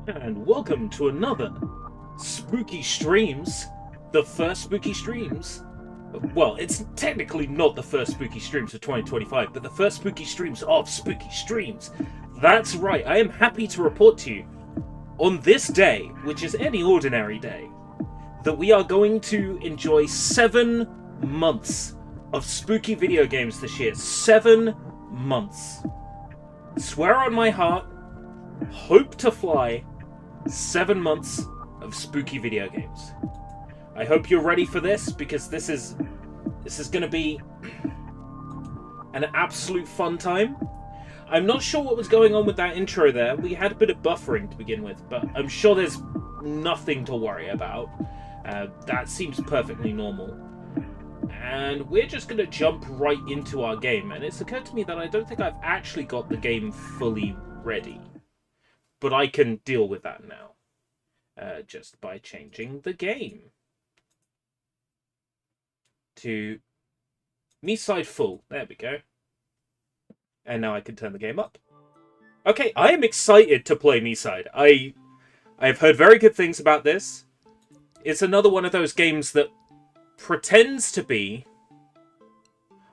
And welcome to another Spooky Streams. The first Spooky Streams. Well, it's technically not the first Spooky Streams of 2025, but the first Spooky Streams of Spooky Streams. That's right, I am happy to report to you, on this day, which is any ordinary day, that we are going to enjoy 7 months of spooky video games this year. 7 months. Swear on my heart, hope to fly. 7 months of spooky video games. I hope you're ready for this, because this is going to be an absolute fun time. I'm not sure what was going on with that intro there. We had a bit of buffering to begin with, but I'm sure there's nothing to worry about. That seems perfectly normal. And we're just going to jump right into our game. And it's occurred to me that I don't think I've actually got the game fully ready. But I can deal with that now, just by changing the game to MiSide full. There we go. And now I can turn the game up. Okay, I am excited to play MiSide. I've heard very good things about this. It's another one of those games that pretends to be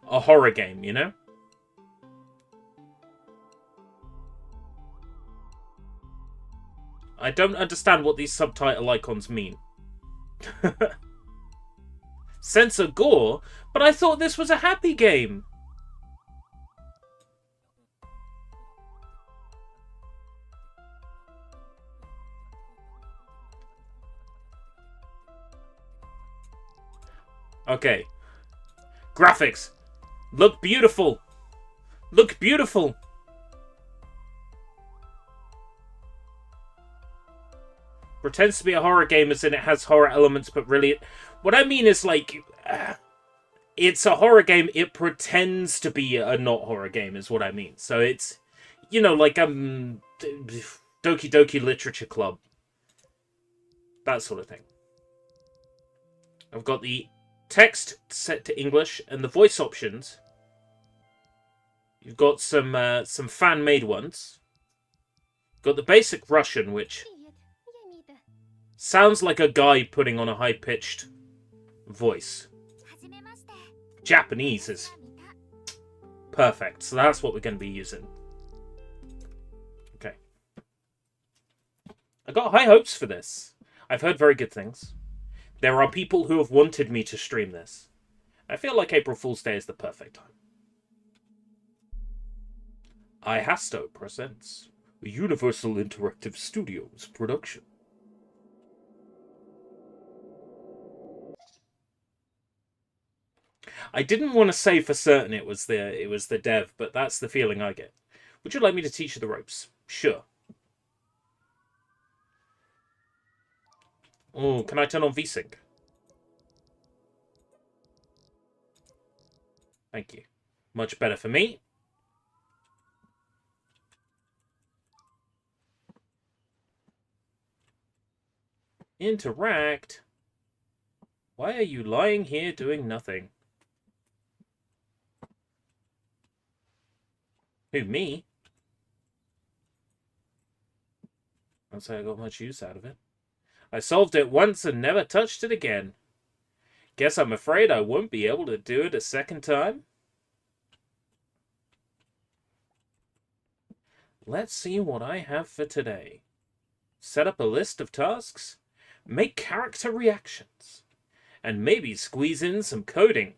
a horror game, you know? I don't understand what these subtitle icons mean. Censor gore? But I thought this was a happy game. Okay. Graphics. Look beautiful. Look beautiful. Pretends to be a horror game as in it has horror elements, but really... What I mean is, like... it's a horror game, it pretends to be a not horror game, is what I mean. So it's... You know, like, Doki Doki Literature Club. That sort of thing. I've got the text set to English, and the voice options. You've got some fan-made ones. Got the basic Russian, which... sounds like a guy putting on a high-pitched voice. Japanese is perfect, so that's what we're going to be using. Okay. I got high hopes for this. I've heard very good things. There are people who have wanted me to stream this. I feel like April Fool's Day is the perfect time. iHasto presents a Universal Interactive Studios production. I didn't want to say for certain it was the dev, but that's the feeling I get. Would you like me to teach you the ropes? Sure. Oh, can I turn on VSync? Thank you. Much better for me. Interact. Why are you lying here doing nothing? Who, me? Can't say I got much use out of it. I solved it once and never touched it again. Guess I'm afraid I won't be able to do it a second time. Let's see what I have for today. Set up a list of tasks, make character reactions, and maybe squeeze in some coding.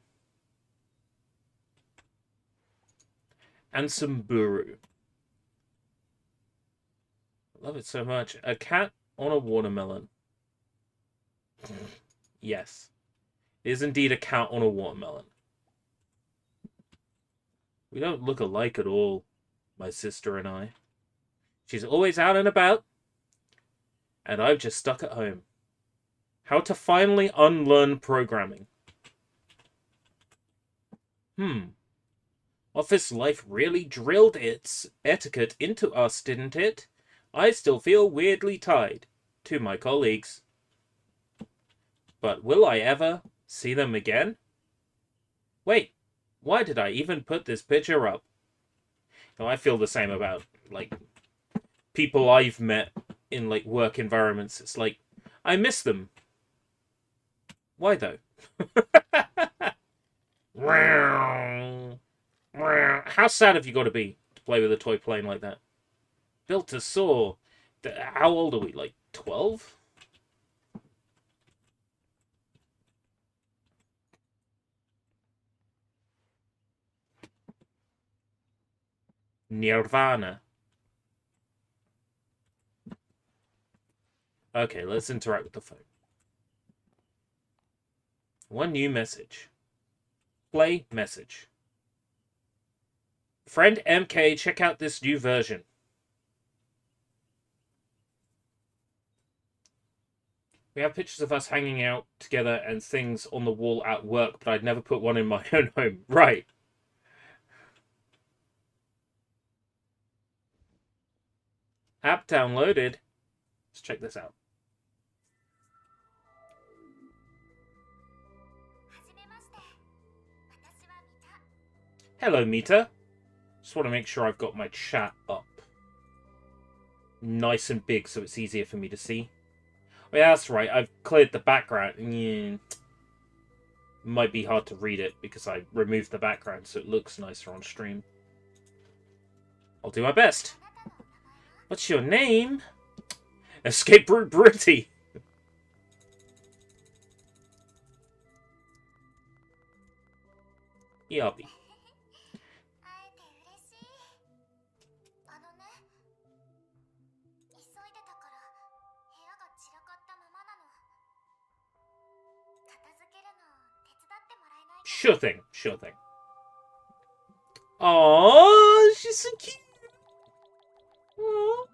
And some buru. Love it so much. A cat on a watermelon. Yes. It is indeed a cat on a watermelon. We don't look alike at all, my sister and I. She's always out and about, and I've just stuck at home. How to finally unlearn programming. Office life really drilled its etiquette into us, didn't it? I still feel weirdly tied. to my colleagues. But will I ever see them again? Wait, why did I even put this picture up? You know, I feel the same about, like, people I've met in, like, work environments. It's like, I miss them. Why, though? How sad have you got to be to play with a toy plane like that? Built to soar. How old are we? Like 12? Nirvana. Okay, let's interact with the phone. One new message. Play message. Friend MK, check out this new version. We have pictures of us hanging out together and things on the wall at work, but I'd never put one in my own home. Right. App downloaded. Let's check this out. Hello, Mita. Just want to make sure I've got my chat up nice and big so it's easier for me to see. Oh, yeah, that's right. I've cleared the background. Yeah. Might be hard to read it because I removed the background so it looks nicer on stream. I'll do my best. What's your name? Escape Route Britty. Yabi. Sure thing, sure thing. Aww, she's so cute. Aww.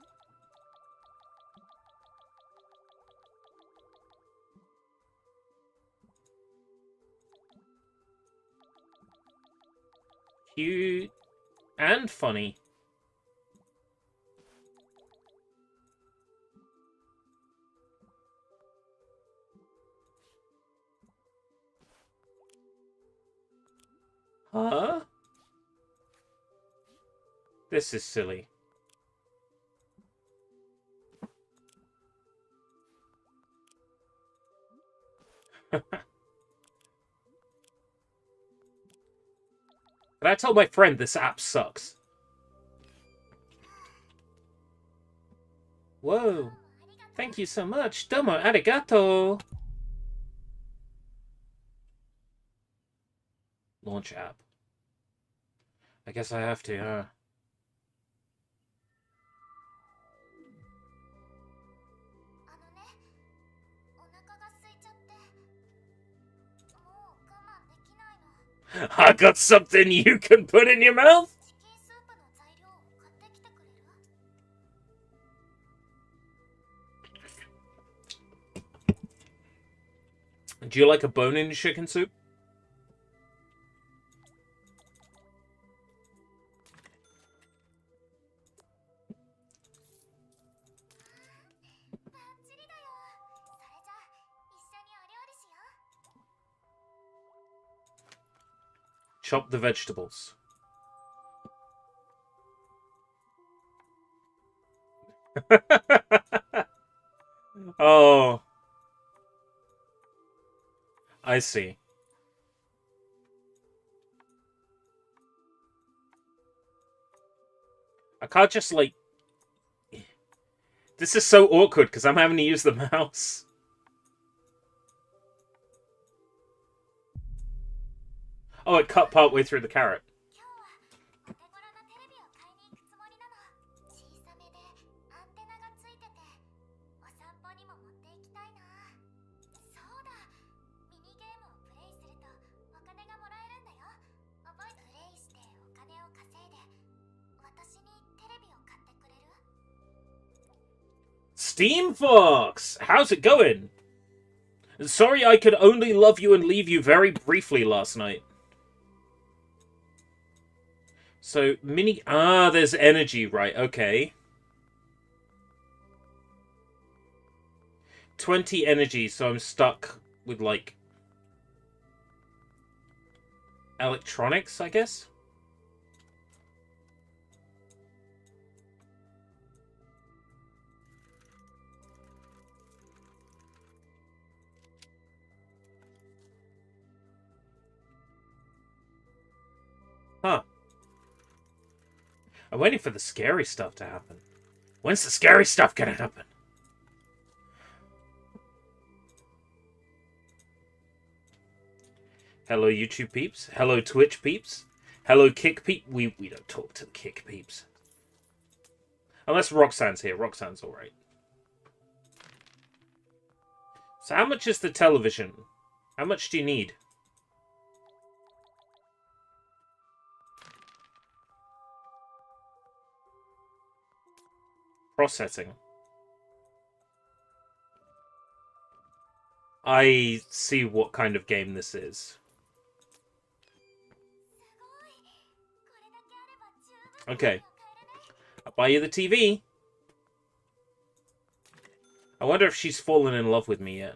Cute and funny. Huh? This is silly. Can I tell my friend this app sucks? Whoa. Thank you so much. Domo arigato. Launch app. I guess I have to, huh? I got something you can put in your mouth? Do you like a bone in chicken soup? Chop the vegetables. Oh. I see. I can't just, like... This is so awkward because I'm having to use the mouse. Oh, it cut partway through the carrot. Steam Fox! How's it going? Sorry I could only love you and leave you very briefly last night. So, mini... Ah, there's energy, right, okay. 20 energy, so I'm stuck with, like, electronics, I guess? Huh. I'm waiting for the scary stuff to happen. When's the scary stuff gonna happen? Hello, YouTube peeps. Hello, Twitch peeps. Hello, Kick peep. We don't talk to the Kick peeps. Unless Roxanne's here. Roxanne's alright. So how much is the television? How much do you need? Processing. I see what kind of game this is. Okay. I'll buy you the TV. I wonder if she's fallen in love with me yet.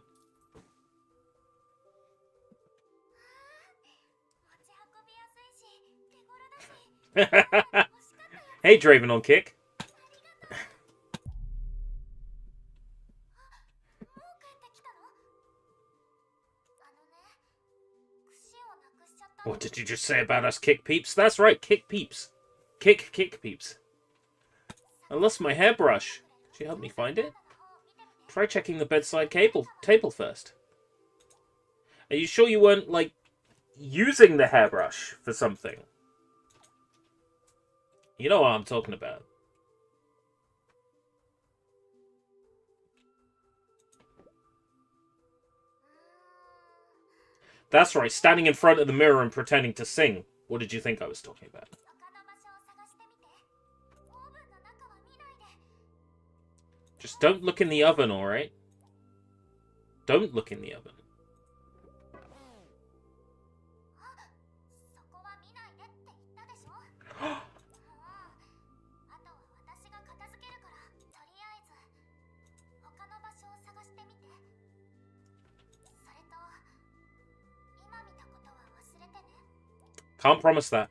Hey, Draven on Kick. What did you just say about us, Kick peeps? That's right, Kick peeps. Kick peeps. I lost my hairbrush. Could you help me find it? Try checking the bedside table first. Are you sure you weren't, like, using the hairbrush for something? You know what I'm talking about. That's right, standing in front of the mirror and pretending to sing. What did you think I was talking about? Just don't look in the oven, alright? Don't look in the oven. Can't promise that.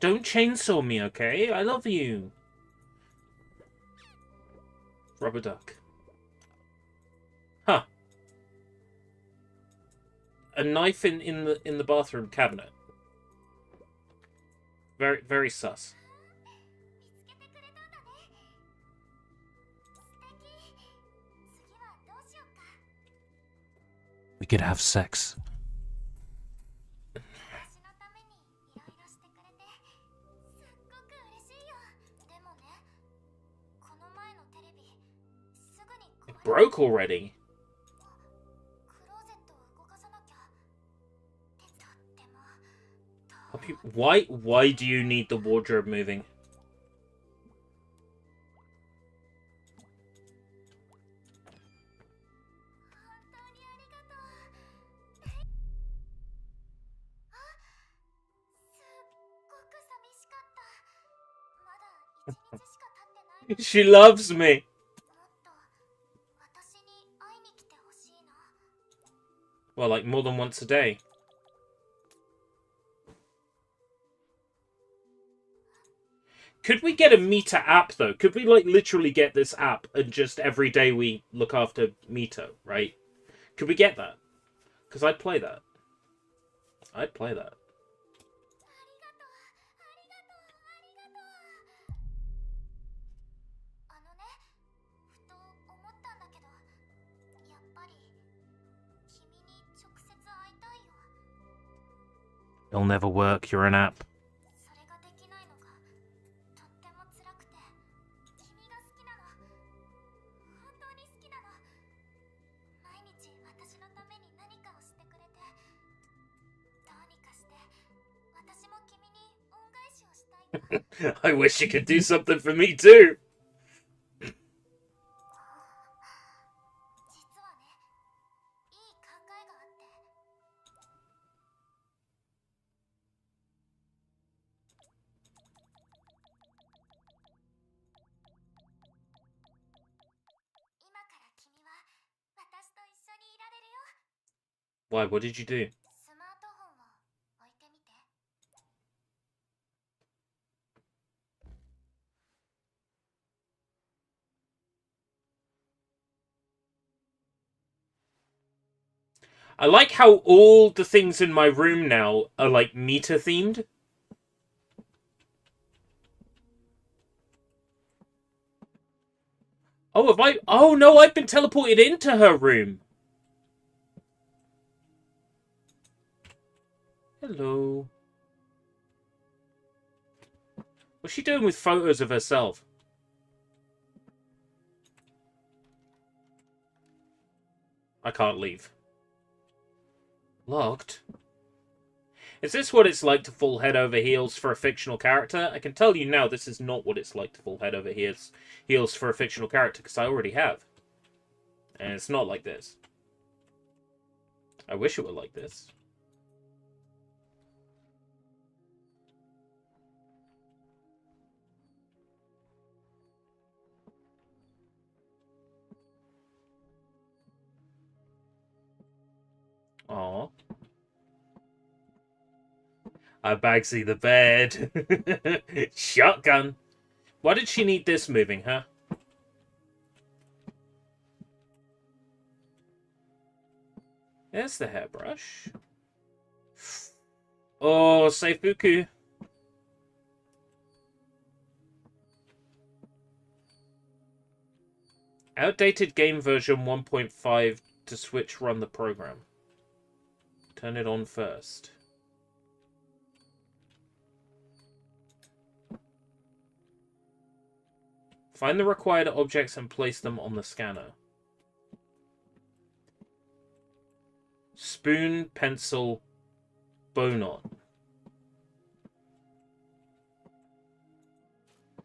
Don't chainsaw me, okay? I love you. Rubber duck. Huh. A knife in the bathroom cabinet. Very sus. We could have sex. It broke already. Why do you need the wardrobe moving? She loves me. Well, like more than once a day. Could we get a Mita app, though? Could we, like, literally get this app and just every day we look after Mito, right? Could we get that? Because I'd play that. I'd play that. It'll never work. You're an app. I wish you could do something for me too. Why? What did you do? I like how all the things in my room now are like meter themed. Oh, have I? Oh no, I've been teleported into her room. Hello. What's she doing with photos of herself? I can't leave. Locked? Is this what it's like to fall head over heels for a fictional character? I can tell you now this is not what it's like to fall head over heels for a fictional character, because I already have. And it's not like this. I wish it were like this. Aww. Bagsy the bed. Shotgun. Why did she need this moving, huh? There's the hairbrush. Oh, Seifuku. Outdated game version 1.5 to switch run the program. Turn it on first. Find the required objects and place them on the scanner. Spoon, pencil, bow knot.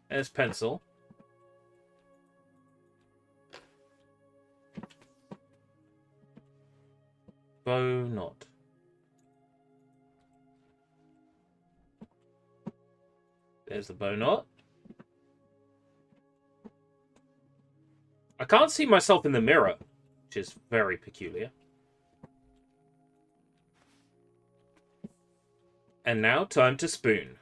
There's pencil. Bow knot. There's the bow knot. I can't see myself in the mirror, which is very peculiar. And now, time to spoon.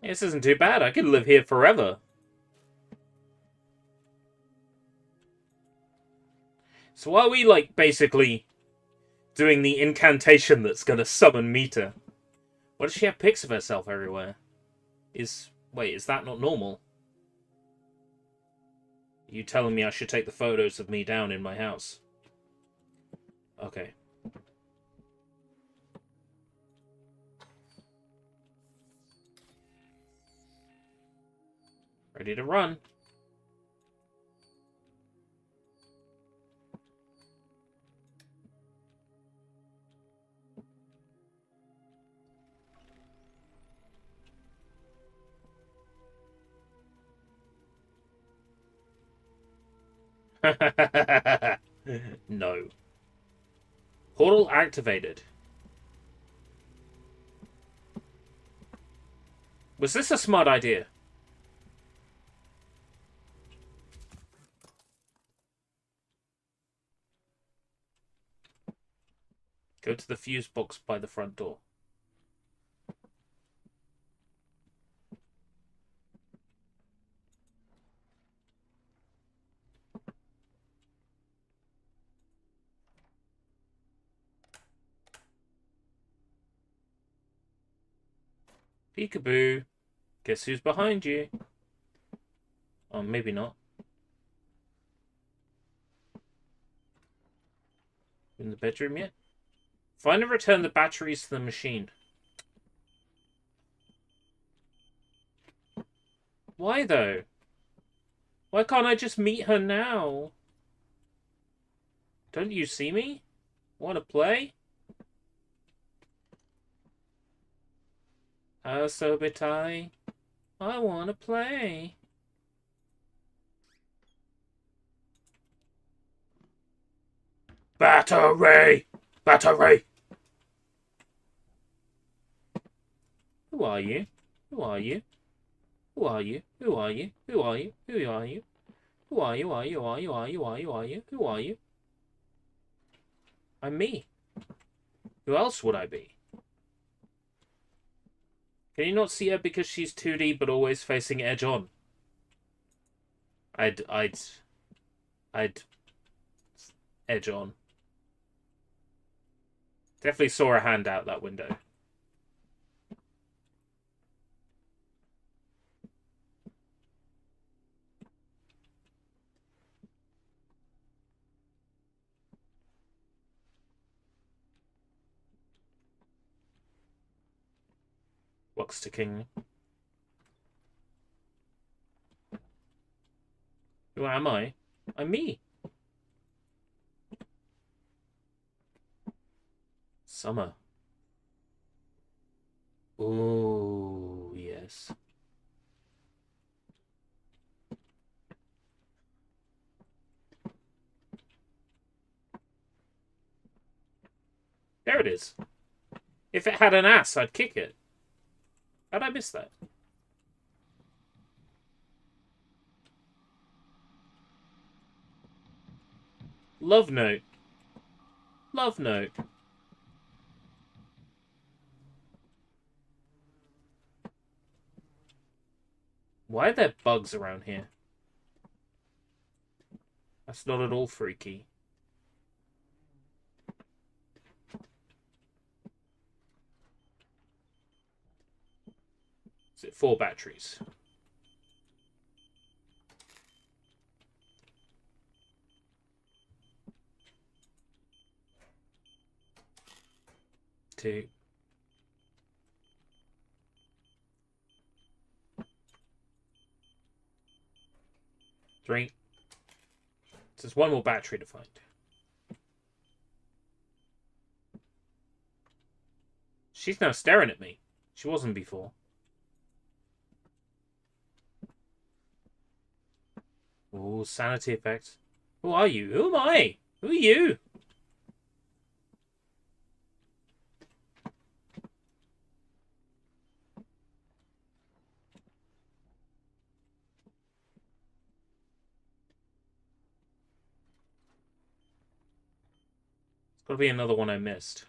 This isn't too bad. I could live here forever. So why are we, like, basically doing the incantation that's going to summon Mita? Why does she have pics of herself everywhere? Wait, is that not normal? You telling me I should take the photos of me down in my house? Okay. Ready to run. No. Portal activated. Was this a smart idea? Go to the fuse box by the front door. Peekaboo. Guess who's behind you? Oh, maybe not. In the bedroom yet? Find and return the batteries to the machine. Why, though? Why can't I just meet her now? Don't you see me? Want to play? Asobitai? I want to play. Battery! Battery! Who are you? Who are you? Who are you? Who are you? Who are you? Who are you? Who are you? Who are you? Who are you? Who are you? Who are you? Who are you? Who are you? I'm me. Who else would I be? Can you not see her because she's 2D but always facing edge on? I'd edge on. Definitely saw her hand out that window. Box ticking. Who am I? I'm me. Summer. Oh, yes. There it is. If it had an ass, I'd kick it. How'd I miss that? Love note. Love note. Why are there bugs around here? That's not at all freaky. Is it 4 batteries? Two. Three. So there's 1 more battery to find. She's now staring at me. She wasn't before. Oh, sanity effects. Who are you? Who am I? Who are you? There's got to be another one I missed.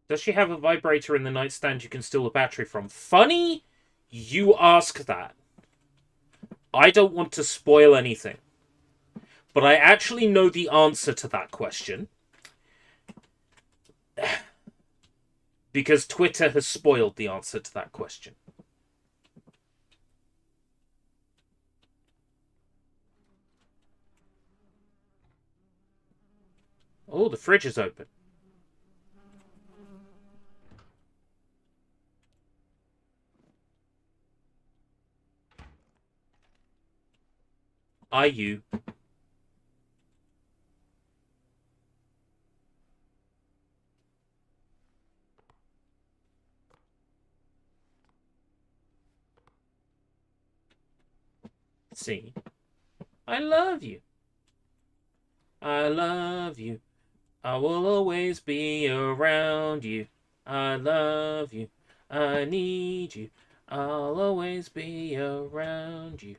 Does she have a vibrator in the nightstand you can steal the battery from? Funny you ask that. I don't want to spoil anything. But I actually know the answer to that question. Because Twitter has spoiled the answer to that question. Oh, the fridge is open. Are you? See? I love you. I love you. I will always be around you. I love you. I need you. I'll always be around you.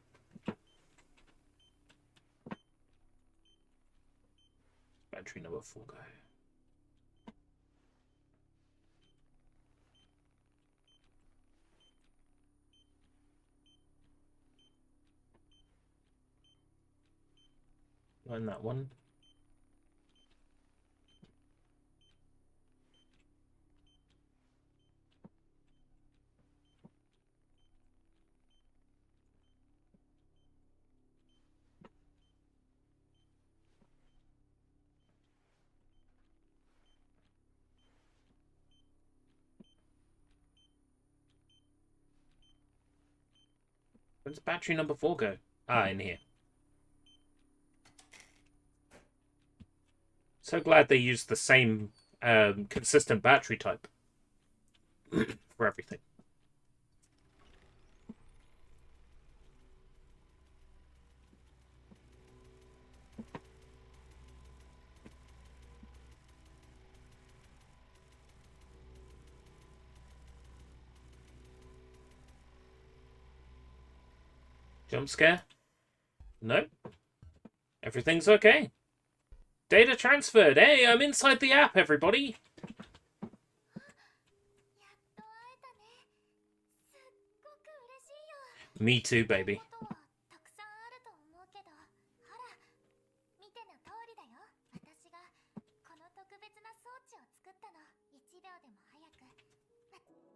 Battery number 4 go. And that one. Where's battery number 4 go? Ah, in here. So glad they used the same consistent battery type for everything. Jump scare? Nope. Everything's okay. Data transferred. Hey, I'm inside the app, everybody. Me too, baby.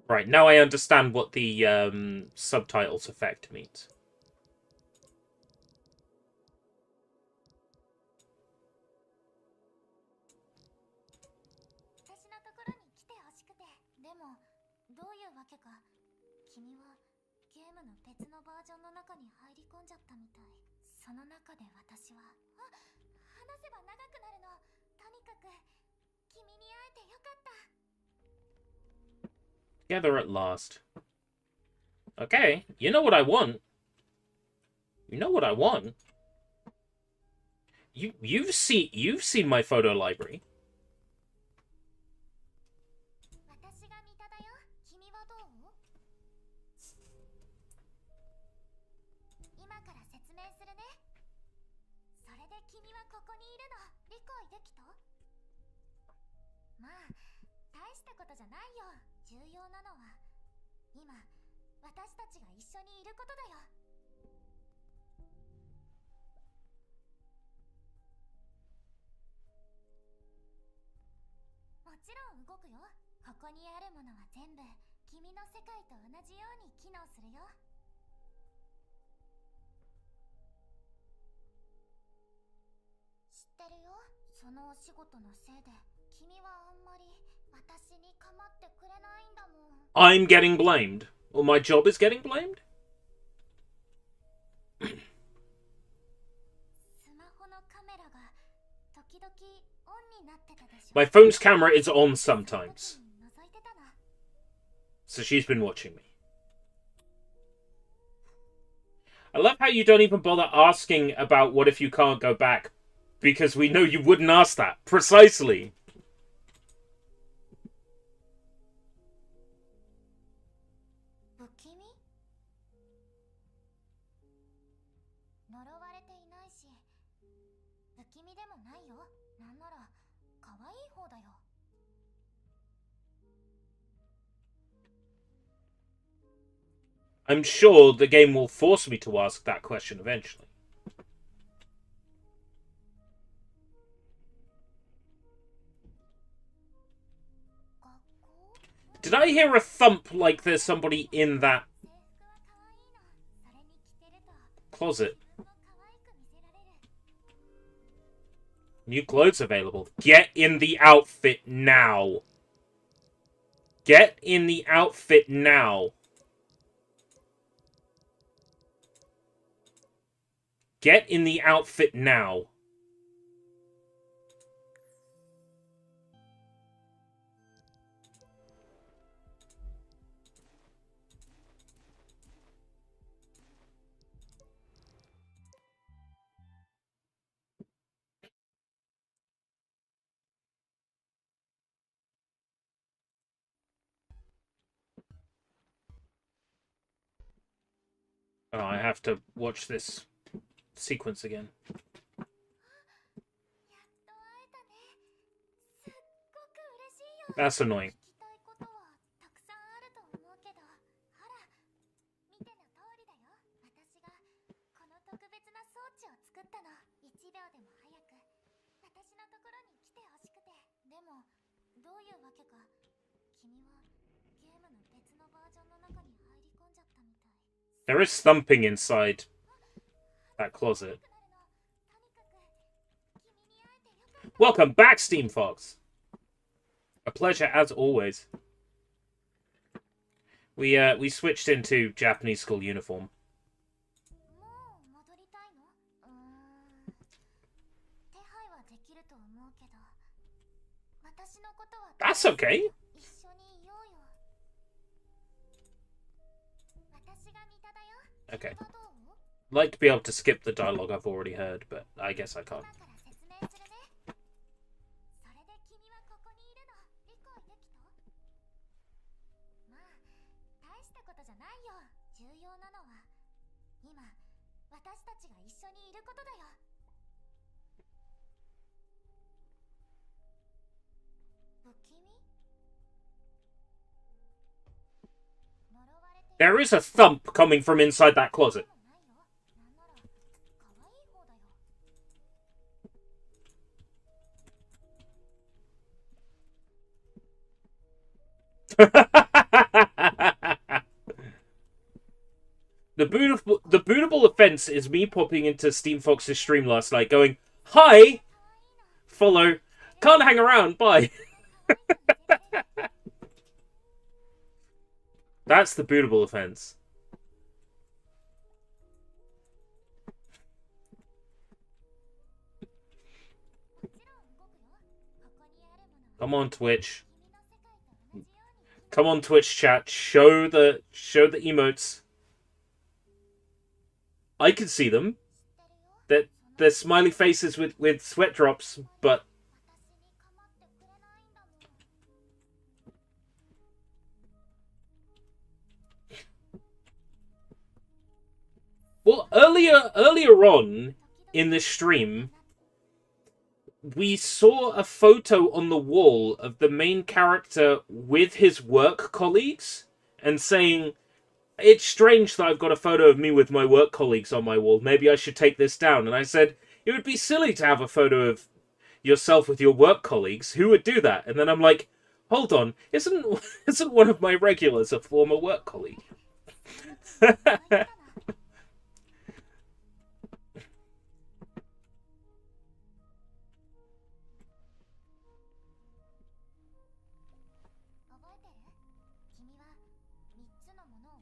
Right, now I understand what the subtitles effect means. Together at last. Okay, you know what I want. You know what I want. You've seen my photo library. I'm getting blamed. Or my job is getting blamed? My phone's camera is on sometimes. So she's been watching me. I love how you don't even bother asking about what if you can't go back. Because we know you wouldn't ask that. Precisely. I'm sure the game will force me to ask that question eventually. Did I hear a thump like there's somebody in that closet? New clothes available. Get in the outfit now. Get in the outfit now. Get in the outfit now. Oh, I have to watch this sequence again. That's annoying. There is thumping inside that closet. Welcome back, Steam Fox. A pleasure as always. We switched into Japanese school uniform. That's okay. Okay. I'd like to be able to skip the dialogue I've already heard, but I guess I can't. There is a thump coming from inside that closet. The boonable offense is me popping into Steam Fox's stream last night going, "Hi! Follow. Can't hang around, bye." That's the bootable offense. Come on, Twitch. Come on, Twitch chat. Show the emotes. I can see them. They're smiley faces with sweat drops, but well, earlier on in this stream, we saw a photo on the wall of the main character with his work colleagues and saying, "It's strange that I've got a photo of me with my work colleagues on my wall. Maybe I should take this down." And I said, it would be silly to have a photo of yourself with your work colleagues. Who would do that? And then I'm like, hold on, isn't one of my regulars a former work colleague?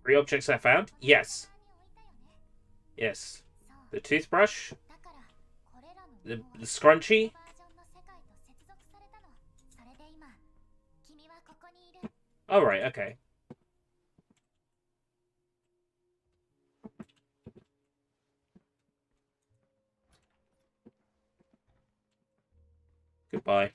Three objects I found? Yes. Yes. The toothbrush. The scrunchie. Alright, okay. Goodbye.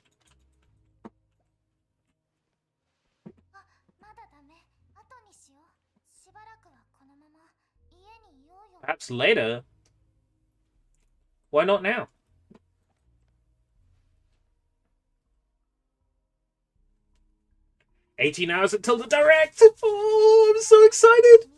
Perhaps later? Why not now? "18 hours until the direct!" Oh, I'm so excited!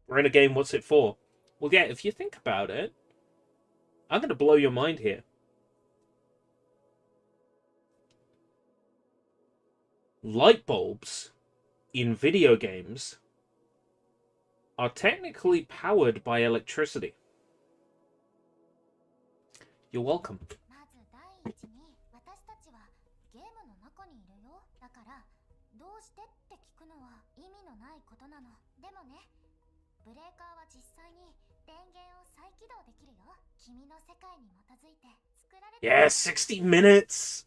We're in a game, what's it for? Well, yeah, if you think about it, I'm going to blow your mind here. Light bulbs in video games are technically powered by electricity. You're welcome. Yeah, 60 minutes!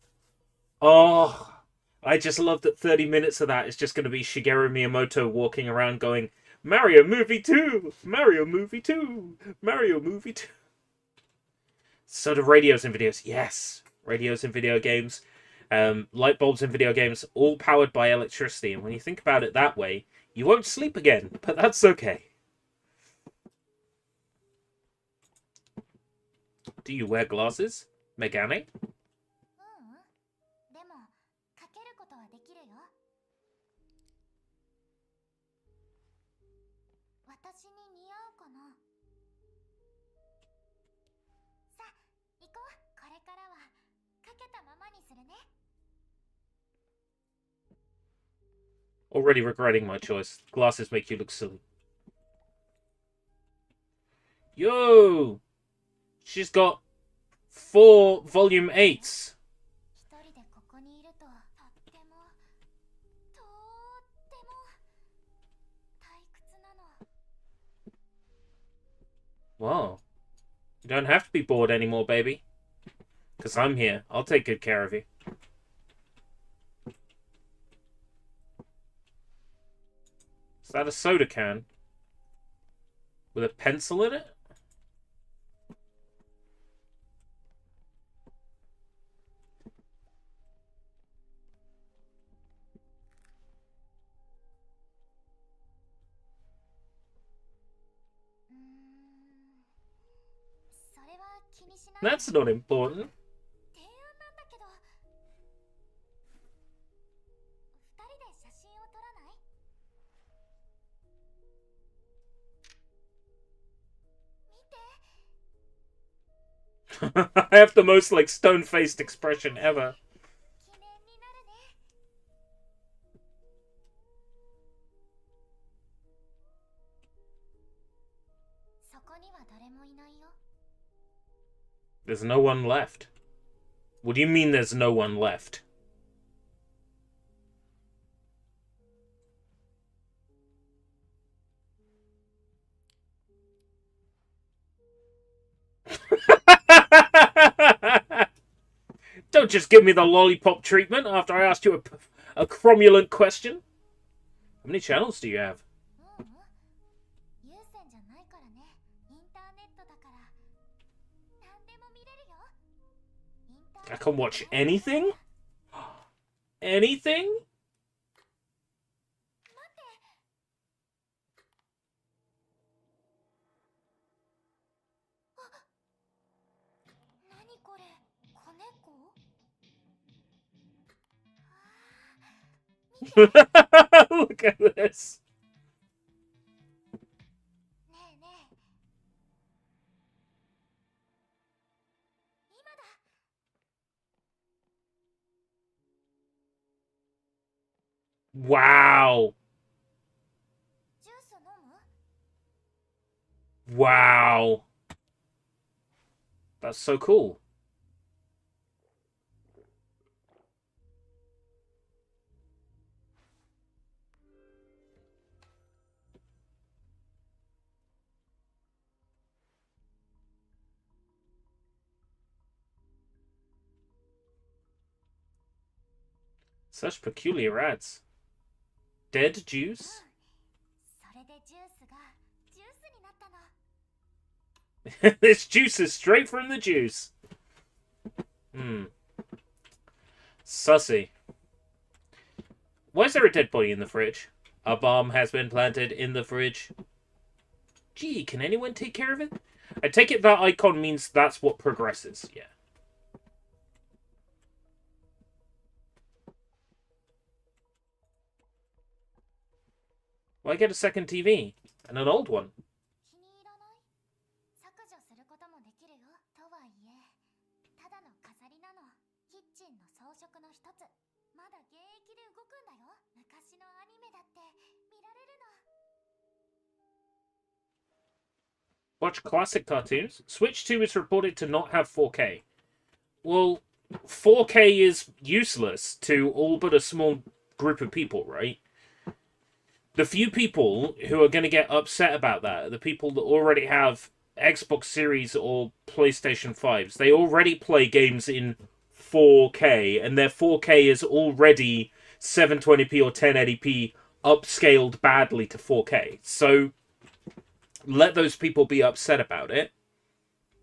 Oh, I just love that 30 minutes of that is just going to be Shigeru Miyamoto walking around going, "Mario Movie 2! Mario Movie 2! Mario Movie 2! So do radios in videos. Yes, radios in video games. Light bulbs in video games, all powered by electricity. And when you think about it that way, you won't sleep again, but that's okay. Do you wear glasses, Megane? Already regretting my choice. Glasses make you look silly. Yo! She's got 4 volume 8s. Well, you don't have to be bored anymore, baby. Because I'm here. I'll take good care of you. Is that a soda can? With a pencil in it? That's not important. I have the most, like, stone-faced expression ever. There's no one left. What do you mean there's no one left? Don't just give me the lollipop treatment after I asked you a cromulent question. How many channels do you have? I can watch anything? Anything? Look at this. Wow. Wow. That's so cool. Such peculiar ads. Dead juice? This juice is straight from the juice. Sussy. Why is there a dead body in the fridge? A bomb has been planted in the fridge. Gee, can anyone take care of it? I take it that icon means that's what progresses. Yeah. Why get a second TV? And an old one? Watch classic cartoons. Switch 2 is reported to not have 4K. Well, 4K is useless to all but a small group of people, right? The few people who are going to get upset about that are the people that already have Xbox Series or PlayStation 5s. They already play games in 4K, and their 4K is already 720p or 1080p upscaled badly to 4K. So let those people be upset about it.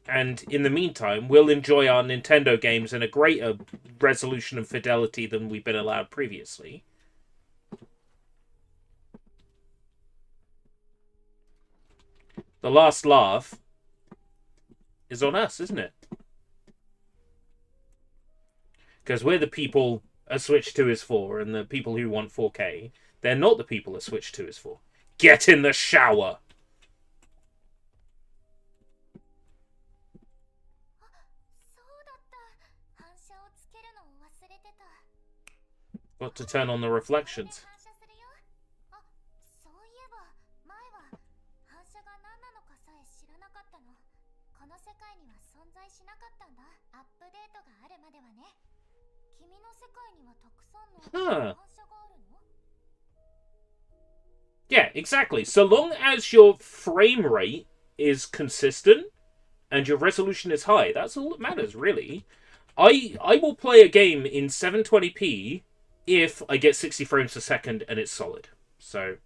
And in the meantime, we'll enjoy our Nintendo games in a greater resolution and fidelity than we've been allowed previously. The last laugh is on us, isn't it? Because we're the people a Switch 2 is for, and the people who want 4K, they're not the people a Switch 2 is for. Get in the shower! Got to turn on the reflections. Huh. Yeah, exactly. So long as your frame rate is consistent and your resolution is high. That's all that matters, really. I will play a game in 720p if I get 60 frames a second and it's solid. So,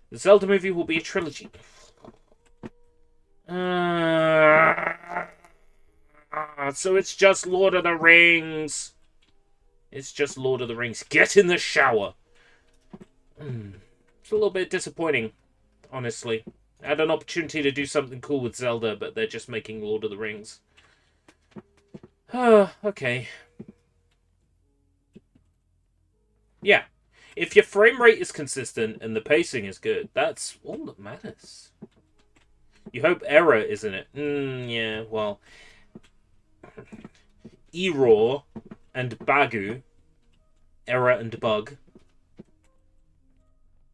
the Zelda movie will be a trilogy. So it's just Lord of the Rings. It's just Lord of the Rings. Get in the shower. It's a little bit disappointing, honestly. I had an opportunity to do something cool with Zelda, but they're just making Lord of the Rings. Okay. Yeah. If your frame rate is consistent and the pacing is good, that's all that matters. You hope error isn't it? Yeah, well. Error and Bagu. Error and bug.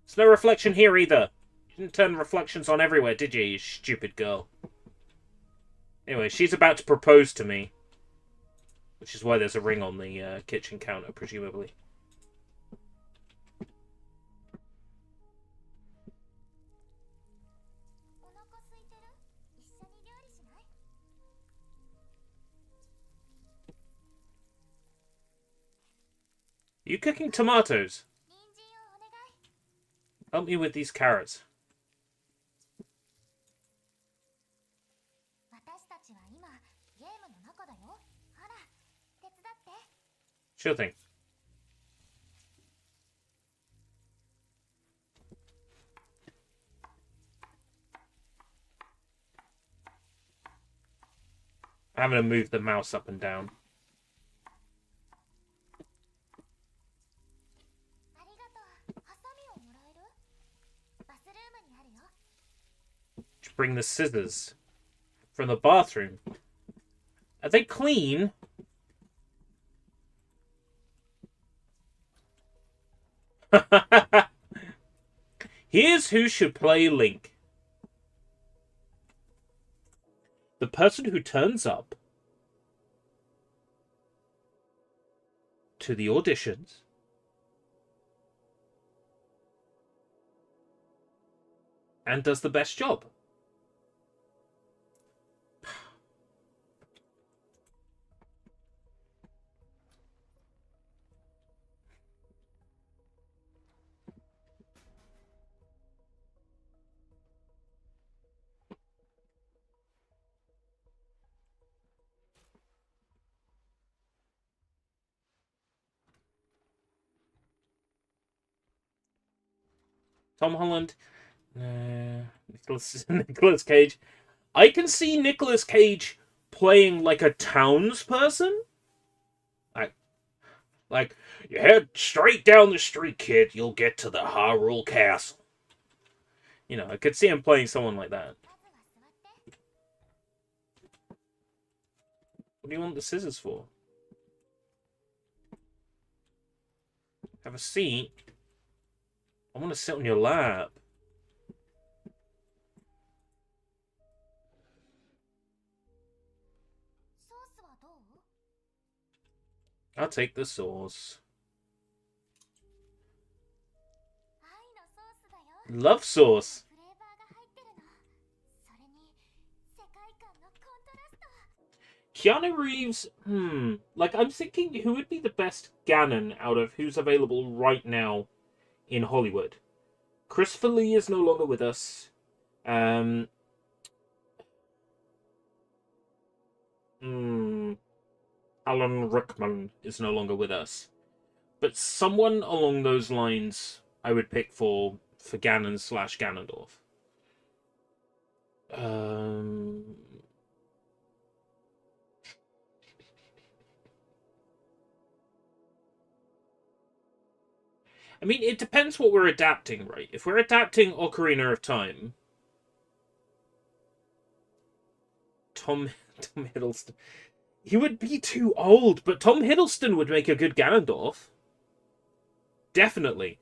There's no reflection here either. You didn't turn reflections on everywhere, did you, you stupid girl? Anyway, she's about to propose to me. Which is why there's a ring on the kitchen counter, presumably. Are you cooking tomatoes? Help me with these carrots. Sure thing. I'm going to move the mouse up and down. Bring the scissors from the bathroom. Are they clean? Here's who should play Link. The person who turns up to the auditions and does the best job. Tom Holland, Nicolas Cage. I can see Nicolas Cage playing like a townsperson. Like, you head straight down the street, kid. You'll get to the Hyrule Castle. You know, I could see him playing someone like that. What do you want the scissors for? Have a seat. I want to sit on your lap. I'll take the sauce. Love sauce. Keanu Reeves, like, I'm thinking who would be the best Ganon out of who's available right now in Hollywood. Christopher Lee is no longer with us. Alan Rickman is no longer with us. But someone along those lines I would pick for Ganon / Ganondorf. I mean, it depends what we're adapting, right? If we're adapting Ocarina of Time, Tom Hiddleston, he would be too old, but Tom Hiddleston would make a good Ganondorf. Definitely.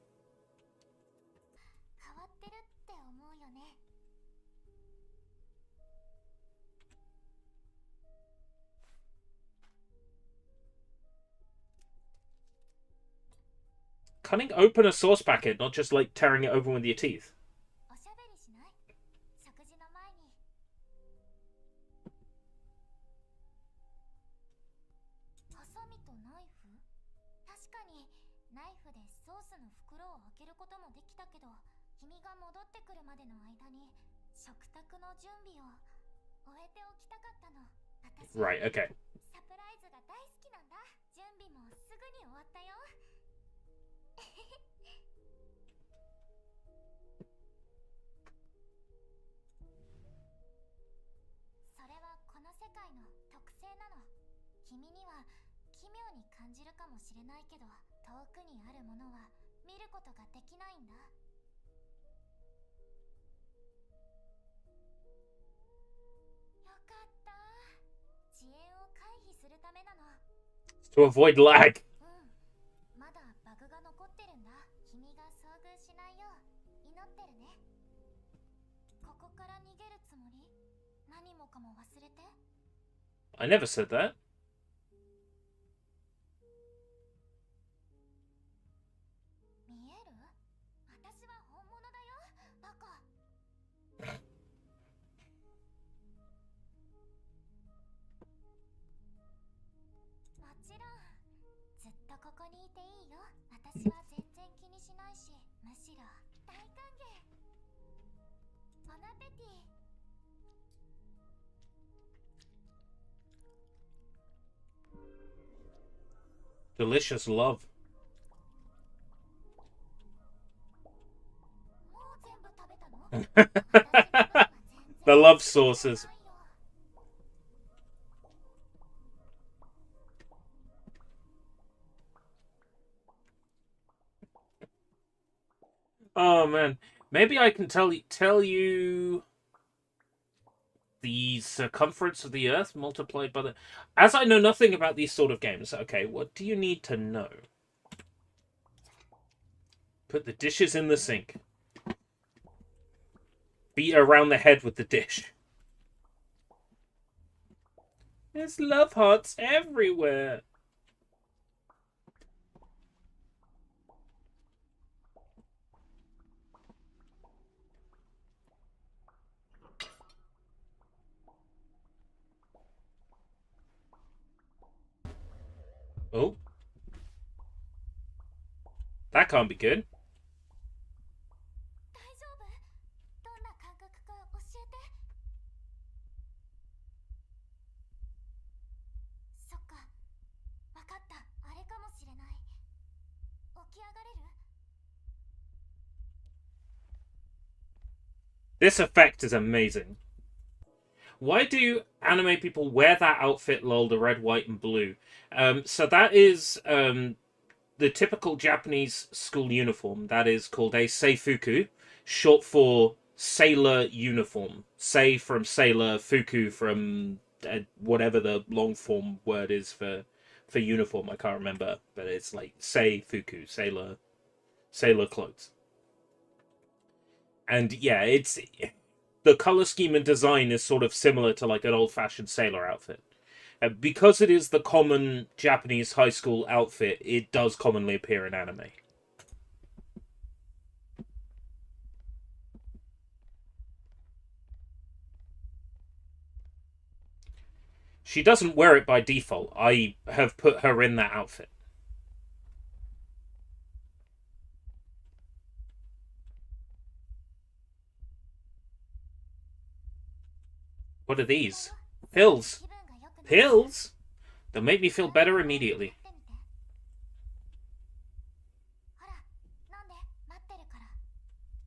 Cutting open a sauce packet, not just like tearing it open with your teeth. こともできたけど、君が戻ってくるまでの間に食卓の準備を終えておきたかったの。私 Right, okay. サプライズが大好きなんだ。準備もすぐに終わったよ。それはこの世界の特性なの。君には奇妙に感じるかもしれないけど、遠くにあるものは見ることができないんだ。よかった。遅延を回避するためなの。To avoid lag. まだバグが残ってるんだ。君が遭遇しないよう祈ってるね。ここから逃げるつもり？何もかも忘れて。I never said that. 見える？私は本物だよ、バカ。もちろん、ずっとここにいていいよ。私は全然気にしないし、むしろ大歓迎。ボナペティ。Delicious love. もう全部食べたの？ The love sauces. Oh man, maybe I can tell you the circumference of the Earth multiplied by the. As I know nothing about these sort of games, okay, what do you need to know? Put the dishes in the sink. Beat her around the head with the dish. There's love hearts everywhere. Oh. That can't be good. 大丈夫？どんな感覚か教えて。そっか、わかった。あれかもしれない。起き上がれる？ This effect is amazing. Why do anime people wear that outfit, lol, the red, white, and blue? So that is the typical Japanese school uniform. That is called a seifuku, short for sailor uniform. Sei from sailor, fuku from whatever the long form word is for uniform. I can't remember, but it's like seifuku, sailor clothes. And yeah, it's the color scheme and design is sort of similar to like an old-fashioned sailor outfit. And because it is the common Japanese high school outfit, it does commonly appear in anime. She doesn't wear it by default. I have put her in that outfit. What are these? Pills. Pills? They'll make me feel better immediately.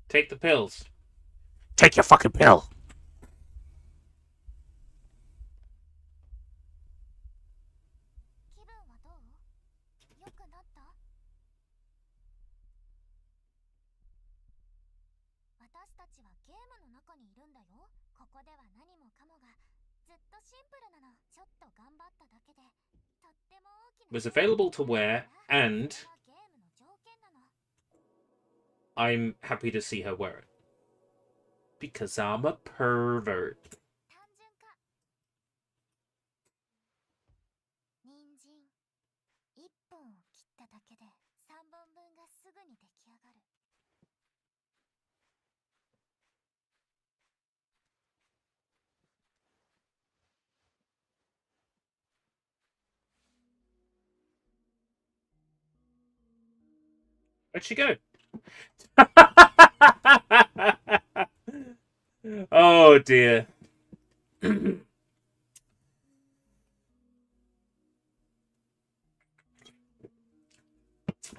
Take the pills. Take your fucking pill. 気分はどう？良くなった？私たちはゲームの中にいるんだよ。ここでは何もかもがずっとシンプルなの。ちょっと頑張っただけでとっても大きな。Was available to wear, and I'm happy to see her wear it. Because I'm a pervert. 単純化。人参1本を切っただけで3本分がすぐに出来上がる。Where'd she go? Oh dear.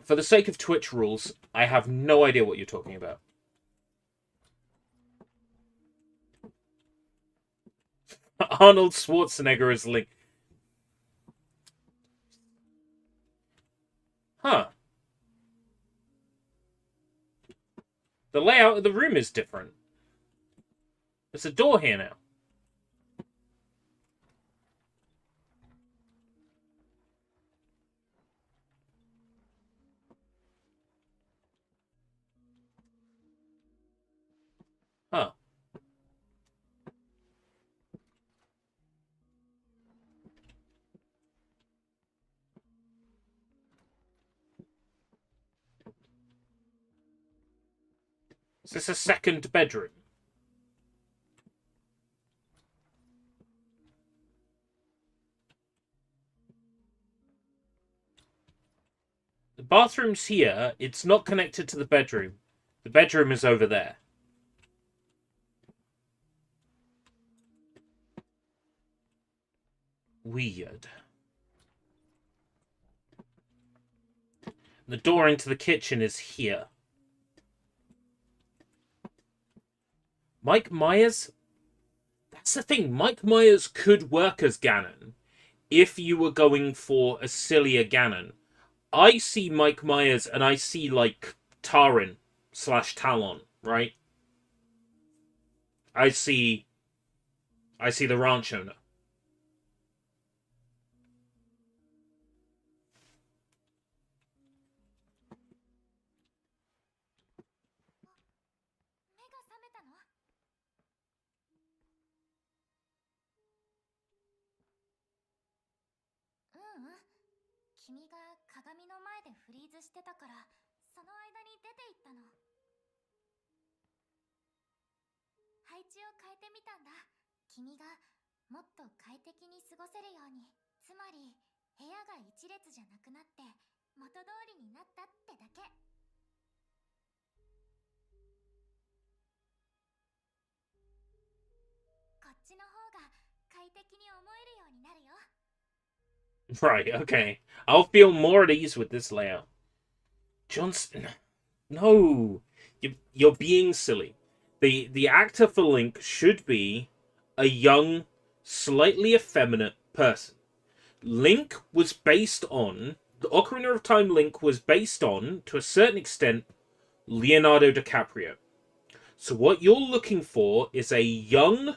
For the sake of Twitch rules, I have no idea what you're talking about. Arnold Schwarzenegger is Link. Huh. The layout of the room is different. There's a door here now. Huh. Is this a second bedroom? The bathroom's here. It's not connected to the bedroom. The bedroom is over there. Weird. The door into the kitchen is here. Mike Myers? That's the thing. Mike Myers could work as Ganon if you were going for a sillier Ganon. I see Mike Myers and I see, like, Tarin / Talon, right? I see the ranch owner. Right, okay. I'll feel more at ease with this layout. Johnson, no, you're being silly. The actor for Link should be a young, slightly effeminate person. Link was based on the Ocarina of Time. Link was based on, to a certain extent, Leonardo DiCaprio. So what you're looking for is a young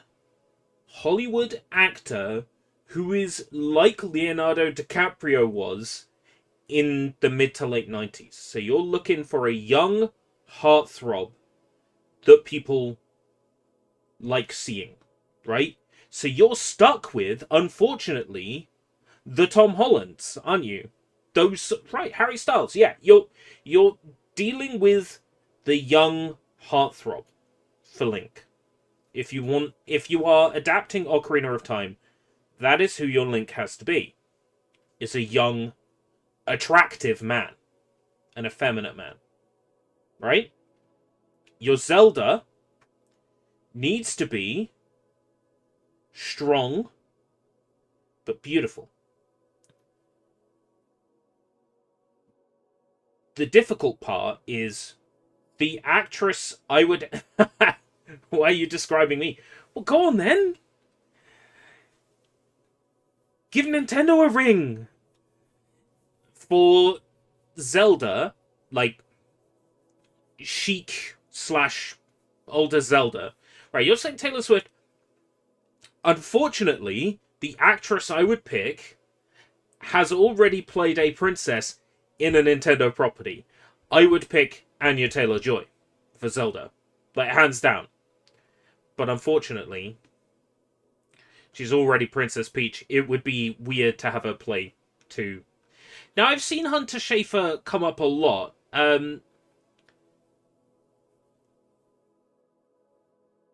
Hollywood actor who is like Leonardo DiCaprio was in the mid to late 90s. So you're looking for a young heartthrob that people like seeing, right? So you're stuck with, unfortunately, the Tom Hollands, aren't you? Those, right? Harry Styles, yeah. You're dealing with the young heartthrob for Link. If you are adapting Ocarina of Time, that is who your Link has to be. Is a young, attractive man, an effeminate man, right? Your Zelda needs to be strong but beautiful. The difficult part is the actress I would... Why are you describing me? Well, go on then. Give Nintendo a ring. For Zelda, like, chic / older Zelda. Right, you're saying Taylor Swift. Unfortunately, the actress I would pick has already played a princess in a Nintendo property. I would pick Anya Taylor-Joy for Zelda. Like, hands down. But unfortunately, she's already Princess Peach. It would be weird to have her play two. Now, I've seen Hunter Schafer come up a lot.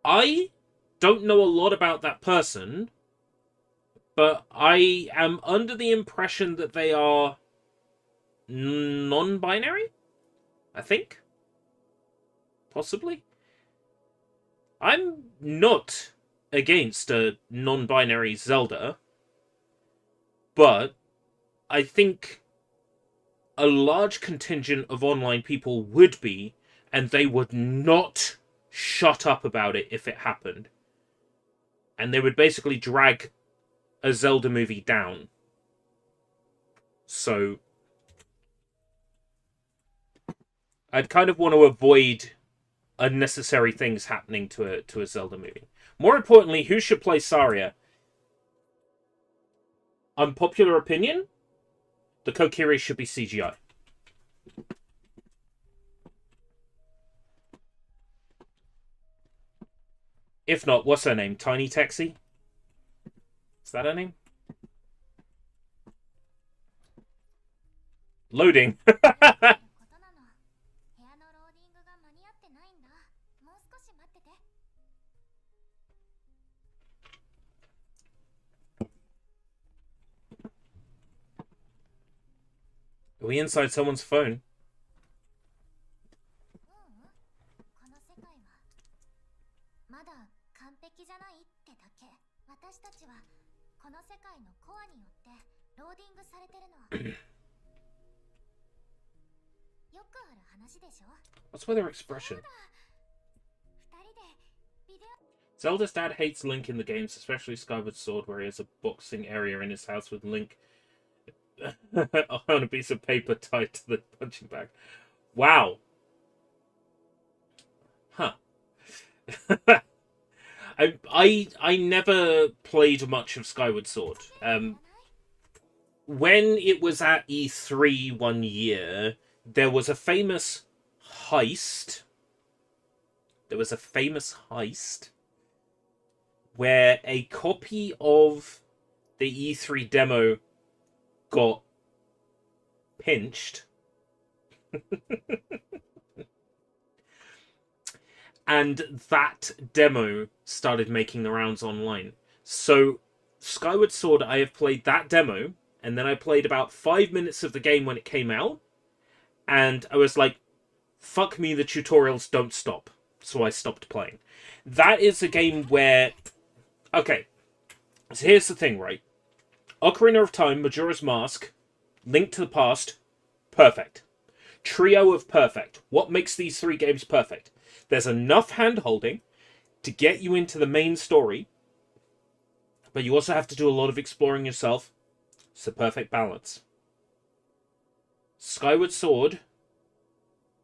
I don't know a lot about that person, but I am under the impression that they are non-binary, I think. Possibly. I'm not against a non-binary Zelda, but I think a large contingent of online people would be, and they would not shut up about it if it happened. And they would basically drag a Zelda movie down. So I'd kind of want to avoid unnecessary things happening to a Zelda movie. More importantly, who should play Saria? Unpopular opinion? The Kokiri should be CGI. If not, what's her name? Tiny Taxi? Is that her name? Loading. Are we inside someone's phone? What's with her expression? Zelda's dad hates Link in the games, especially Skyward Sword, where he has a boxing area in his house with Link on a piece of paper tied to the punching bag. Wow. Huh. I never played much of Skyward Sword. When it was at E3 one year, there was a famous heist. Where a copy of the E3 demo got pinched. And that demo started making the rounds online. So, Skyward Sword, I have played that demo, and then I played about 5 minutes of the game when it came out, and I was like, fuck me, the tutorials don't stop. So I stopped playing. That is a game where... Okay, so here's the thing, right? Ocarina of Time, Majora's Mask, Link to the Past, perfect. Trio of perfect. What makes these three games perfect? There's enough hand-holding to get you into the main story, but you also have to do a lot of exploring yourself. It's a perfect balance. Skyward Sword,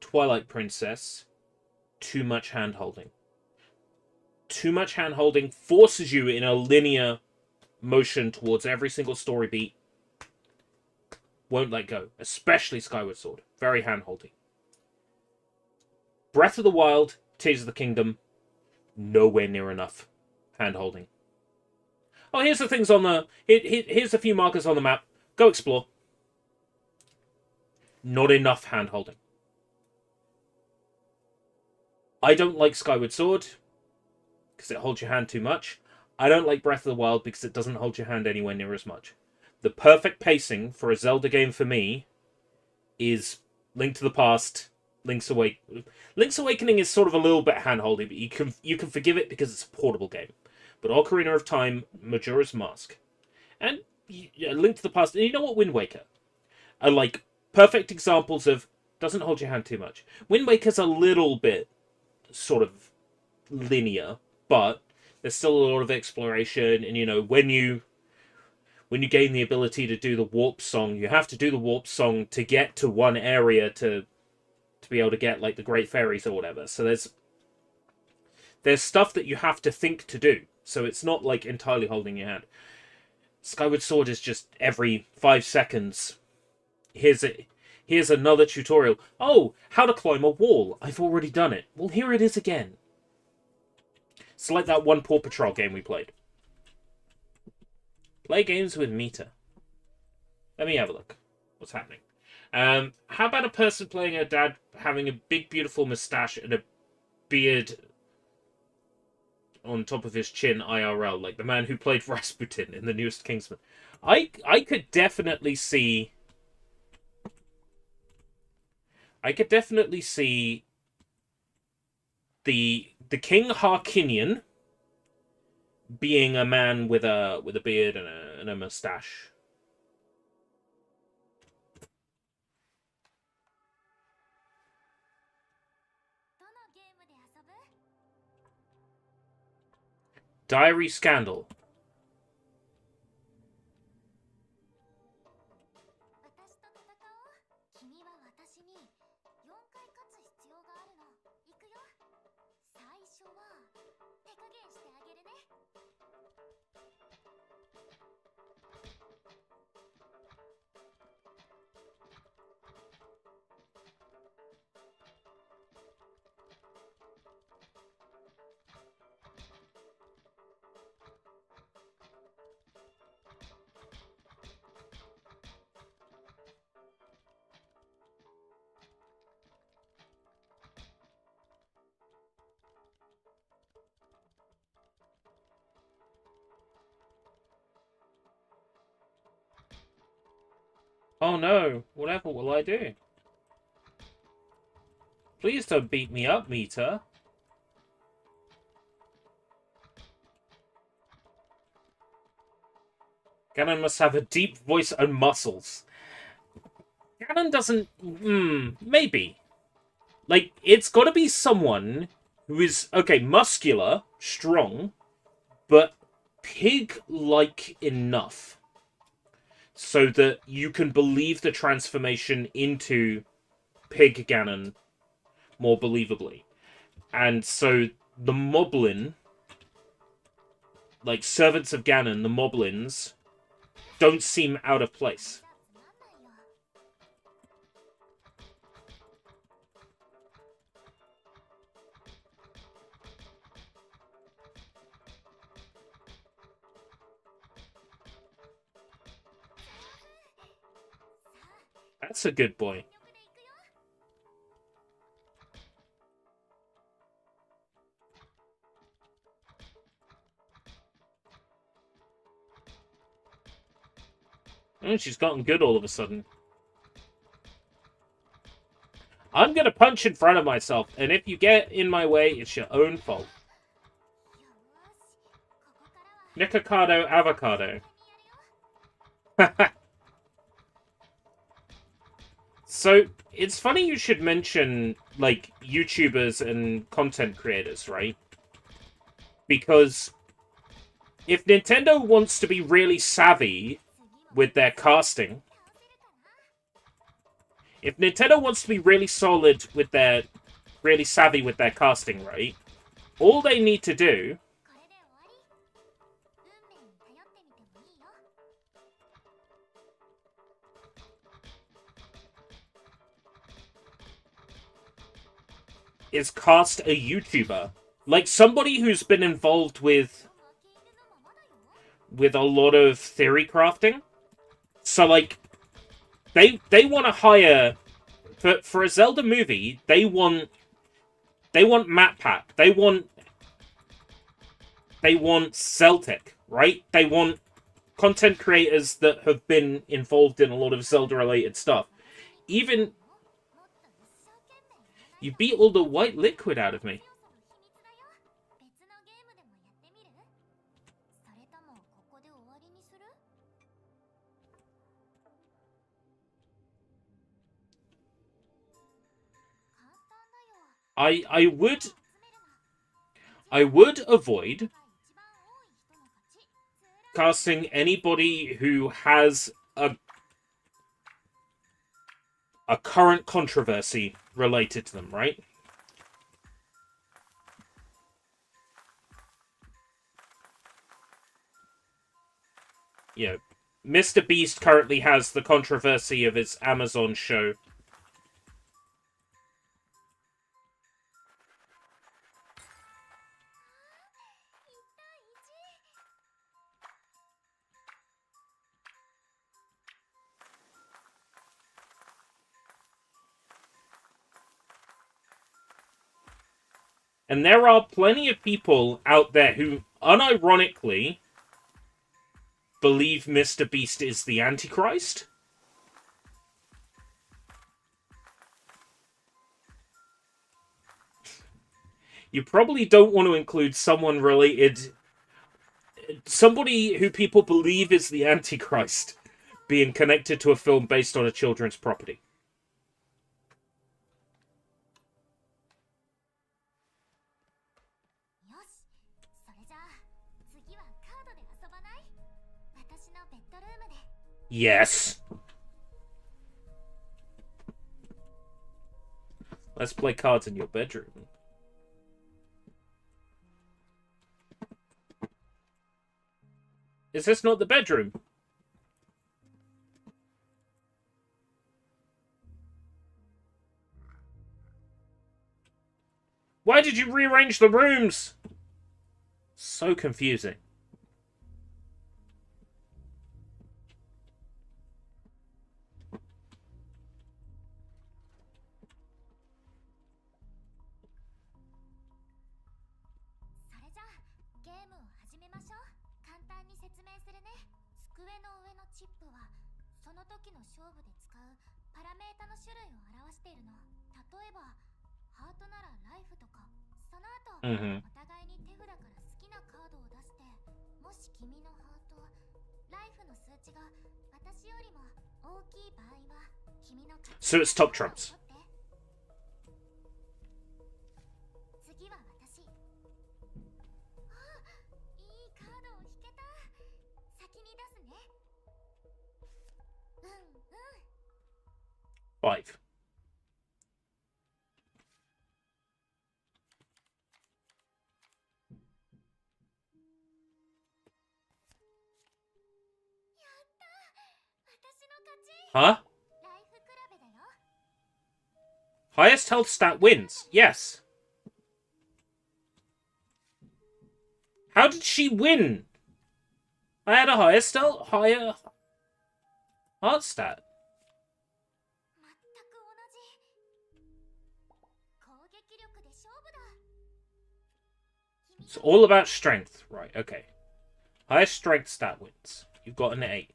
Twilight Princess, too much hand-holding. Too much hand-holding forces you in a linear motion towards every single story beat. Won't let go. Especially Skyward Sword. Very hand-holding. Breath of the Wild, Tears of the Kingdom, nowhere near enough hand-holding. Oh, here's the things on the... Here's a few markers on the map. Go explore. Not enough hand-holding. I don't like Skyward Sword because it holds your hand too much. I don't like Breath of the Wild because it doesn't hold your hand anywhere near as much. The perfect pacing for a Zelda game for me is Link to the Past, Link's Awakening. Link's Awakening is sort of a little bit hand-holding, but you can forgive it because it's a portable game. But Ocarina of Time, Majora's Mask, and Link to the Past, and you know what, Wind Waker, are like perfect examples of doesn't hold your hand too much. Wind Waker's a little bit sort of linear, but there's still a lot of exploration, and you know, when you gain the ability to do the warp song, you have to do the warp song to get to one area to be able to get like the Great Fairies or whatever. So there's stuff that you have to think to do. So it's not like entirely holding your hand. Skyward Sword is just every 5 seconds. Here's another tutorial. Oh, how to climb a wall. I've already done it. Well, here it is again. It's like that one Paw Patrol game we played. Play games with meter. Let me have a look. What's happening? How about a person playing a dad having a big, beautiful moustache and a beard on top of his chin IRL, like the man who played Rasputin in the newest Kingsman? I could definitely see... the King Harkinian being a man with a beard and a mustache. Diary Scandal. Oh no, whatever will I do? Please don't beat me up, Mita. Ganon must have a deep voice and muscles. Ganon doesn't... maybe. Like, it's gotta be someone who is, okay, muscular, strong, but pig-like enough so that you can believe the transformation into Pig Ganon more believably. And so the Moblin, like servants of Ganon, the Moblins, don't seem out of place. That's a good boy. Oh, she's gotten good all of a sudden. I'm gonna punch in front of myself, and if you get in my way, it's your own fault. Nikocado avocado. So, it's funny you should mention, like, YouTubers and content creators, right? Because if Nintendo wants to be really savvy with their casting, if Nintendo wants to be really solid with their... really savvy with their casting, right? All they need to do is cast a YouTuber. Like, somebody who's been involved with a lot of theory crafting. So, like, they want to hire... For a Zelda movie, they want Map Pack. They want Celtic, right? They want content creators that have been involved in a lot of Zelda-related stuff. Even... You beat all the white liquid out of me. I would avoid casting anybody who has a current controversy related to them, right? You know, Mr. Beast currently has the controversy of his Amazon show. And there are plenty of people out there who, unironically, believe Mr. Beast is the Antichrist. You probably don't want to include someone related... Somebody who people believe is the Antichrist being connected to a film based on a children's property. よし、それじゃあ次はカードで遊ばない？私のベッドルームで。Yes. Let's play cards in your bedroom. Is this not the bedroom? Why did you rearrange the rooms? So confusing. Mm-hmm. So it's top trumps. Five. Huh? Highest health stat wins. Yes. How did she win? I had a higher heart stat. It's all about strength. Right, okay. Highest strength stat wins. You've got an 8.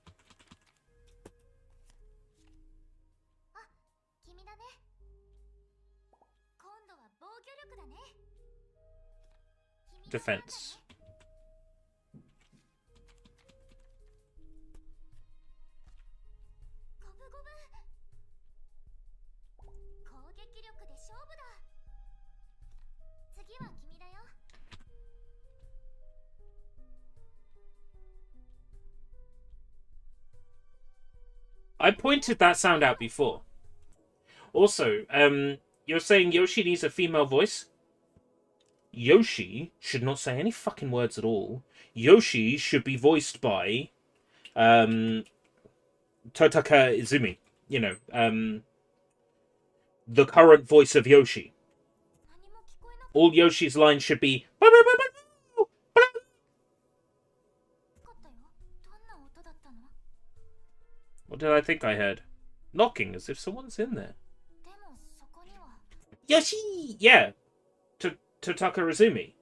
Defense. I pointed that sound out before. Also, you're saying Yoshi needs a female voice? Yoshi should not say any fucking words at all. Yoshi should be voiced by Totaka Izumi. You know, the current voice of Yoshi. All Yoshi's lines should be... What did I think I heard? Knocking, as if someone's in there. Yoshi! Yeah. Totaka Izumi.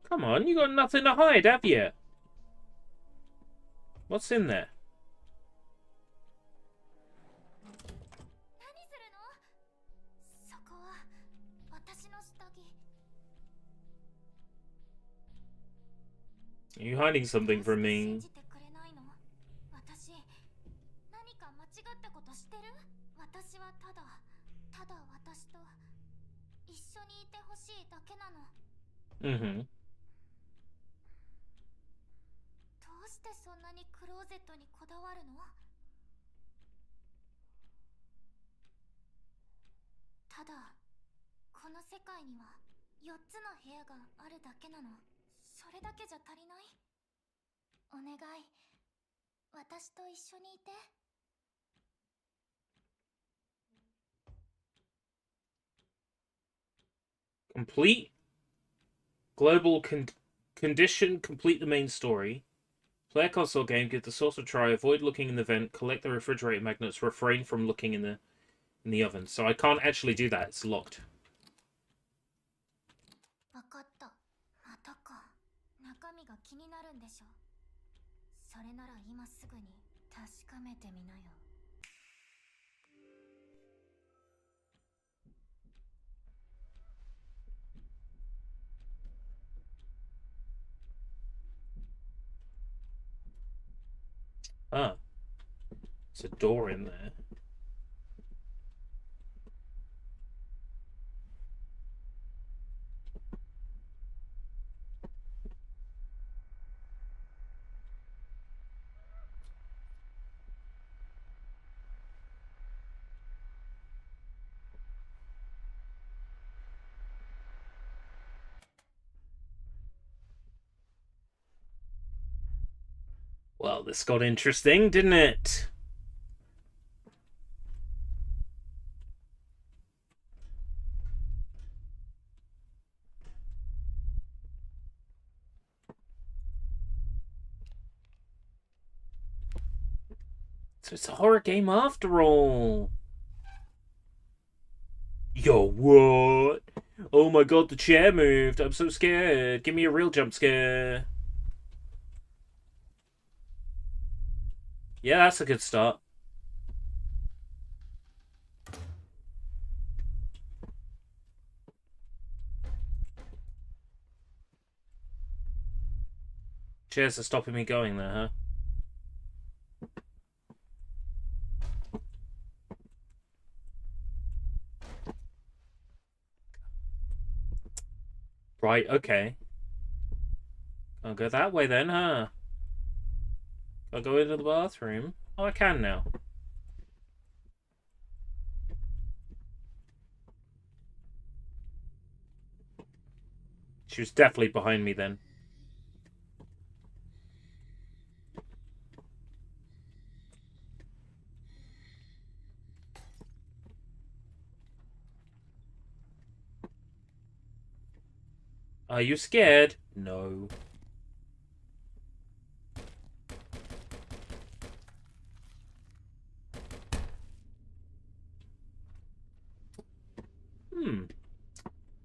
Come on, you got nothing to hide, have you? What's in there? Are you hiding something from me? Mm-hmm. Complete global condition. Complete the main story. Play a console game. Give the source a try. Avoid looking in the vent. Collect the refrigerator magnets. Refrain from looking in the oven. So I can't actually do that. It's locked. かった。またか。中身が気になるんでしょ。それなら今すぐに確かめてみなよ。Ah, there's a door in there. Well, this got interesting, didn't it? So it's a horror game after all. Yo, what? Oh my god, the chair moved. I'm so scared. Give me a real jump scare. Yeah, that's a good start. Chairs are stopping me going there, huh? Right, okay. I'll go that way then, huh? I'll go into the bathroom. Oh, I can now. She was definitely behind me then. Are you scared? No.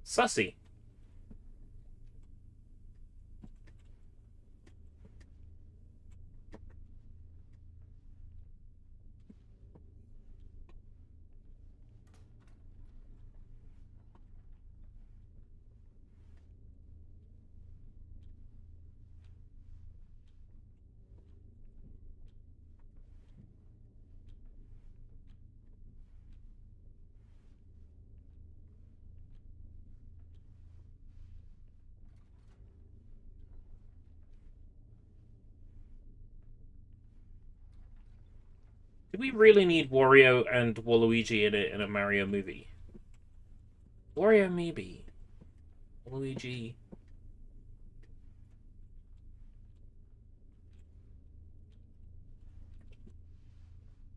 Sussy. Do we really need Wario and Waluigi in it in a Mario movie? Wario maybe. Waluigi.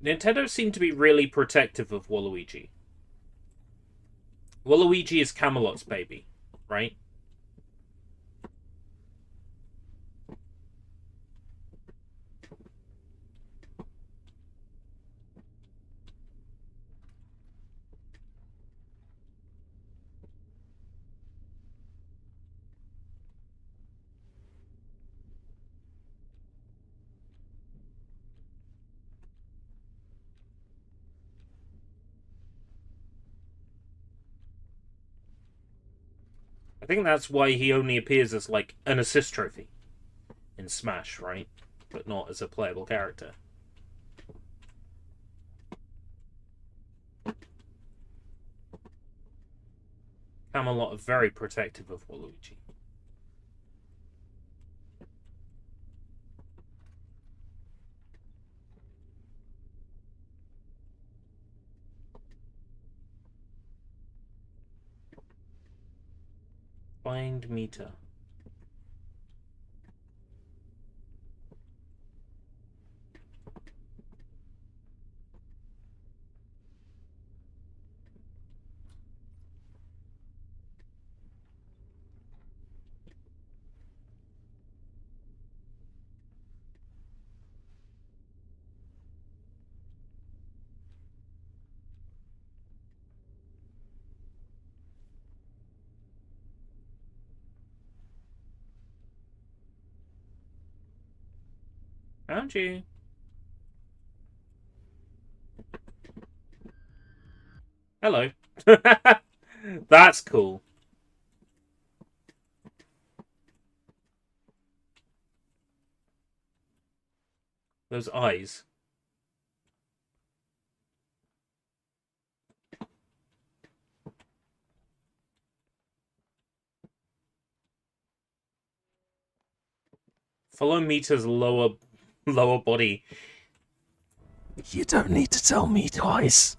Nintendo seemed to be really protective of Waluigi. Waluigi is Camelot's baby, right? I think that's why he only appears as, like, an assist trophy in Smash, right? But not as a playable character. Camelot are very protective of Waluigi. Find meter. Found you. Hello. That's cool. Those eyes. Follow Mita's lower body. You don't need to tell me twice.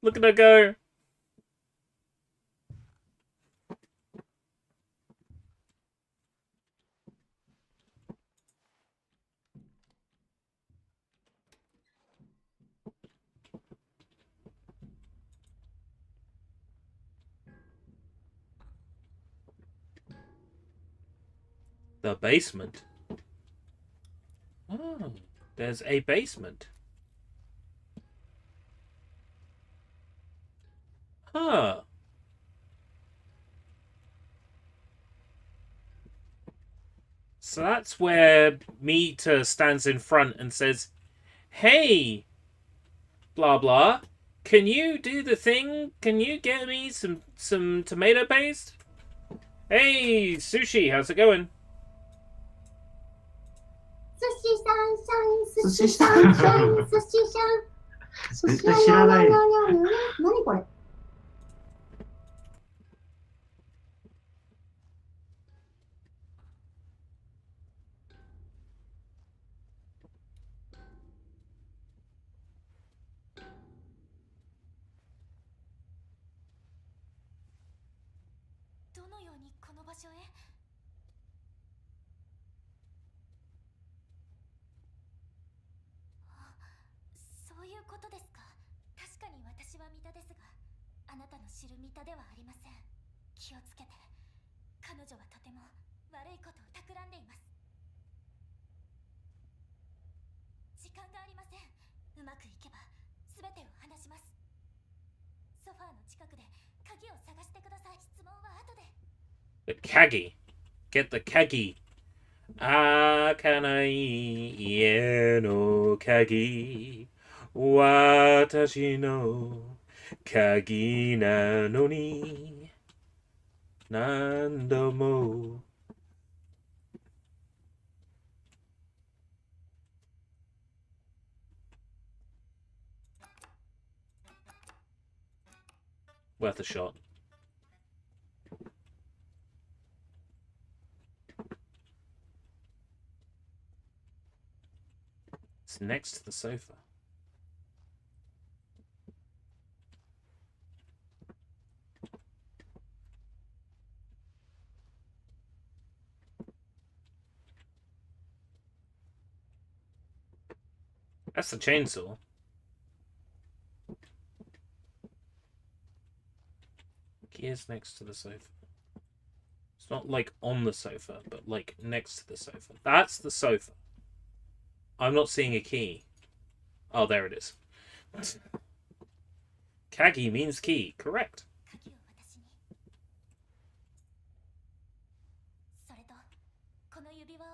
Look at her go. The basement. Oh, there's a basement. Huh. So that's where Mita stands in front and says, "Hey, blah blah, can you do the thing? Can you get me some tomato paste? Hey, Sushi, how's it going?" 寿司さんさん、寿司さんさん、寿司さん。絶対知らない。何これ。どのようにこの場所へ。そういうことですか。確かに私はミタですが、あなたの知るミタではありません。気をつけて。彼女はとても悪いことを企んでいます。時間がありません。うまくいけば全てを話します。ソファーの近くで鍵を探してください。質問は後で。The Kagi. Get the Kagi. 開かない家の鍵。私の鍵なのに。何度も。Worth a shot. It's next to the sofa. That's the chainsaw. Gears next to the sofa. It's not like on the sofa, but like next to the sofa. That's the sofa. I'm not seeing a key. Oh, there it is. Kagi means key. Correct. 鍵を私に。それとこの指輪を。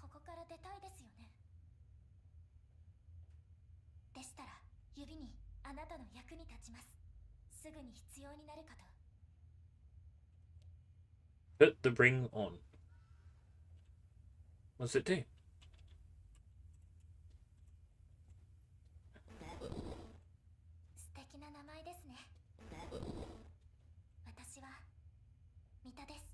ここから出たいですよね。でしたら指にあなたの役に立ちます。すぐに必要になるかと。Put the ring on. What does it do? 素敵な名前ですね。私はミタです。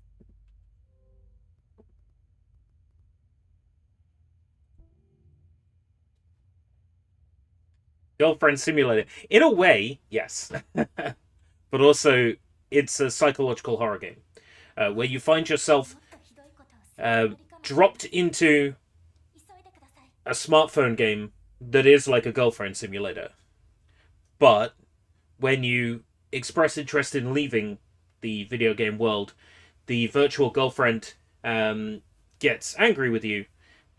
Girlfriend simulator. In a way, yes. But also, it's a psychological horror game. where you find yourself もっとひどいことをするつもりかも dropped into 急いでください a smartphone game that is like a girlfriend simulator. But when you express interest in leaving the video game world, the virtual girlfriend gets angry with you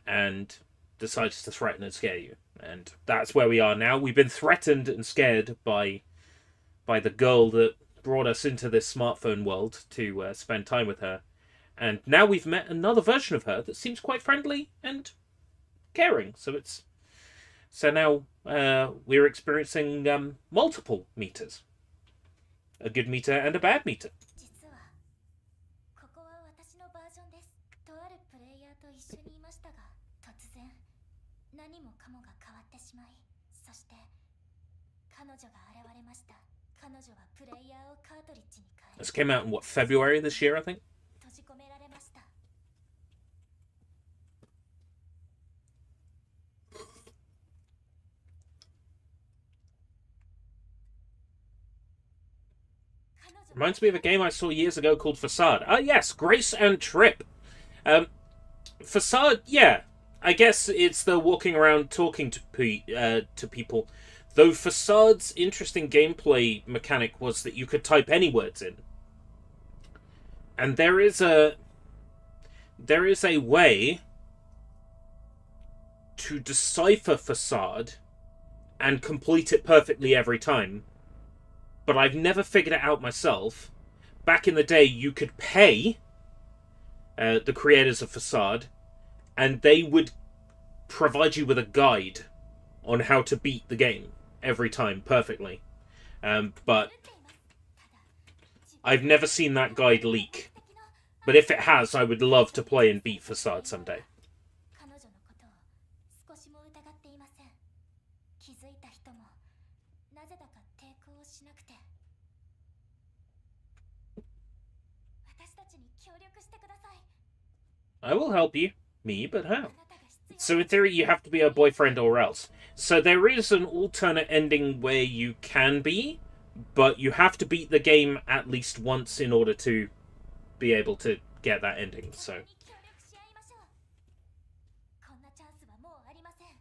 and decides to threaten and scare you. And that's where we are now. We've been threatened and scared by the girl that brought us into this smartphone world to spend time with her. And now we've met another version of her that seems quite friendly and caring. So now we're experiencing multiple meters. A good meter and a bad meter. 実はここは私のバージョンですとあるプレイヤーと一緒にいましたが突然何もかもが変わってしまいそして彼女が現れました彼女はプレイヤーをカートリッジに変え This came out in what, February this year, I think? 閉じ込められました Reminds me of a game I saw years ago called Facade. Ah, yes, Grace and Trip. Facade, yeah. I guess it's the walking around talking to people. Though Facade's interesting gameplay mechanic was that you could type any words in. And there is a way to decipher Facade and complete it perfectly every time. But I've never figured it out myself. Back in the day, you could pay the creators of Facade, and they would provide you with a guide on how to beat the game every time perfectly. But I've never seen that guide leak. But if it has, I would love to play and beat Facade someday. 彼女のことを少しも疑っていません気づいた人もなぜだか抵抗をしなくて私たちに協力してください I will help you. Me, but あ how? なたが必要 So in theory, you have to be a boyfriend or else. So there is an alternate ending where you can be, but you have to beat the game at least once in order to be able to get that ending. So に協力し合いましょうこんなチャンスはもうありません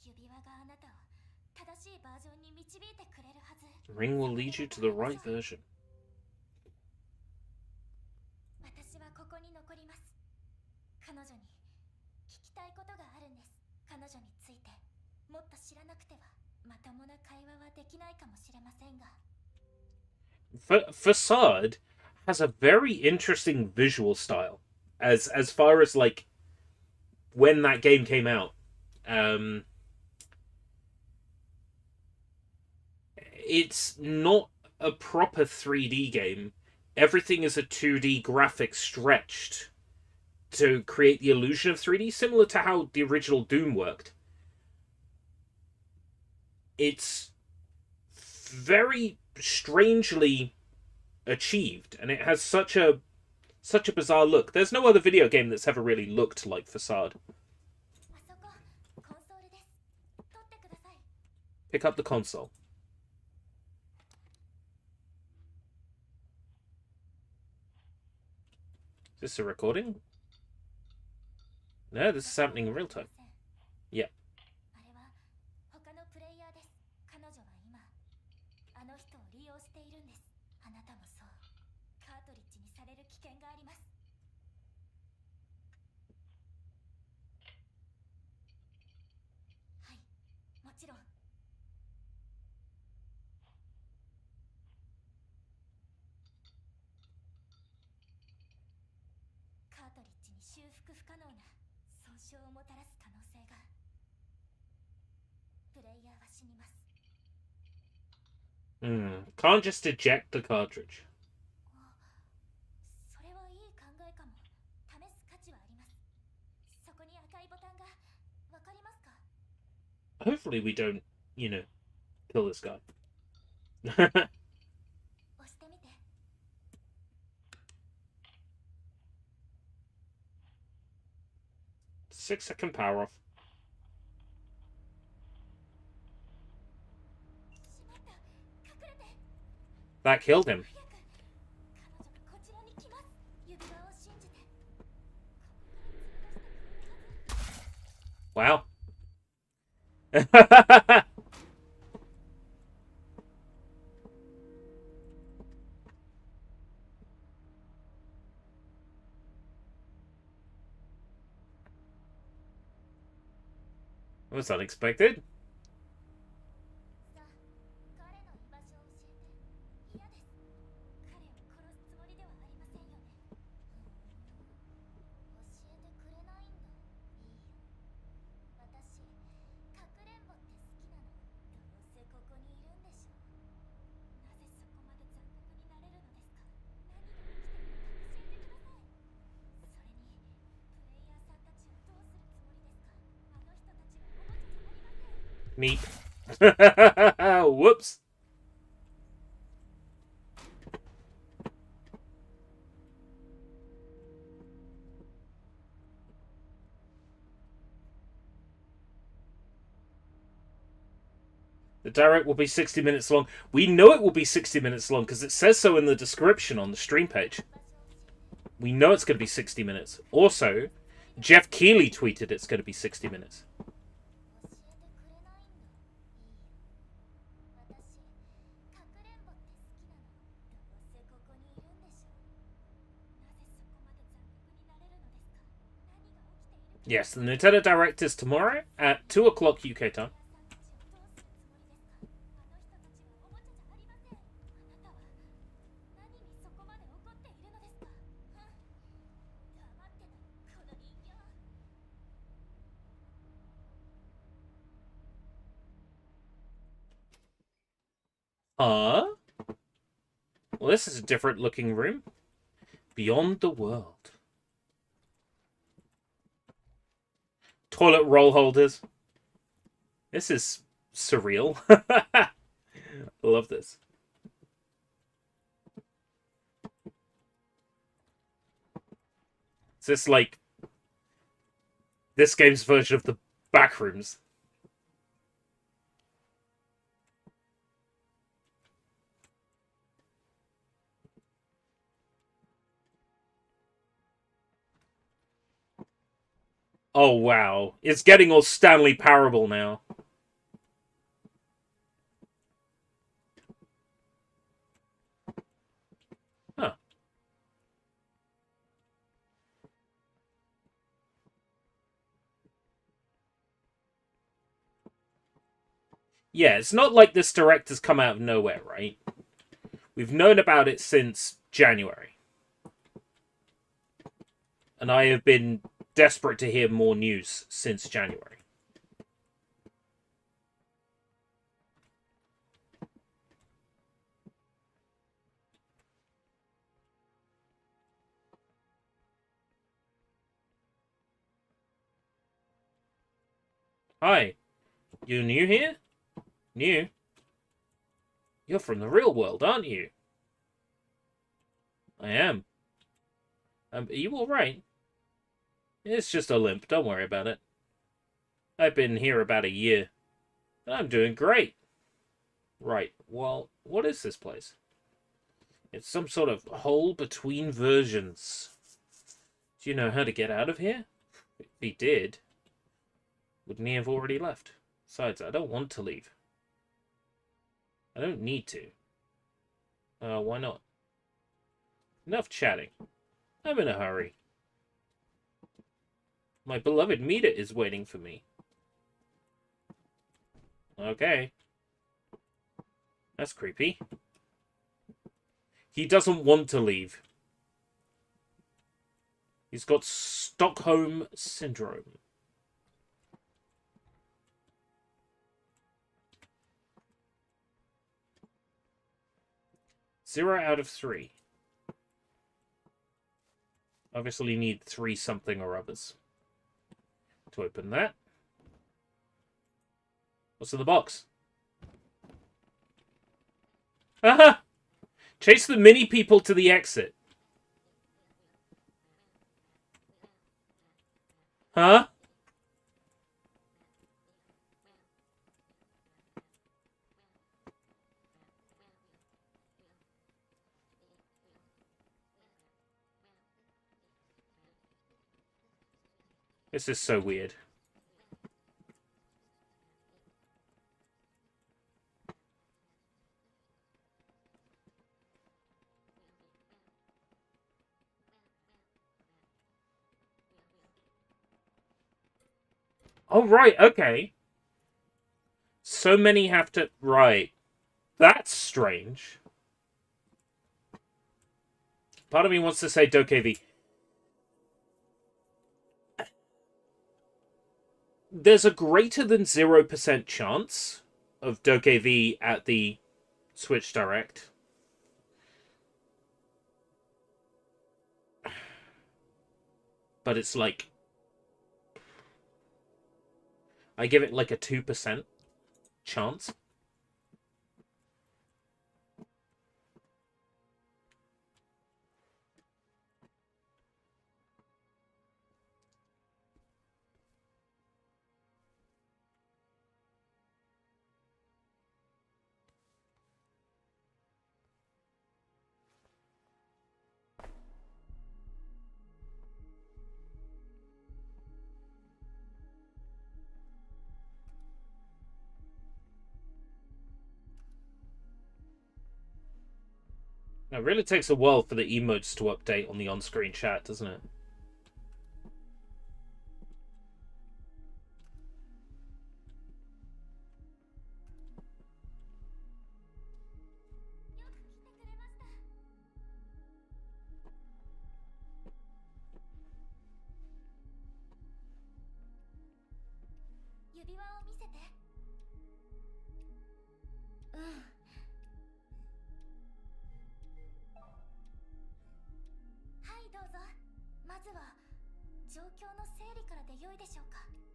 指輪があなたを正しいバージョンに導いてくれるはず ring will lead you to the right version. 私はここに残ります彼女に聞きたいことがあるんです彼女についてもっと知らなくてはまともな会話はできないかもしれませんが Facade has a very interesting visual style as far as like when that game came out. It's not a proper 3D game. Everything is a 2D graphic stretched to create the illusion of 3D, similar to how the original Doom worked. It's very strangely achieved, and it has such a bizarre look. There's no other video game that's ever really looked like Facade. あそこコンソールです取ってください Pick up the console. Is this a recording? No, this is happening in real time. Yeah. あれは他のプレイヤーです彼女は今あの人を利用しているんですあなたもそうカートリッジにされる危険がありますはいもちろんカートリッジに修復不可能な損傷をもたらす可能性がプレイヤーは死にます Can't just eject the cartridge. それはいい考えかも試す価値はありますそこに赤いボタンがわかりますか Hopefully we don't, kill this guy. 押してみて 6-second power off. しまった隠れて That killed him. 早く彼女がこちらに来ます Wow. Was unexpected. さあ、彼の居場所を教えて。嫌です。彼を殺すつもりではありませんよね。教えてくれないんだ。いいよ。私、かくれんぼって好きなの。どうせここにいるんでしょ。なぜそこまで残酷になれるのですか。何が起きているか教えてください。それに、プレイヤーさんたちをどうするつもりですか。あの人たちはおもちゃじゃありません。Meat. Whoops. The direct will be 60 minutes long. We know it will be 60 minutes long because it says so in the description on the stream page. We know it's going to be 60 minutes. Also, Jeff Keighley tweeted it's going to be 60 minutes. Yes, the Nintendo Direct is tomorrow at 2 o'clock UK time. Well, this is a different looking room. Beyond the world. Toilet roll holders. This is surreal. I love this. Is this like this game's version of the Backrooms? Oh wow. It's getting all Stanley Parable now. Huh. Yeah, it's not like this direct has come out of nowhere, right? We've known about it since January. And I have been desperate to hear more news since January. Hi. You new here? New? You're from the real world, aren't you? I am. Are you alright? It's just a limp, don't worry about it. I've been here about a year. And I'm doing great. Right, well, what is this place? It's some sort of hole between versions. Do you know how to get out of here? If he did, wouldn't he have already left? Besides, I don't want to leave. I don't need to. Why not? Enough chatting. I'm in a hurry. My beloved Mita is waiting for me. Okay. That's creepy. He doesn't want to leave. He's got Stockholm Syndrome. Zero out of 3. Obviously need 3 something or others. To open that. What's in the box? Aha! Chase the mini people to the exit. Huh? This is so weird. Oh, right, okay. So many have to... Right. That's strange. Part of me wants to say Dokevi. There's a greater than 0% chance of Dokevi at the Switch Direct. But it's like... I give it like a 2% chance. It really takes a while for the emotes to update on the on-screen chat, doesn't it?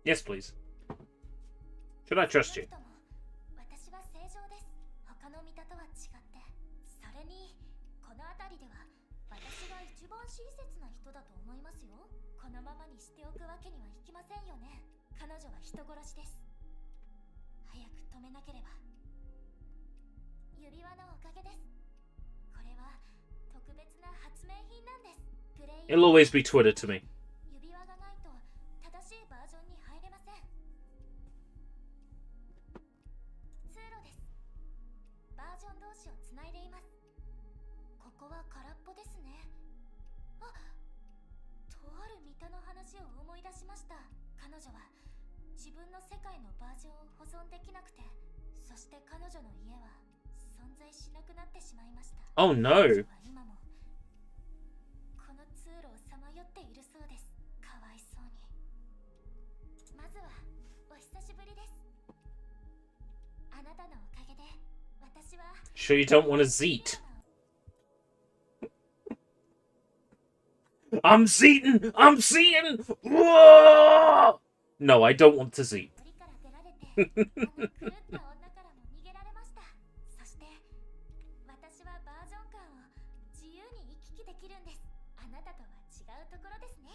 Yes, please. Should I trust you? 私は正常です。他の見たとは違って、それにこの辺りでは私が一番親切な人だと思いますよ。このままにしておくわけにはいきませんよね。彼女は人殺しです。早く止めなければ。指輪のおかげです。これは特別な発明品なんです。It'll always be Twitter to me. 指輪がないと正しいバージョンに入れません。通路です。バージョン同士をつないでいます。ここは空っぽですね。あ、とある三田の話を思い出しました。彼女は自分の世界のバージョンを保存できなくて、そして彼女の家は存在しなくなってしまいました。Oh no. 今もこの通路をさまよっているそうです。かわいそうに。まずはお久しぶりです。あなたのおかげで私は Sure you don't want a Zeet? I'm Zeeting! I'm Zeeting! Whoa! No, I don't want to Zeet. 檻から出られて、あの狂った女からも逃げられました。そして私はバージョン感を自由に行き来できるんです。あなたとは違うところですね。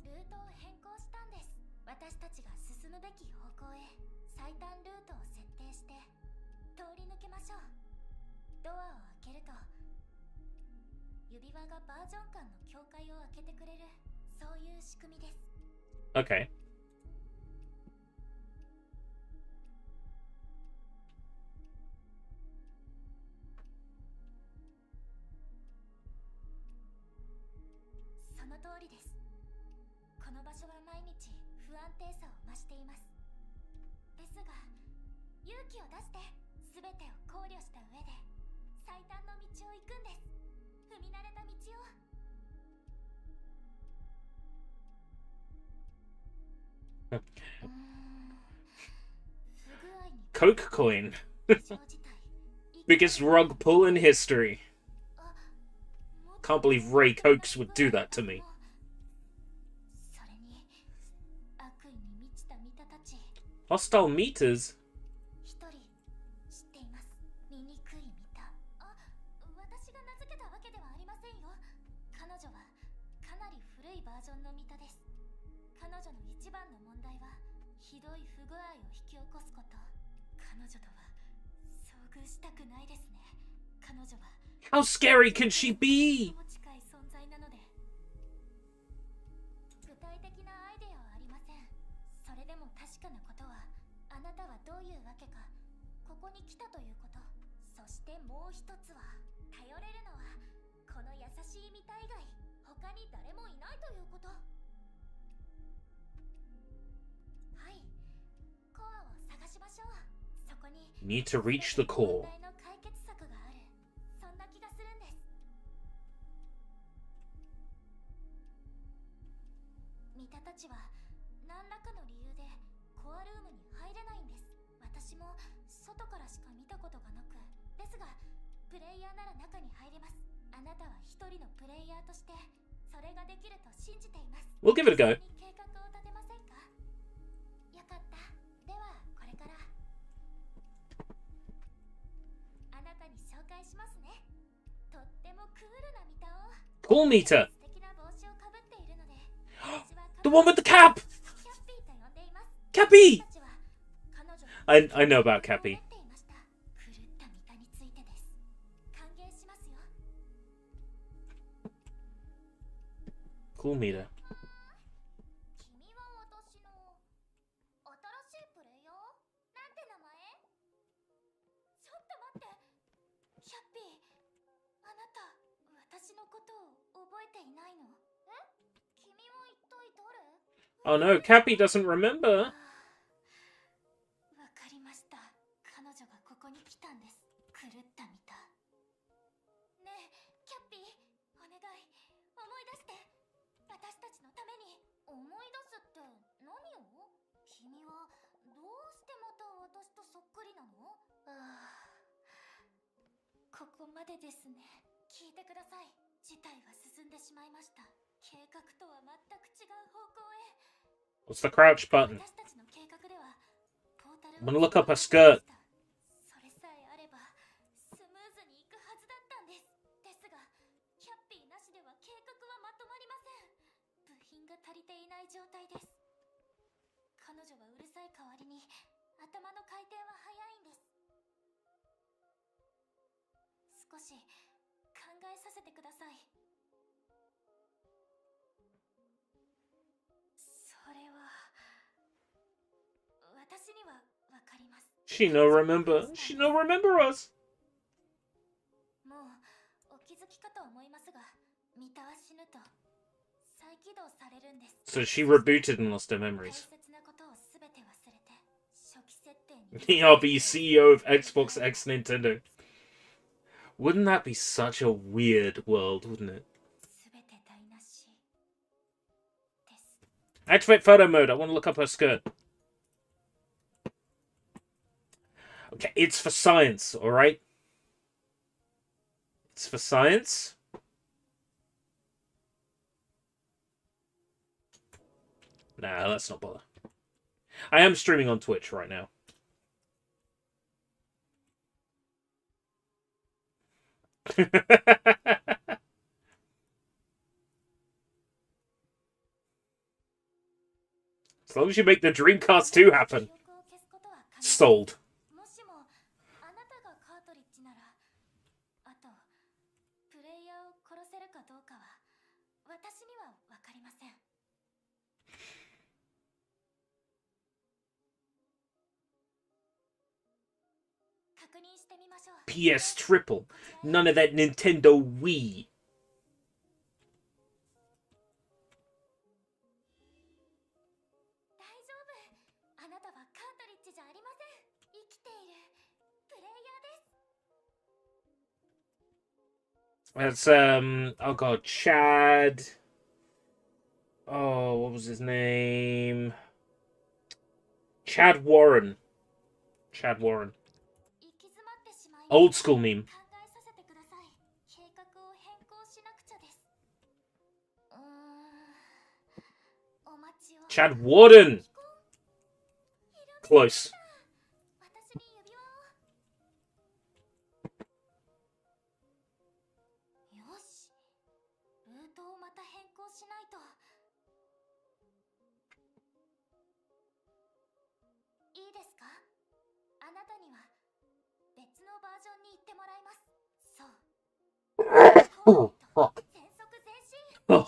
ルートを変更したんです。私たちが進むべき方向へ最短ルートを設定して通り抜けましょう。ドアを開けると指輪がバージョン間の境界を開けてくれる、そういう仕組みです。 Okay. その通りです。この場所は毎日不安定さを増しています。ですが勇気を出して全てを考慮した上で最短の道を行くんです。踏み慣れた道を。不具合に Coke coin. 異常事態 Biggest rug pull in history. あ、もっと Can't believe Ray Cokes would do that to me. それに悪意に満ちた見たたち。 Hostile meters? 一人知っています。醜い見た。あ、私が名付けたわけではありませんよ。彼女はかなり古いバージョンの見たです。彼女の一番の問題はひどい不具合を引き起こすこと。彼女とは遭遇したくないですね。彼女は How scary can she be? 超近い存在なので。具体的なアイデアはありません。それでも確かなことは、あなたはどういうわけかここに来たということ。そしてもう一つは、頼れるのはこの優しい見た以外他に誰もいないということ。はい。コアを探しましょう。そこに Need to reach the core. 問題の解決策がある。そんな気がするんです。ミタたちは何らかの理由でコアルームに入れないんです。私も外からしか見たことがなく、ですがプレイヤーなら中に入れます。あなたは一人のプレイヤーとしてそれができると信じています。 We'll give it a go. 計画を立てませんか？よかった。ではこれからあなたに紹介しますね。とってもクールなミタを。 Cool meter. 素敵な帽子をかぶっているので The one with the cap! キャッピーと呼んでいます。 Cappy! 私たちは彼女の I know about Cappy. 狂ったミタについてです。歓迎しますよ。 Cool meter. 君は私の新しいプレイヤー？なんて名前？ちょっと待って。キャッピー、あなた、私のことを覚えていないの？え？君は一体誰？ Oh no, Cappy doesn't remember. わかりました。彼女がここに来たんです。狂ったみた。ねえ、キャッピー、お願い、思い出して。私たちのために。思い出すって何を？君はどうしてまた私とそっくりなの？ここまでですね。聞いてください。事態は進んでしまいました。計画とは全く違う方向へ。 What's the crouch button? 私たちの計画ではポータル I'm gonna look up her skirt. それさえあればスムーズにいくはずだったんです。ですがキャッピーなしでは計画はまとまりません。部品が足りていない状態です。彼女はうるさい代わりに頭の回転は速いんです。少し考えさせてください。それは私にはわかります。 She no remember. She no remember us. もうお気づきかと思いますが、ミタは死ぬと再起動されるんです。 So she rebooted and lost her 大 memories. 切なことをすべて忘れて初期設定に I'll be CEO of Xbox X Nintendo. Wouldn't that be such a weird world, wouldn't it? すべて台無しです。 Activate photo mode. I want to look up her skirt. Okay, it's for science, alright? It's for science. Nah, let's not bother. I am streaming on Twitch right now. As long as you make the Dreamcast 2 happen. Sold. もしもあなたがカートリッジなら、あとプレイヤーを殺せるかどうかは私にはわかりません。確認してみましょう。 PS Triple. None of that Nintendo Wii. 大丈夫。あなたはカートリッジじゃありません。生きているプレイヤーです。 That's oh god, Chad. Oh, what was his name? Chad Warren. Chad Warren. 行き詰まってしまい Old school meme. 考えさせてください。計画を変更しなくちゃです。お待ちを。 Chad Warden. Close. 私に指輪を。よし。ルートをまた変更しないと。いいですか？あなたには別のバージョンに行ってもらいます。そう。 Oh, fuck. 全速前進。 Oh. わ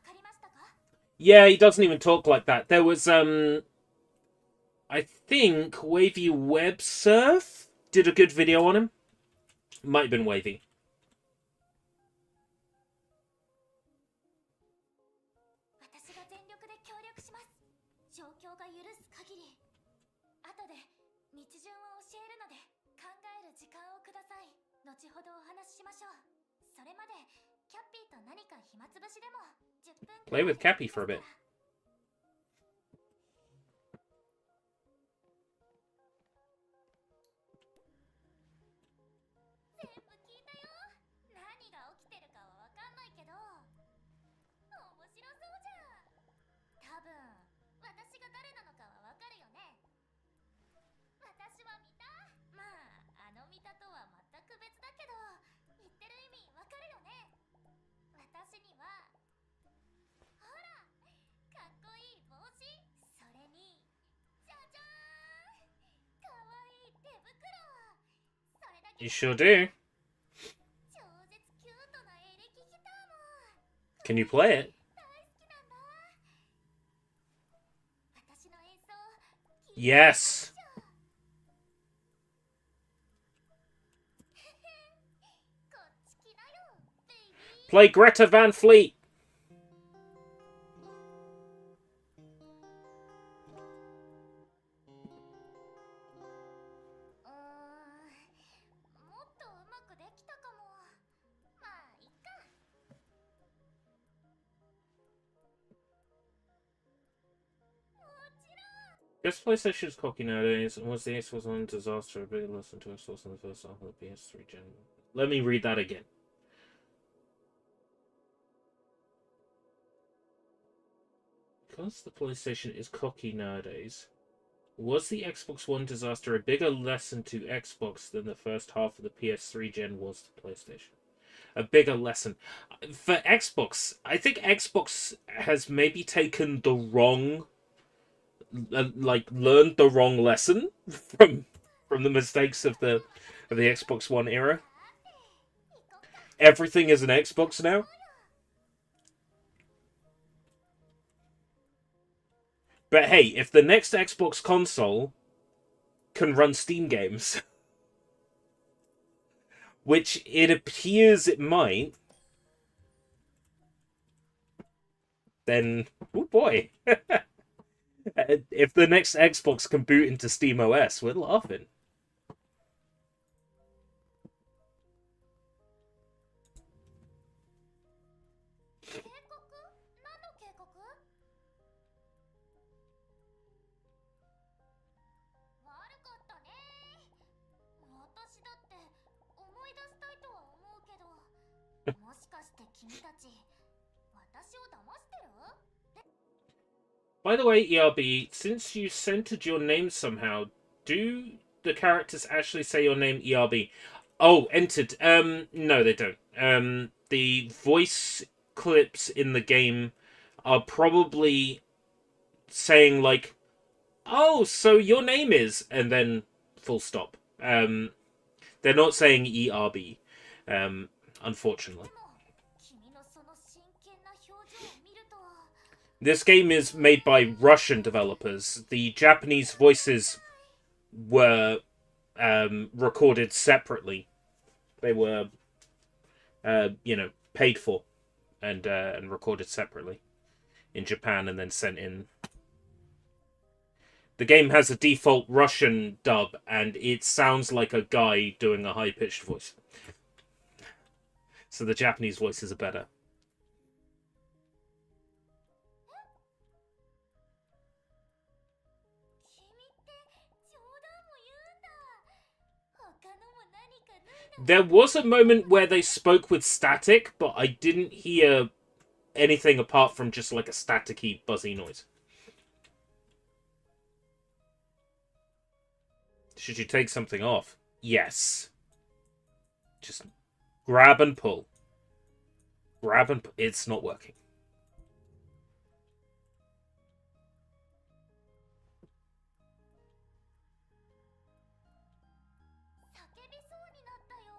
かりましたか？ Yeah, he doesn't even talk like that. There was, I think Wavy Web Surf did a good video on him. Might have been Wavy. 私が全力で協力します。状況が許す後ほどお話ししましょう。それまでキャッピーと何か暇つぶしでも10分 Play with Cappy for a bit. 全部聞いたよ。何が起きてるかはわかんないけど面白そうじゃん。多分私が誰なのかはわかるよね。私は見た。まあ見たとは全く別だけど言ってる意味わかるよね。私にはほらかっこいい帽子、それにじゃじゃーんかわいい手袋。それだけ You sure do. 超絶キュートなエレキギターも Can you play it? 大好きなんだ。私の演奏聞いて Yes. こっち来なよベイビー。 Play Greta Van Fleet. もっとうまくできたかも。まあいっか。もちろん。 Guess PlayStation is cocky nowadays, and was the Xbox One disaster a big lesson to Xbox in the first half of the PS3 gen? Let me read that again. Because the PlayStation is cocky nowadays, was the Xbox One disaster a bigger lesson to Xbox than the first half of the PS3 gen was to PlayStation? A bigger lesson. For Xbox, I think Xbox has maybe taken the wrong, learned the wrong lesson from the mistakes of the Xbox One era. Everything is an Xbox now. But hey, if the next Xbox console can run Steam games, which it appears it might, then, oh boy. If the next Xbox can boot into Steam OS, we're laughing. 警告？何の警告？悪かったね。私だって思い出したいとは思うけど、もしかして君たち私を騙してる？ By the way, ERB, since you centered your name somehow, do the characters actually say your name ERB? Oh, entered. No, they don't. The voice clips in the game are probably saying like, "Oh, so your name is," and then full stop. They're not saying ERB, unfortunately. でも君のその真剣な表情を見ると This game is made by Russian developers. The Japanese voices were recorded separately. They were, paid for and recorded separately in Japan and then sent in. The game has a default Russian dub, and it sounds like a guy doing a high-pitched voice. So the Japanese voices are better. 君って冗談も言うんだ。他のも何か脱いだ。 There was a moment where they spoke with static, but I didn't hear anything apart from just like a staticky, buzzy noise. Should you take something off? Yes. Just grab and pull. Grab and pull. It's not working. 叫びそうになったよ。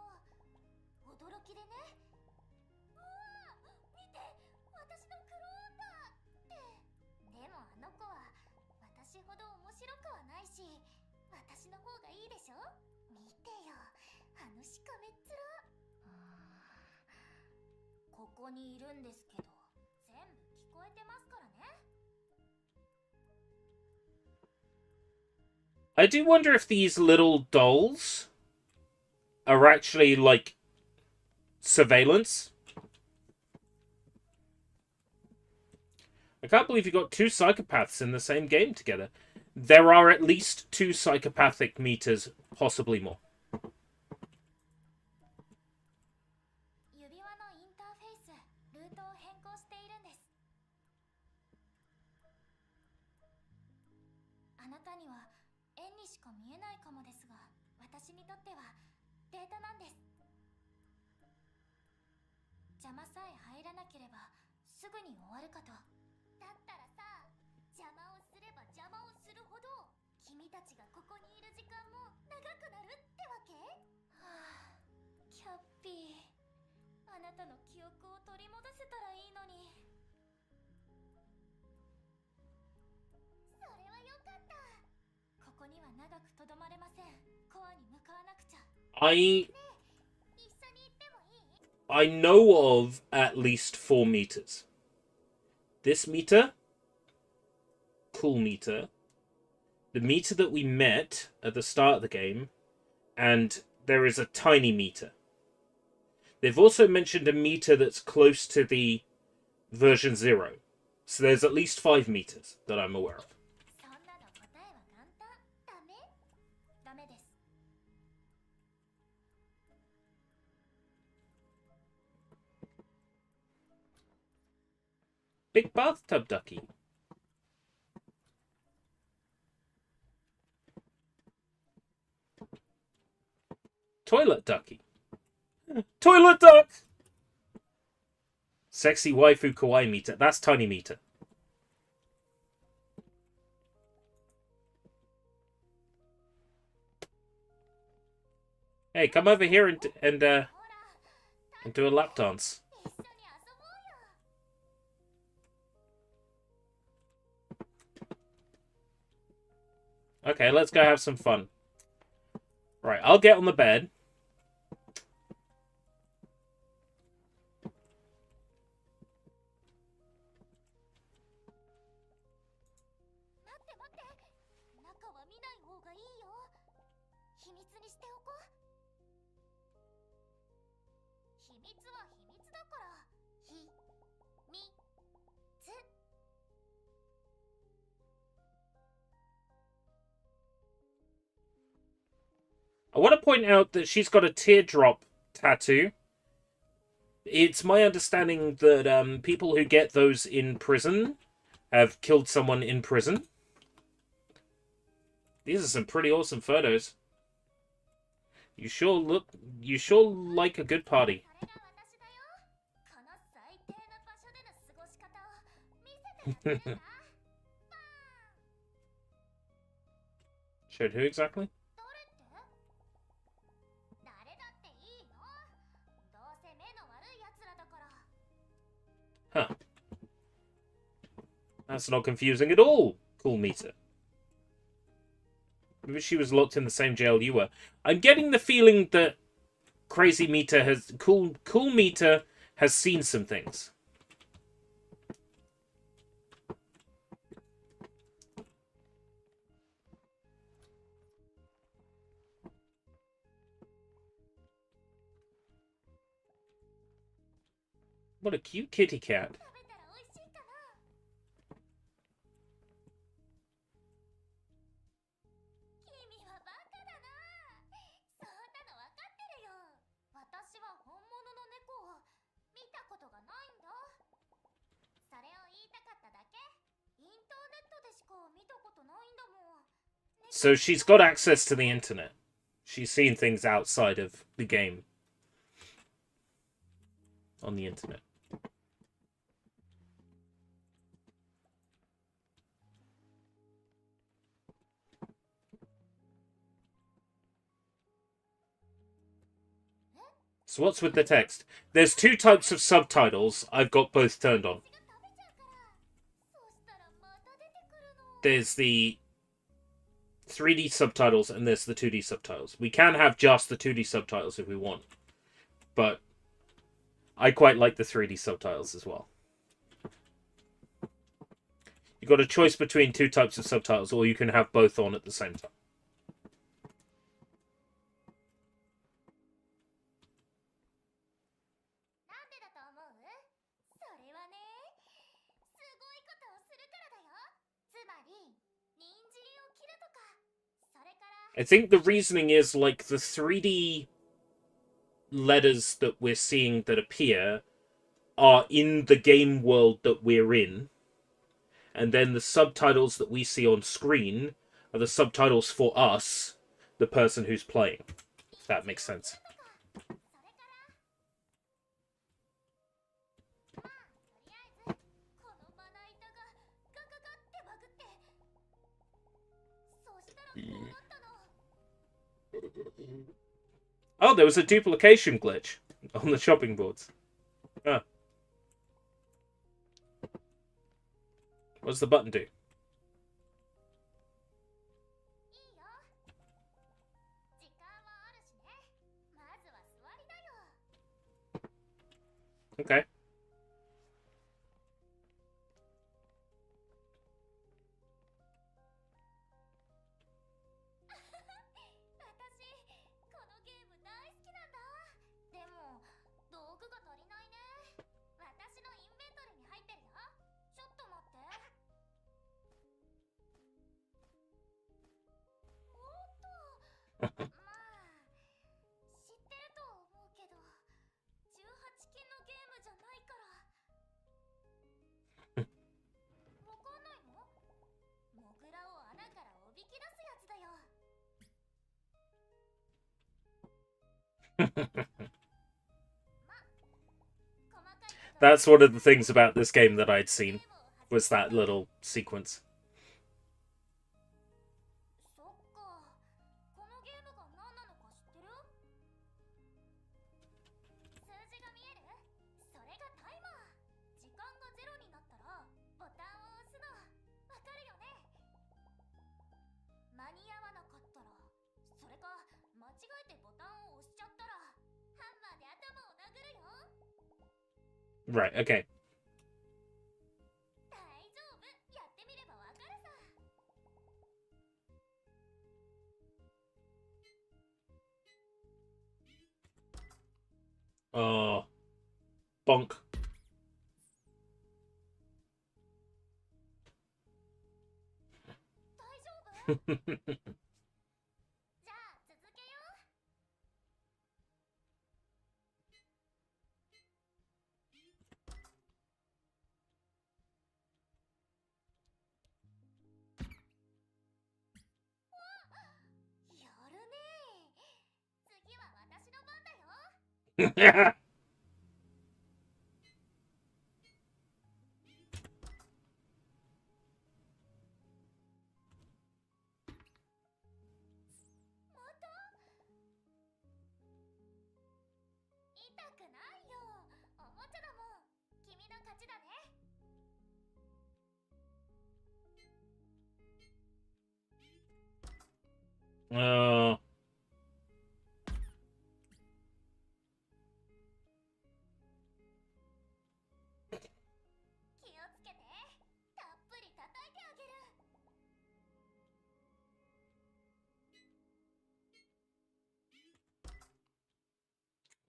驚きでね。うわあ、見て、私のクローンだって。でもあの子は私ほど面白くはないし、私の方がいいでしょ。見てよ、あのしかめっ面。ここにいるんですけど、全部聞こえてますからね。 I do wonder if these little dolls are actually, like, surveillance. I can't believe you got two psychopaths in the same game together. There are at least two psychopathic meters, possibly more. 指輪のインターフェースルートを変更しているんです。あなたには円にしか見えないかもですが、私にとってはデータなんです。邪魔さえ入らなければすぐに終わるかと。だったらさ、邪魔をすれば邪魔をするほど君たちがここにいる時間も長くなるってわけ？はあ、キャッピー、あなたの記憶を取り戻せたらいいのに。それはよかった。ここには長くとどまれません。コアに向かわなくちゃ。I ねえ、一緒に行ってもいい？ I know of at least 4 meters. This meter, cool meter, the meter that we met at the start of the game, and there is a tiny meter. They've also mentioned a meter that's close to the version 0. So there's at least 5 meters that I'm aware of. そんなの答えは簡単。ダメ？ダメです。 Big bathtub ducky. Toilet ducky. Toilet duck! Sexy waifu kawaii meter. That's tiny meter. Hey, come over here and do a lap dance. 一緒に遊ぼうよ。 Okay, let's go have some fun. Right, I'll get on the bed. 待って待って。中は見ない方がいいよ。秘密にしておこう。秘密は秘密だから。秘密。 I want to point out that she's got a teardrop tattoo. It's my understanding that people who get those in prison have killed someone in prison. These are some pretty awesome photos. You sure like a good party. それが私だよ。この最低な場所での過ごし方を見せてあげるんだ。 Showed who exactly? 誰って？誰だっていいの？どうせ目の悪い奴らだから。 Huh. That's not confusing at all, Cool Meter. Maybe she was locked in the same jail you were. I'm getting the feeling that Crazy Meter has... Cool Meter has seen some things. What a cute kitty cat. 食べたら美味しいかな。君はバカだな。そんなの分かってるよ。私は本物の猫を見たことがないんだ。それを言いたかっただけ。インターネットでしか見たことないんだもん。 So she's got access to the internet. She's seen things outside of the game. On the internet. So what's with the text? There's two types of subtitles. I've got both turned on. There's the 3D subtitles and there's the 2D subtitles. We can have just the 2D subtitles if we want. But I quite like the 3D subtitles as well. You've got a choice between two types of subtitles, or you can have both on at the same time. I think the reasoning is like the 3D letters that we're seeing that appear are in the game world that we're in, and then the subtitles that we see on screen are the subtitles for us, the person who's playing. If that makes sense. Oh, there was a duplication glitch on the chopping boards. Ah. What does the button do? Okay. That's one of the things about this game that I'd seen, was that little sequence. Right, okay. Oh. Bonk. Oh.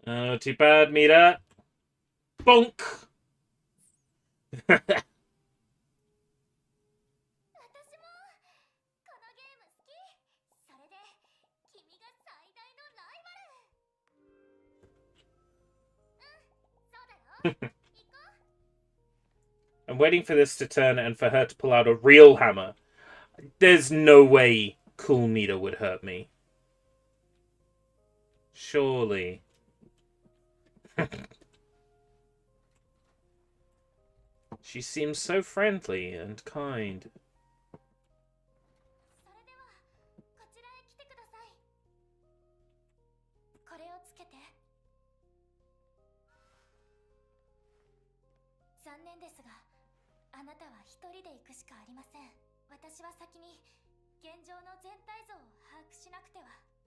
Oh, too bad, Mira. Bonk! I'm waiting for this to turn and for her to pull out a real hammer. There's no way Cool Meter would hurt me. Surely. She seems so friendly and kind.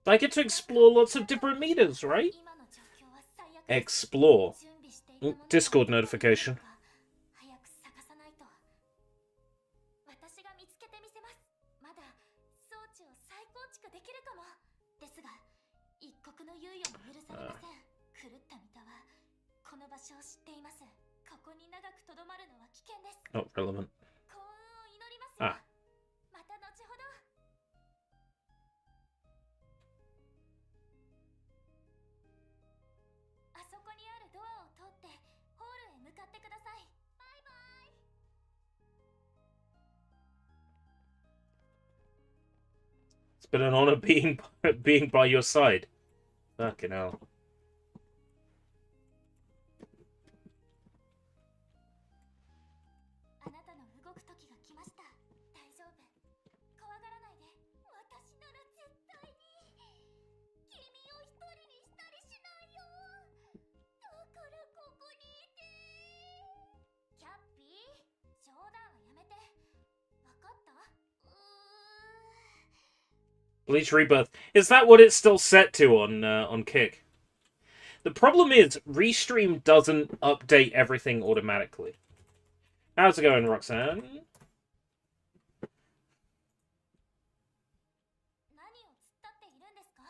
I get to explore lots of different meters, right? Explore. Discord notification. Not relevant. Ah. ってください。バイバイ。It's been an honor being by your side. Fucking hell. あなたの動く時が来ました。大丈夫。怖がらないで。私なら絶対に君を一人にしたりしないよ。だからここにいて。キャッピー、冗談はやめて。わかった？Bleach Rebirth. Is that what it's still set to on Kick? The problem is, Restream doesn't update everything automatically. How's it going, Roxanne? 何を突っ立っているんですか？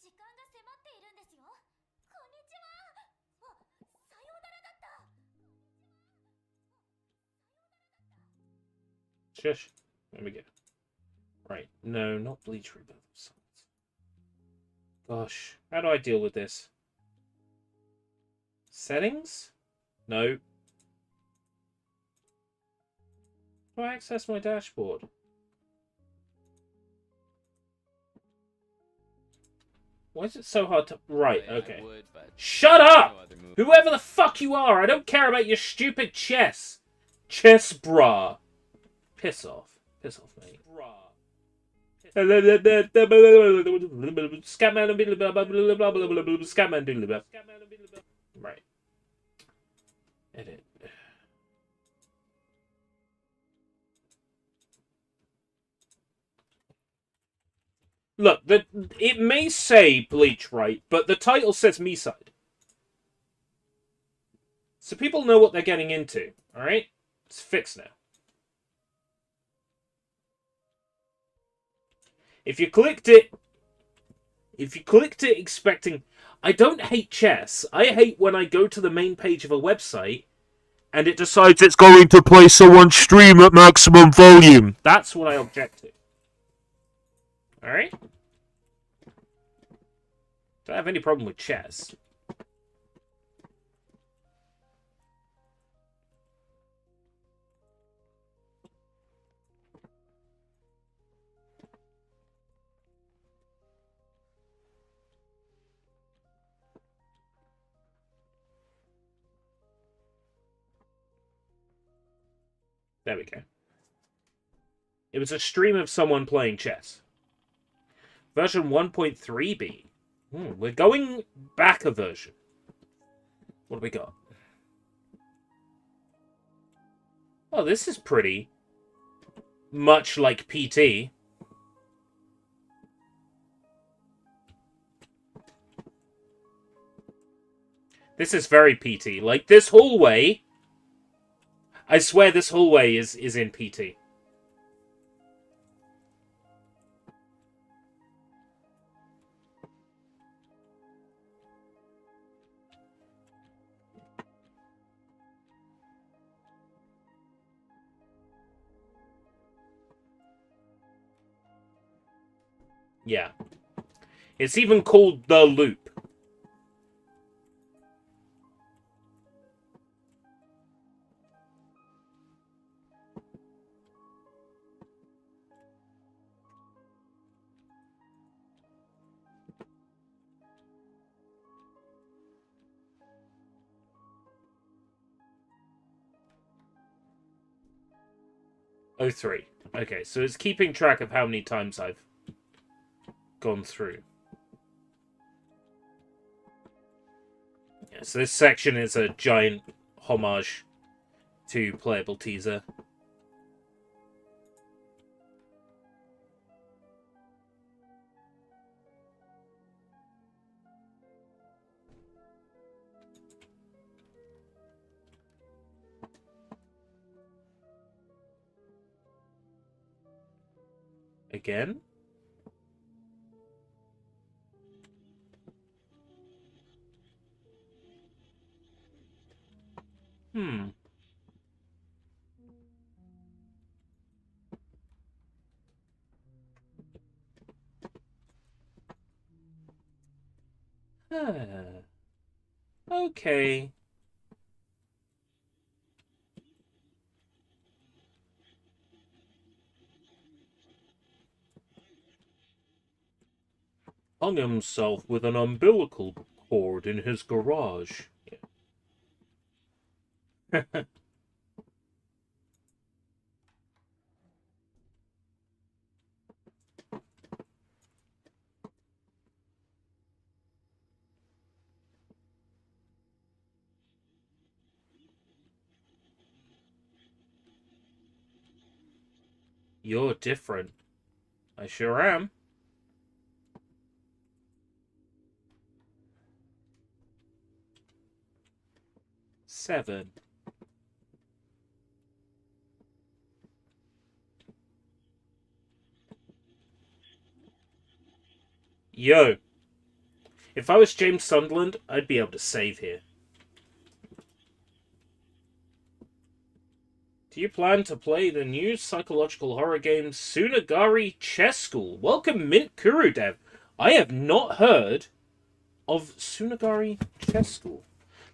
時間が迫っているんですよ。こんにちは。あ、さようならだった。 Shush. Let me get. Right. No, not Bleach Rebirth. Gosh. How do I deal with this? Settings? No. How do I access my dashboard? Why is it so hard to... Right, okay. Shut up! Whoever the fuck you are, I don't care about your stupid chess. Chess bra. Piss off. Piss off, mate. Scatman. Right. Edit. Look, it may say Bleach, right? But the title says MiSide. So people know what they're getting into, alright? It's fixed now. If you clicked it expecting... I don't hate chess. I hate when I go to the main page of a website and it decides it's going to play someone's stream at maximum volume. That's what I object to. Alright? Don't have any problem with chess. There we go. It was a stream of someone playing chess. Version 1.3b. We're going back a version. What do we got? Oh, this is pretty much like PT. This is very PT. Like, this hallway... I swear this hallway is in PT. Yeah. It's even called The Loop. Oh, 03. Okay, so it's keeping track of how many times I've gone through. Yeah, so this section is a giant homage to Playable Teaser. Again? Okay. hung himself with an umbilical cord in his garage. Yeah. You're different. I sure am. Seven. Yo. If I was James Sunderland, I'd be able to save here. Do you plan to play the new psychological horror game Tsunagari Chess School? Welcome, Mint Kurudev. I have not heard of Tsunagari Chess School.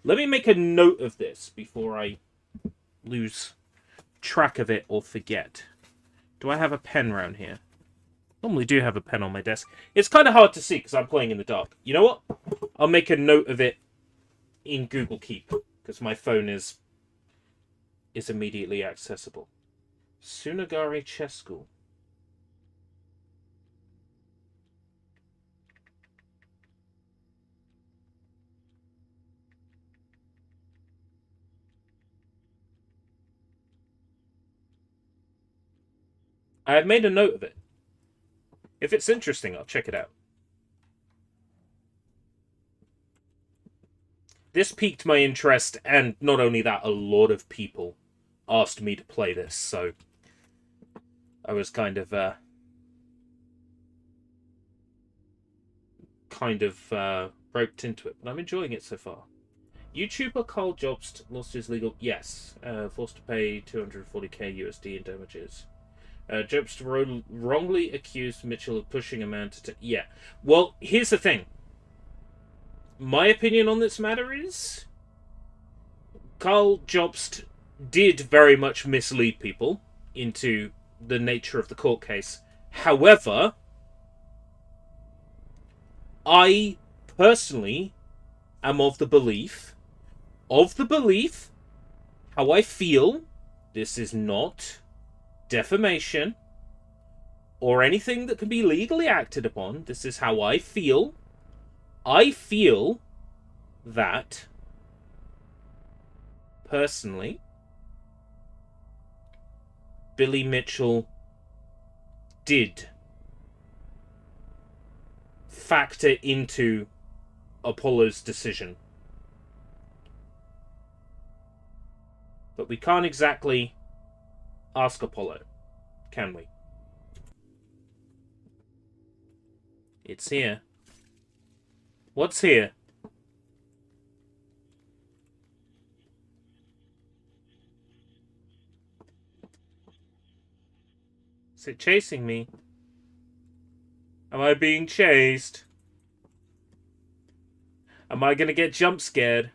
Let me make a note of this before I lose track of it or forget. Do I have a pen around here? Normally do have a pen on my desk. It's kind of hard to see because I'm playing in the dark. You know what? I'll make a note of it in Google Keep because my phone is immediately accessible. Tsunagari Chess School. I have made a note of it. If it's interesting, I'll check it out. This piqued my interest, and not only that, a lot of people asked me to play this, so I was kind of roped into it, but I'm enjoying it so far. YouTuber Carl Jobst lost his legal... Yes, forced to pay 240k USD in damages. Jobst wrongly accused Mitchell of pushing a man to... Yeah. Well, here's the thing. My opinion on this matter is... Carl Jobst did very much mislead people into the nature of the court case. However, I personally am of the belief, how I feel, this is not defamation or anything that can be legally acted upon. This is how I feel. I feel that, personally, Billy Mitchell did factor into Apollo's decision. But we can't exactly ask Apollo, can we? It's here. What's here? Is it chasing me? Am I being chased? Am I gonna get jump scared?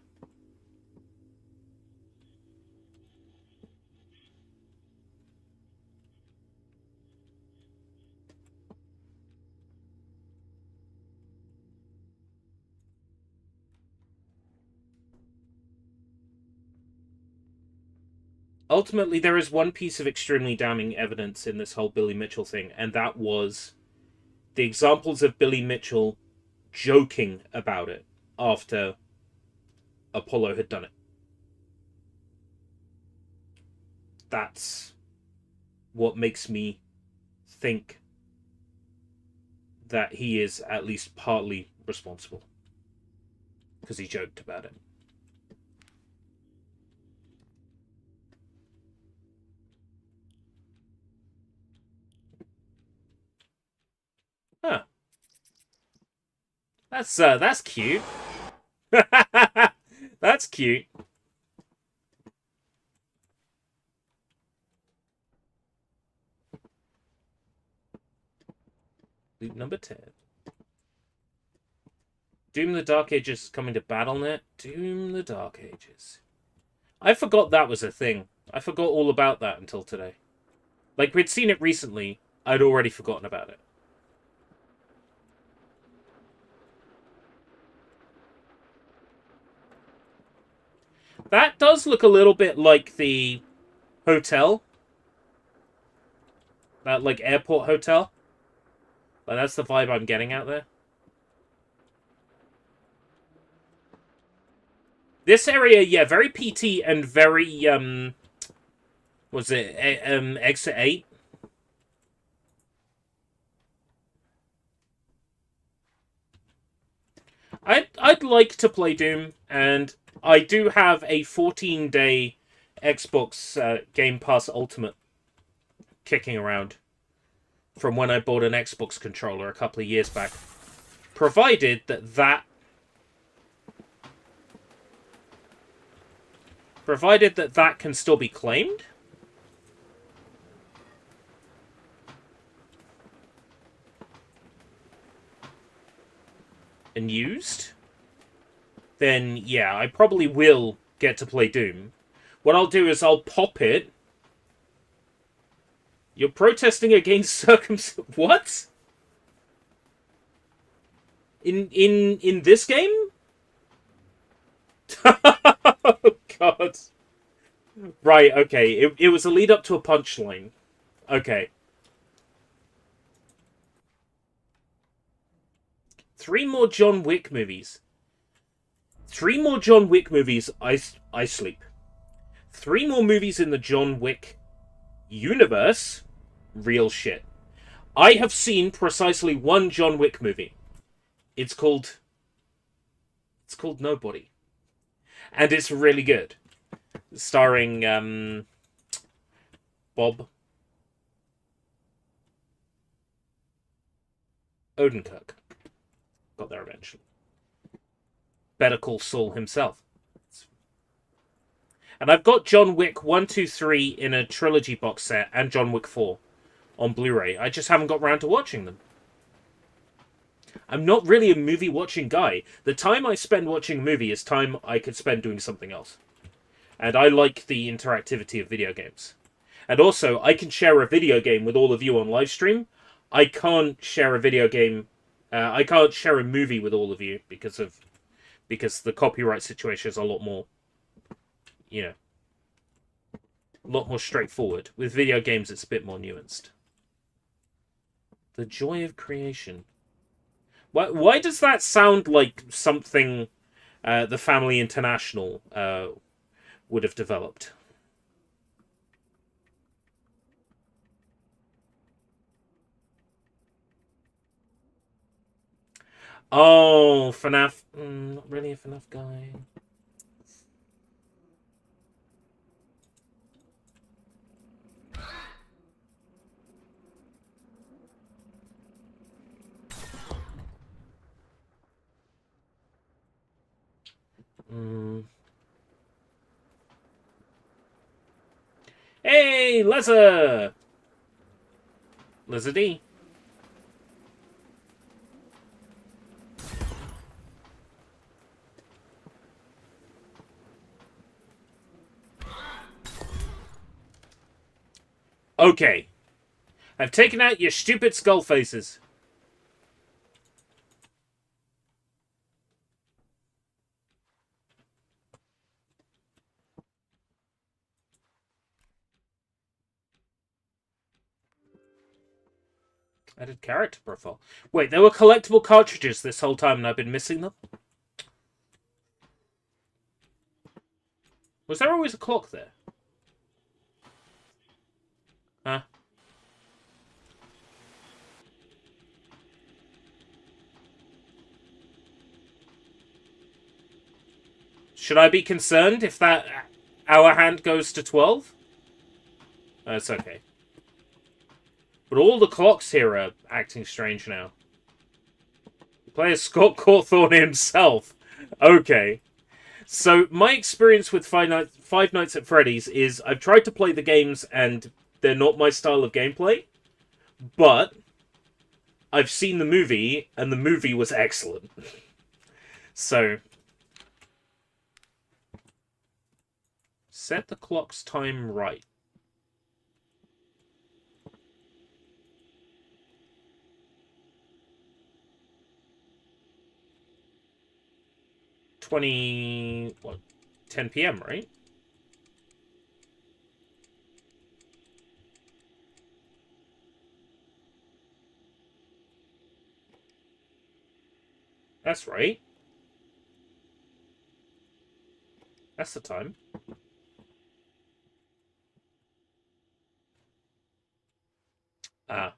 Ultimately, there is one piece of extremely damning evidence in this whole Billy Mitchell thing, and that was the examples of Billy Mitchell joking about it after Apollo had done it. That's what makes me think that he is at least partly responsible. Because he joked about it. Huh. That's cute. That's cute. Loop number 10. Doom the Dark Ages is coming to BattleNet. Doom the Dark Ages. I forgot that was a thing. I forgot all about that until today. Like, we'd seen it recently. I'd already forgotten about it. That does look a little bit like the hotel. That, like, airport hotel. Like, that's the vibe I'm getting out there. This area, yeah, very PT and very, was it, Exit 8? I'd like to play Doom, and I do have a 14-day Xbox Game Pass Ultimate kicking around from when I bought an Xbox controller a couple of years back. Provided that can still be claimed. And used. Then, yeah, I probably will get to play Doom. What I'll do is I'll pop it. You're protesting against circumcision. What? In this game? Oh, God. Right, okay. It was a lead up to a punchline. Okay. 3 more John Wick movies. 3 more John Wick movies, I sleep. 3 more movies in the John Wick universe, real shit. I have seen precisely 1 John Wick movie. It's called Nobody. And it's really good. Starring Bob Odenkirk. Got there eventually. Better Call Saul himself. And I've got John Wick 1, 2, 3 in a trilogy box set and John Wick 4 on Blu-ray. I just haven't got round to watching them. I'm not really a movie-watching guy. The time I spend watching a movie is time I could spend doing something else. And I like the interactivity of video games. And also, I can share a video game with all of you on livestream. I can't share a video game... I can't share a movie with all of you because the copyright situation is a lot more... You know, a lot more straightforward. With video games, it's a bit more nuanced. The joy of creation. Why does that sound like something the Family International would have developed? Oh, FNAF. Not really a FNAF guy. Hey, Lezza! Lizardy. Okay. I've taken out your stupid skull faces. Added character profile. Wait, there were collectible cartridges this whole time and I've been missing them? Was there always a clock there? Huh? Should I be concerned if that hour hand goes to 12? That's okay. But all the clocks here are acting strange now. Player Scott Cawthorne himself. Okay. So, my experience with Five Nights at Freddy's is I've tried to play the games and they're not my style of gameplay. But I've seen the movie and the movie was excellent. So, set the clock's time right. What? 10 p.m., right? That's right. That's the time. Ah.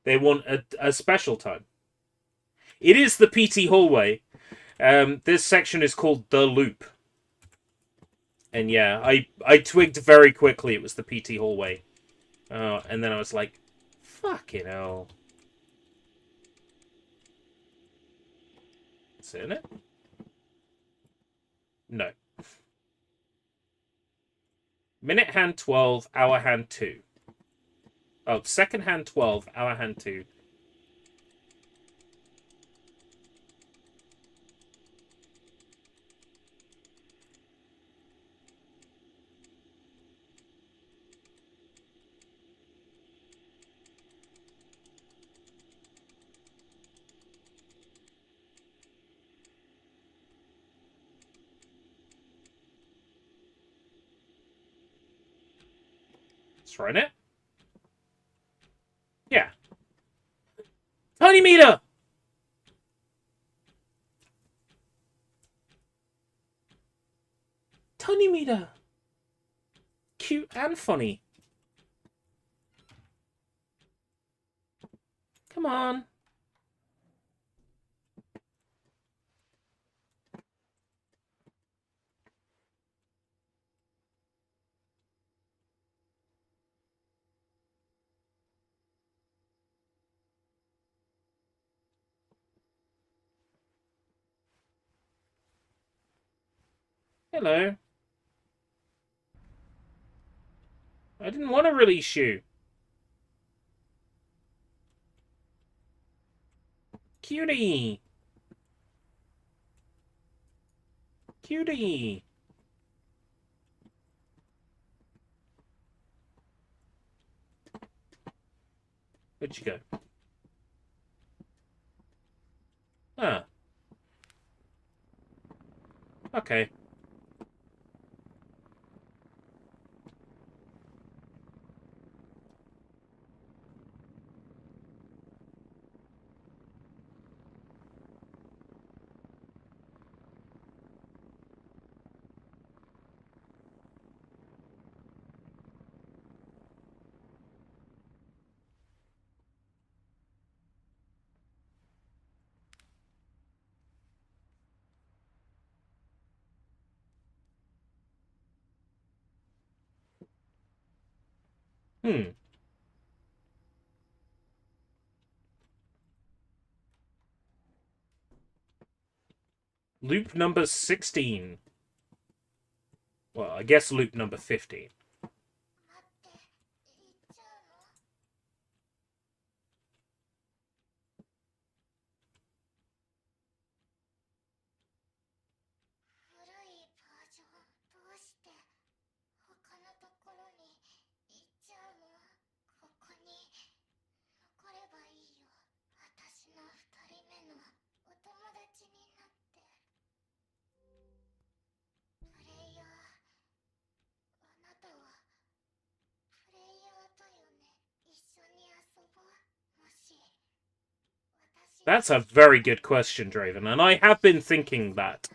They want a special time. It is the PT hallway. This section is called The Loop. And yeah, I twigged very quickly it was the PT hallway. And then I was like, fucking hell. Is it in it? No. Minute hand 12, hour hand 2. Oh, second hand 12, hour hand 2. That's right, it? Yeah. Tiny meter! Tiny meter! Cute and funny. Come on. Hello. I didn't want to release you. Cutie. Cutie. Where'd you go? Ah. Okay. Hmm. Loop number 16. Well, I guess loop number 15. 'That's a very good question, Draven, and I have been thinking that.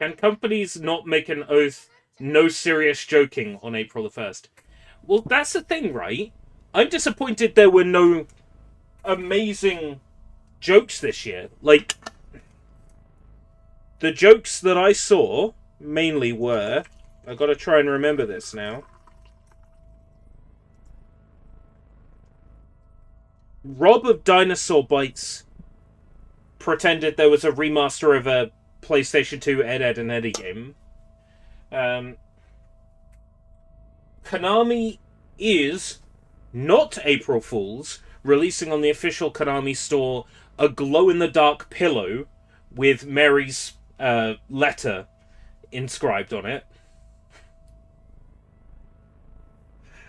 Can companies not make an oath, no serious joking, on April the 1st? Well, that's the thing, right? I'm disappointed there were no amazing jokes this year. Like, the jokes that I saw mainly were... I've got to try and remember this now. Rob of Dinosaur Bites pretended there was a remaster of a PlayStation 2 Ed, and Eddie game. Konami is not April Fools releasing on the official Konami store a glow-in-the-dark pillow with Mary's letter inscribed on it.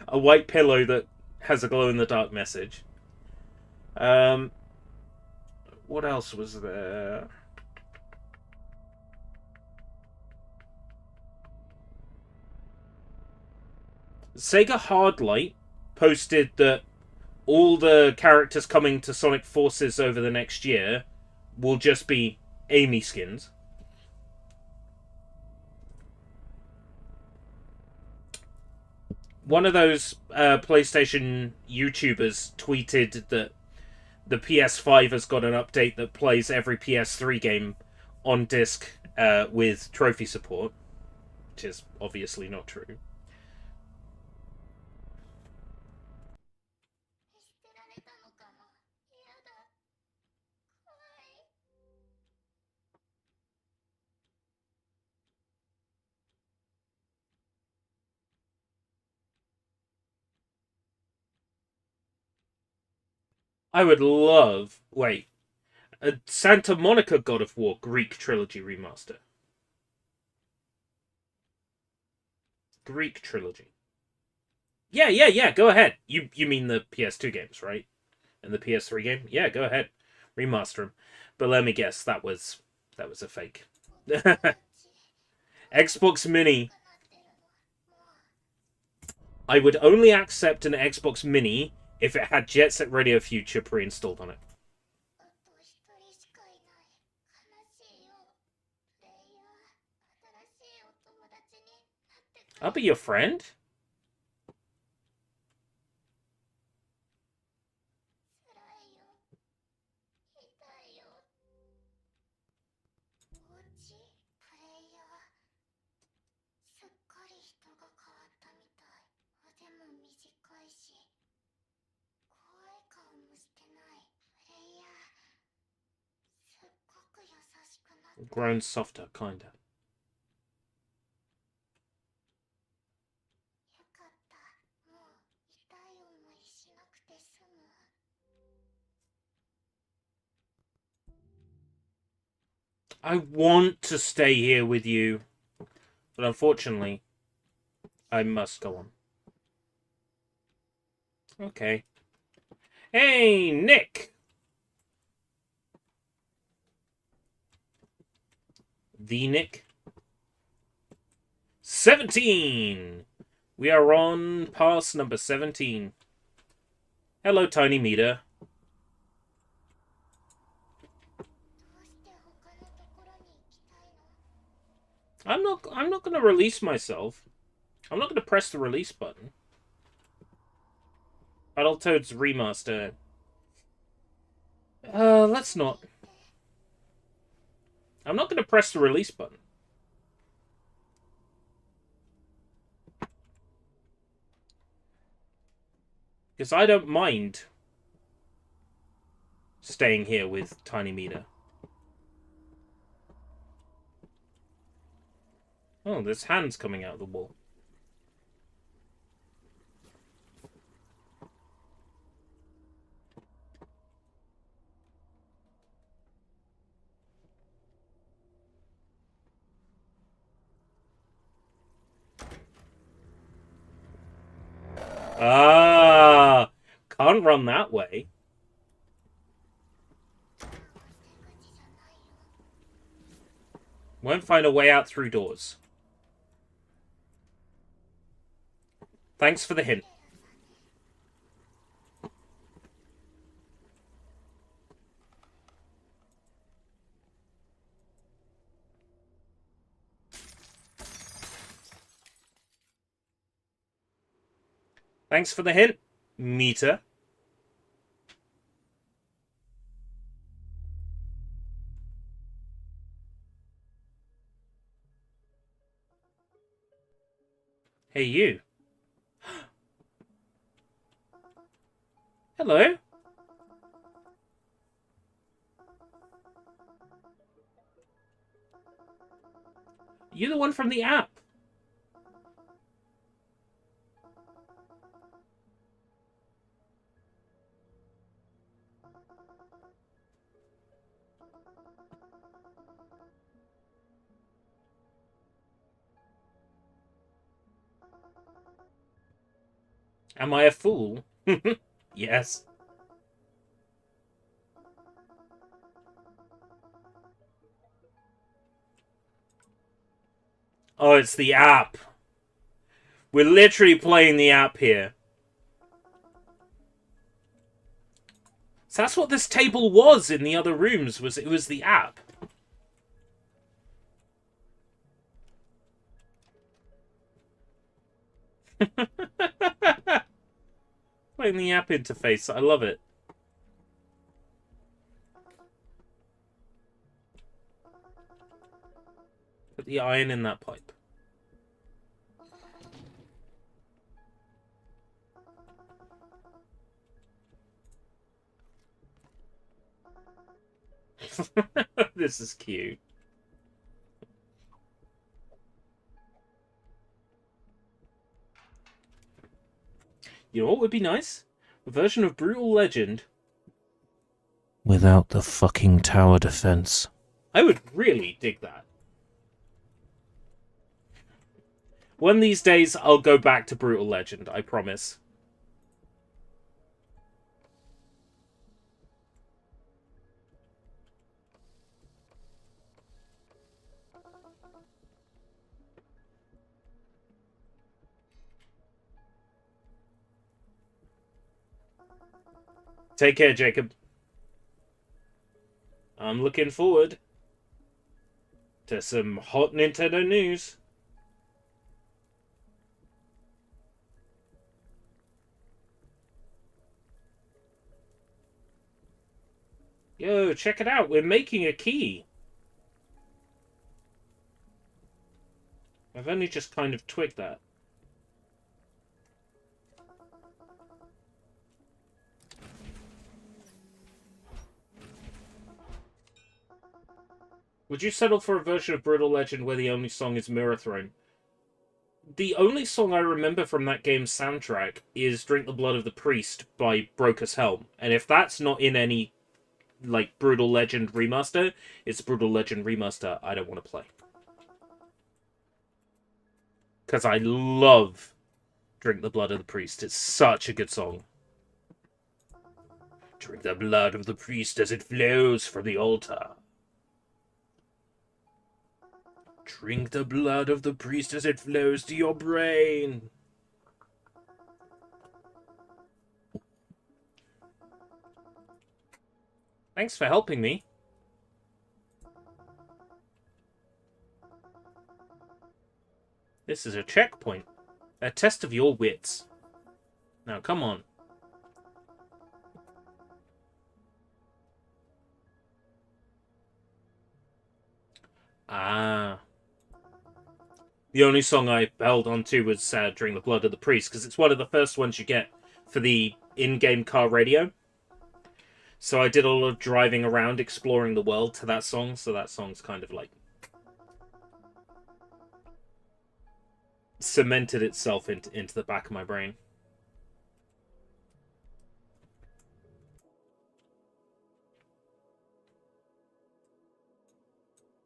A white pillow that has a glow-in-the-dark message. What else was there? Sega Hardlight posted that all the characters coming to Sonic Forces over the next year will just be Amy skins. One of those PlayStation YouTubers tweeted that the PS5 has got an update that plays every PS3 game on disc with trophy support, which is obviously not true. I would love... Wait. A Santa Monica God of War Greek Trilogy remaster. Greek Trilogy. Yeah, go ahead. You mean the PS2 games, right? And the PS3 game? Yeah, go ahead. Remaster them. But let me guess, that was a fake. Xbox Mini. I would only accept an Xbox Mini if it had Jet Set Radio Future pre-installed on it. I'll be your friend. Grown softer, kinda. I want to stay here with you, but unfortunately, I must go on. Okay. Hey, Nick! The Nick? 17! We are on pass number 17. Hello, Tiny Meter. I'm not gonna release myself. I'm not gonna press the release button. Battletoads Remaster. Let's not. I'm not gonna press the release button. Because I don't mind staying here with Tiny Meter. Oh, there's hands coming out of the wall. Ah, can't run that way. Won't find a way out through doors. Thanks for the hint. Thanks for the hint, Meter. Hey, you. Hello. You're the one from the app. Am I a fool? Yes. Oh, it's the app. We're literally playing the app here. So that's what this table was in the other rooms. It was the app. Playing the app interface. I love it. Put the iron in that pipe. This is cute. You know what would be nice? A version of Brutal Legend without the fucking tower defense. I would really dig that. One of these days, I'll go back to Brutal Legend, I promise. Take care, Jacob. I'm looking forward to some hot Nintendo news. Yo, check it out. We're making a key. I've only just kind of twigged that. Would you settle for a version of Brutal Legend where the only song is Mirror Throne? The only song I remember from that game's soundtrack is Drink the Blood of the Priest by Broker's Helm. And if that's not in any, like, Brutal Legend remaster, it's Brutal Legend remaster I don't want to play. Because I love Drink the Blood of the Priest. It's such a good song. Drink the blood of the priest as it flows from the altar. Drink the blood of the priest as it flows to your brain. Thanks for helping me. This is a checkpoint. A test of your wits. Now, come on. Ah. The only song I held on to was Drink the Blood of the Priest, because it's one of the first ones you get for the in-game car radio. So I did a lot of driving around, exploring the world to that song, so that song's kind of like cemented itself into the back of my brain.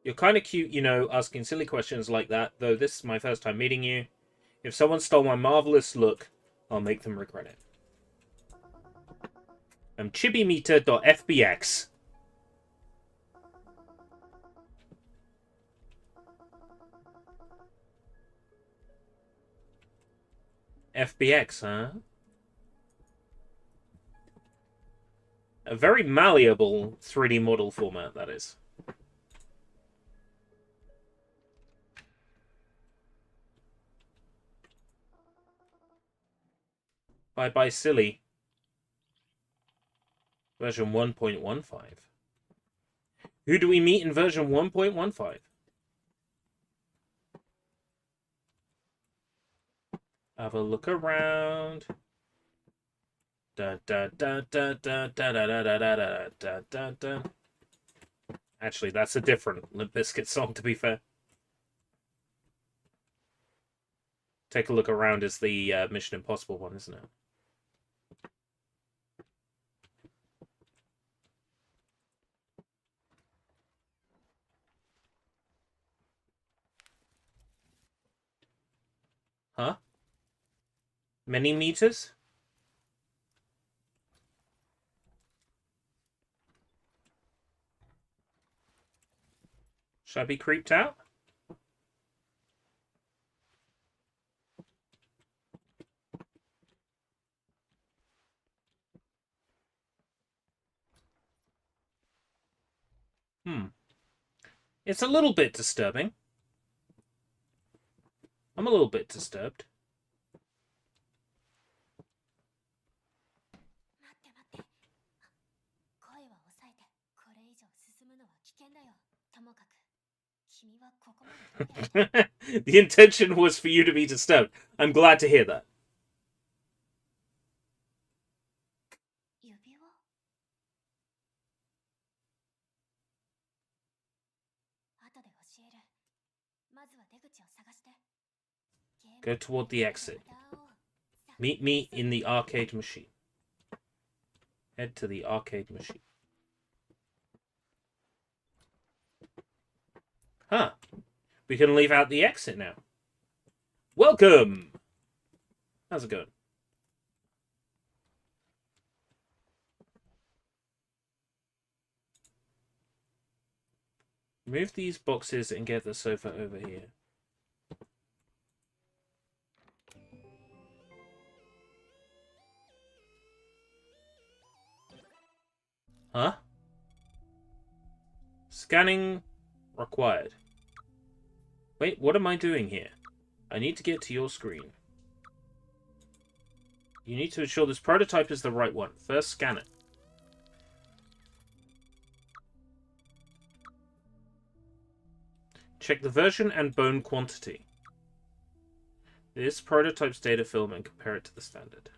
You're kind of cute, you know, asking silly questions like that, though this is my first time meeting you. If someone stole my marvelous look, I'll make them regret it. I'm chibimeter.fbx. FBX, huh? A very malleable 3D model format, that is. Bye-bye, silly. Version 1.15. Who do we meet in version 1.15? Have a look around. Actually, that's a different Limp Bizkit song, to be fair. Take a look around is the Mission Impossible one, isn't it? Huh? Many meters? Should I be creeped out? It's a little bit disturbing. I'm a little bit disturbed. 待って待って。声は抑えて。これ以上進むのは危険だよ。ともかく、君はここまで来て。The intention was for you to be disturbed. I'm glad to hear that. 指輪？後で教える。まずは出口を探して。 Go toward the exit. Meet me in the arcade machine. Head to the arcade machine. Huh. We can leave out the exit now. Welcome! How's it going? Move these boxes and get the sofa over here. Huh? Scanning required. Wait, what am I doing here? I need to get to your screen. You need to ensure this prototype is the right one. First, scan it. Check the version and bone quantity. This prototype's data film and compare it to the standard.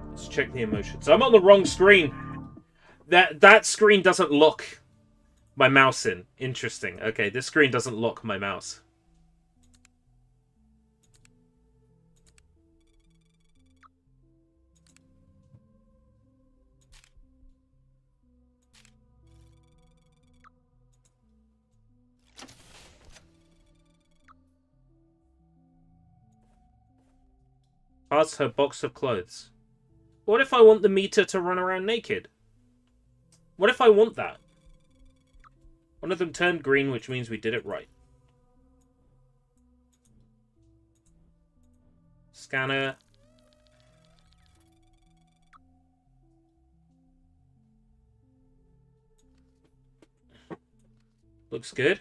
Let's check the emotions. I'm on the wrong screen. That screen doesn't lock my mouse in. Interesting. Okay, this screen doesn't lock my mouse. Pass her box of clothes. What if I want the meter to run around naked? What if I want that? One of them turned green, which means we did it right. Scanner. Looks good.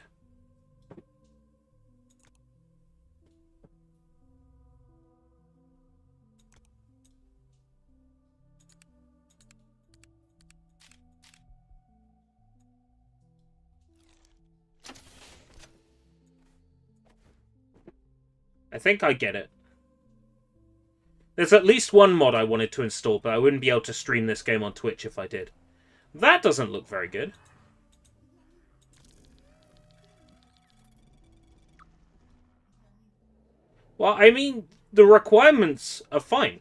I think I get it. There's at least one mod I wanted to install, but I wouldn't be able to stream this game on Twitch if I did. That doesn't look very good. Well, I mean, the requirements are fine.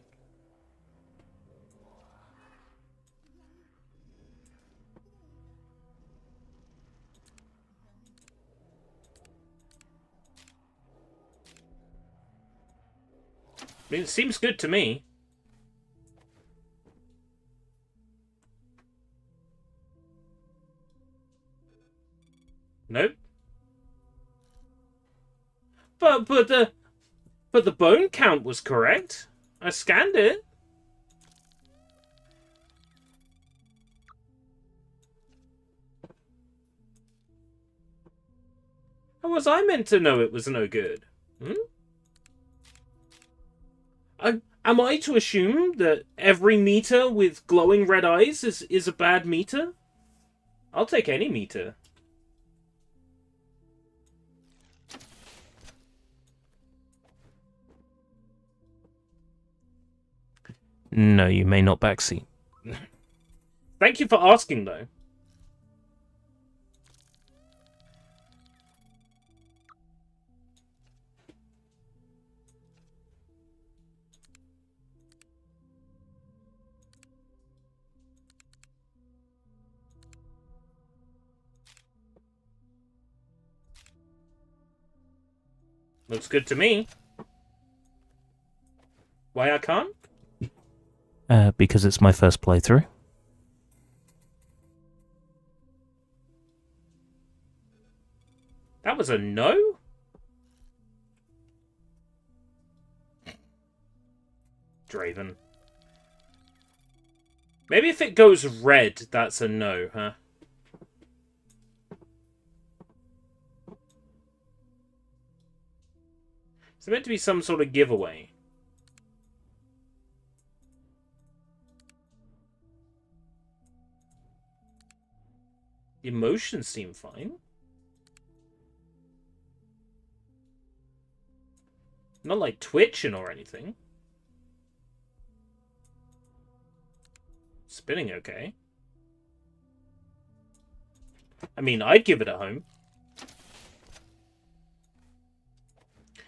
I mean, it seems good to me. Nope. But the bone count was correct. I scanned it. How was I meant to know it was no good? Am I to assume that every meter with glowing red eyes is a bad meter? I'll take any meter. No, you may not backseat. Thank you for asking, though. Looks good to me. Why I can't? Because it's my first playthrough. That was a no? Draven. Maybe if it goes red, that's a no, huh? It's meant to be some sort of giveaway. The emotions seem fine. Not like twitching or anything. Spinning okay. I mean, I'd give it a home.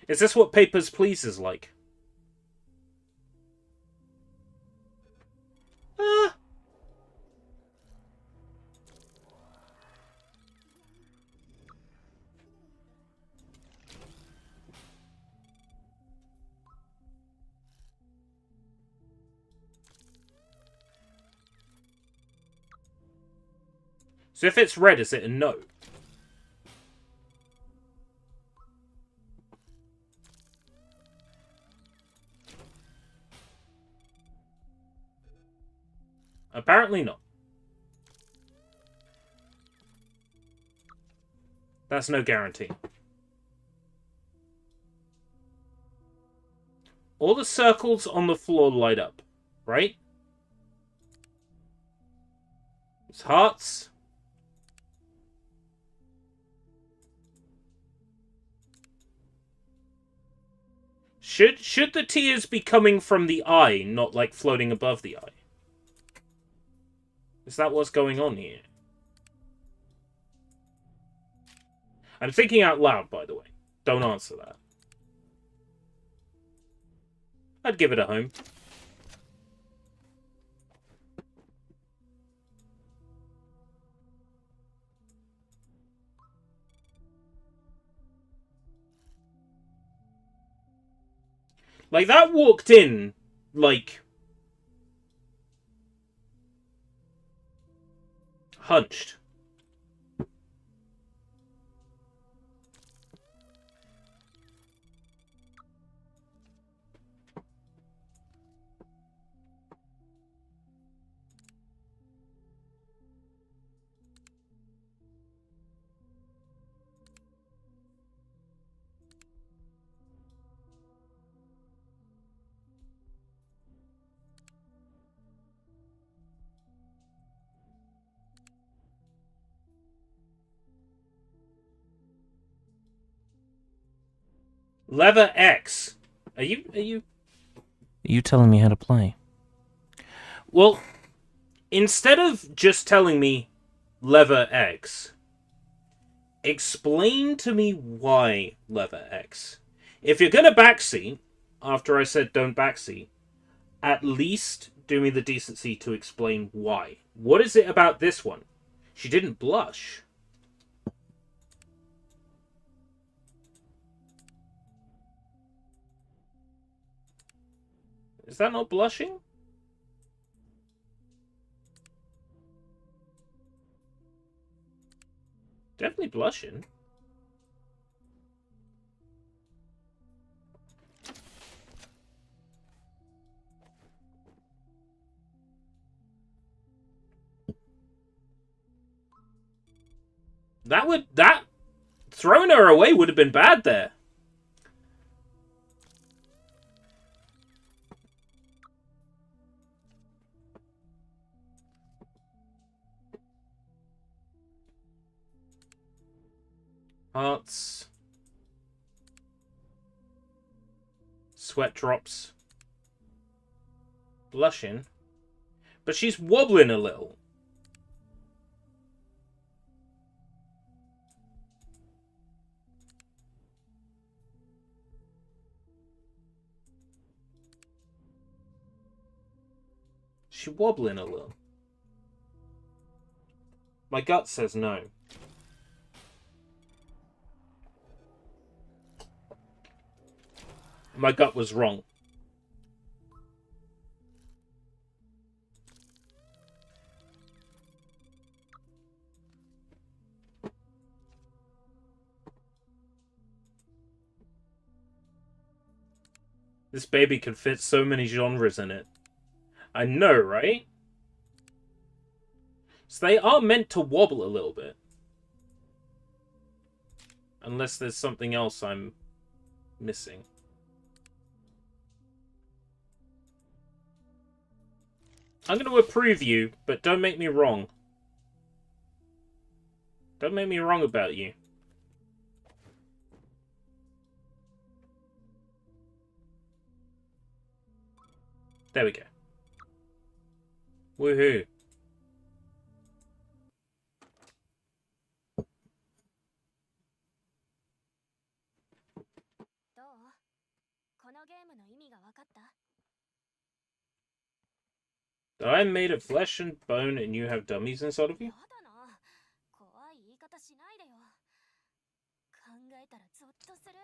Is this what Papers, Please is like? Ah. So if it's red, is it a no? Apparently not. That's no guarantee. All the circles on the floor light up, right? It's hearts. Should the tears be coming from the eye, not like floating above the eye? Is that what's going on here? I'm thinking out loud, by the way. Don't answer that. I'd give it a home. Like, that walked in, like, hunched. Lever X. Are you telling me how to play? Well, instead of just telling me lever X, explain to me why lever X. If you're gonna backseat, after I said don't backseat, at least do me the decency to explain why. What is it about this one? She didn't blush. Is that not blushing? Definitely blushing. That throwing her away would have been bad there. Hearts. Sweat drops. Blushing. But she's wobbling a little. She's wobbling a little. My gut says no. My gut was wrong. This baby can fit so many genres in it. I know, right? So they are meant to wobble a little bit. Unless there's something else I'm missing. I'm going to approve you, but don't make me wrong. Don't make me wrong about you. There we go. Woohoo. どう？このゲームの意味が分かった？ That I'm made of flesh and bone and you have dummies inside of you? やだな。怖い言い方しないでよ。考えたらゾッとする。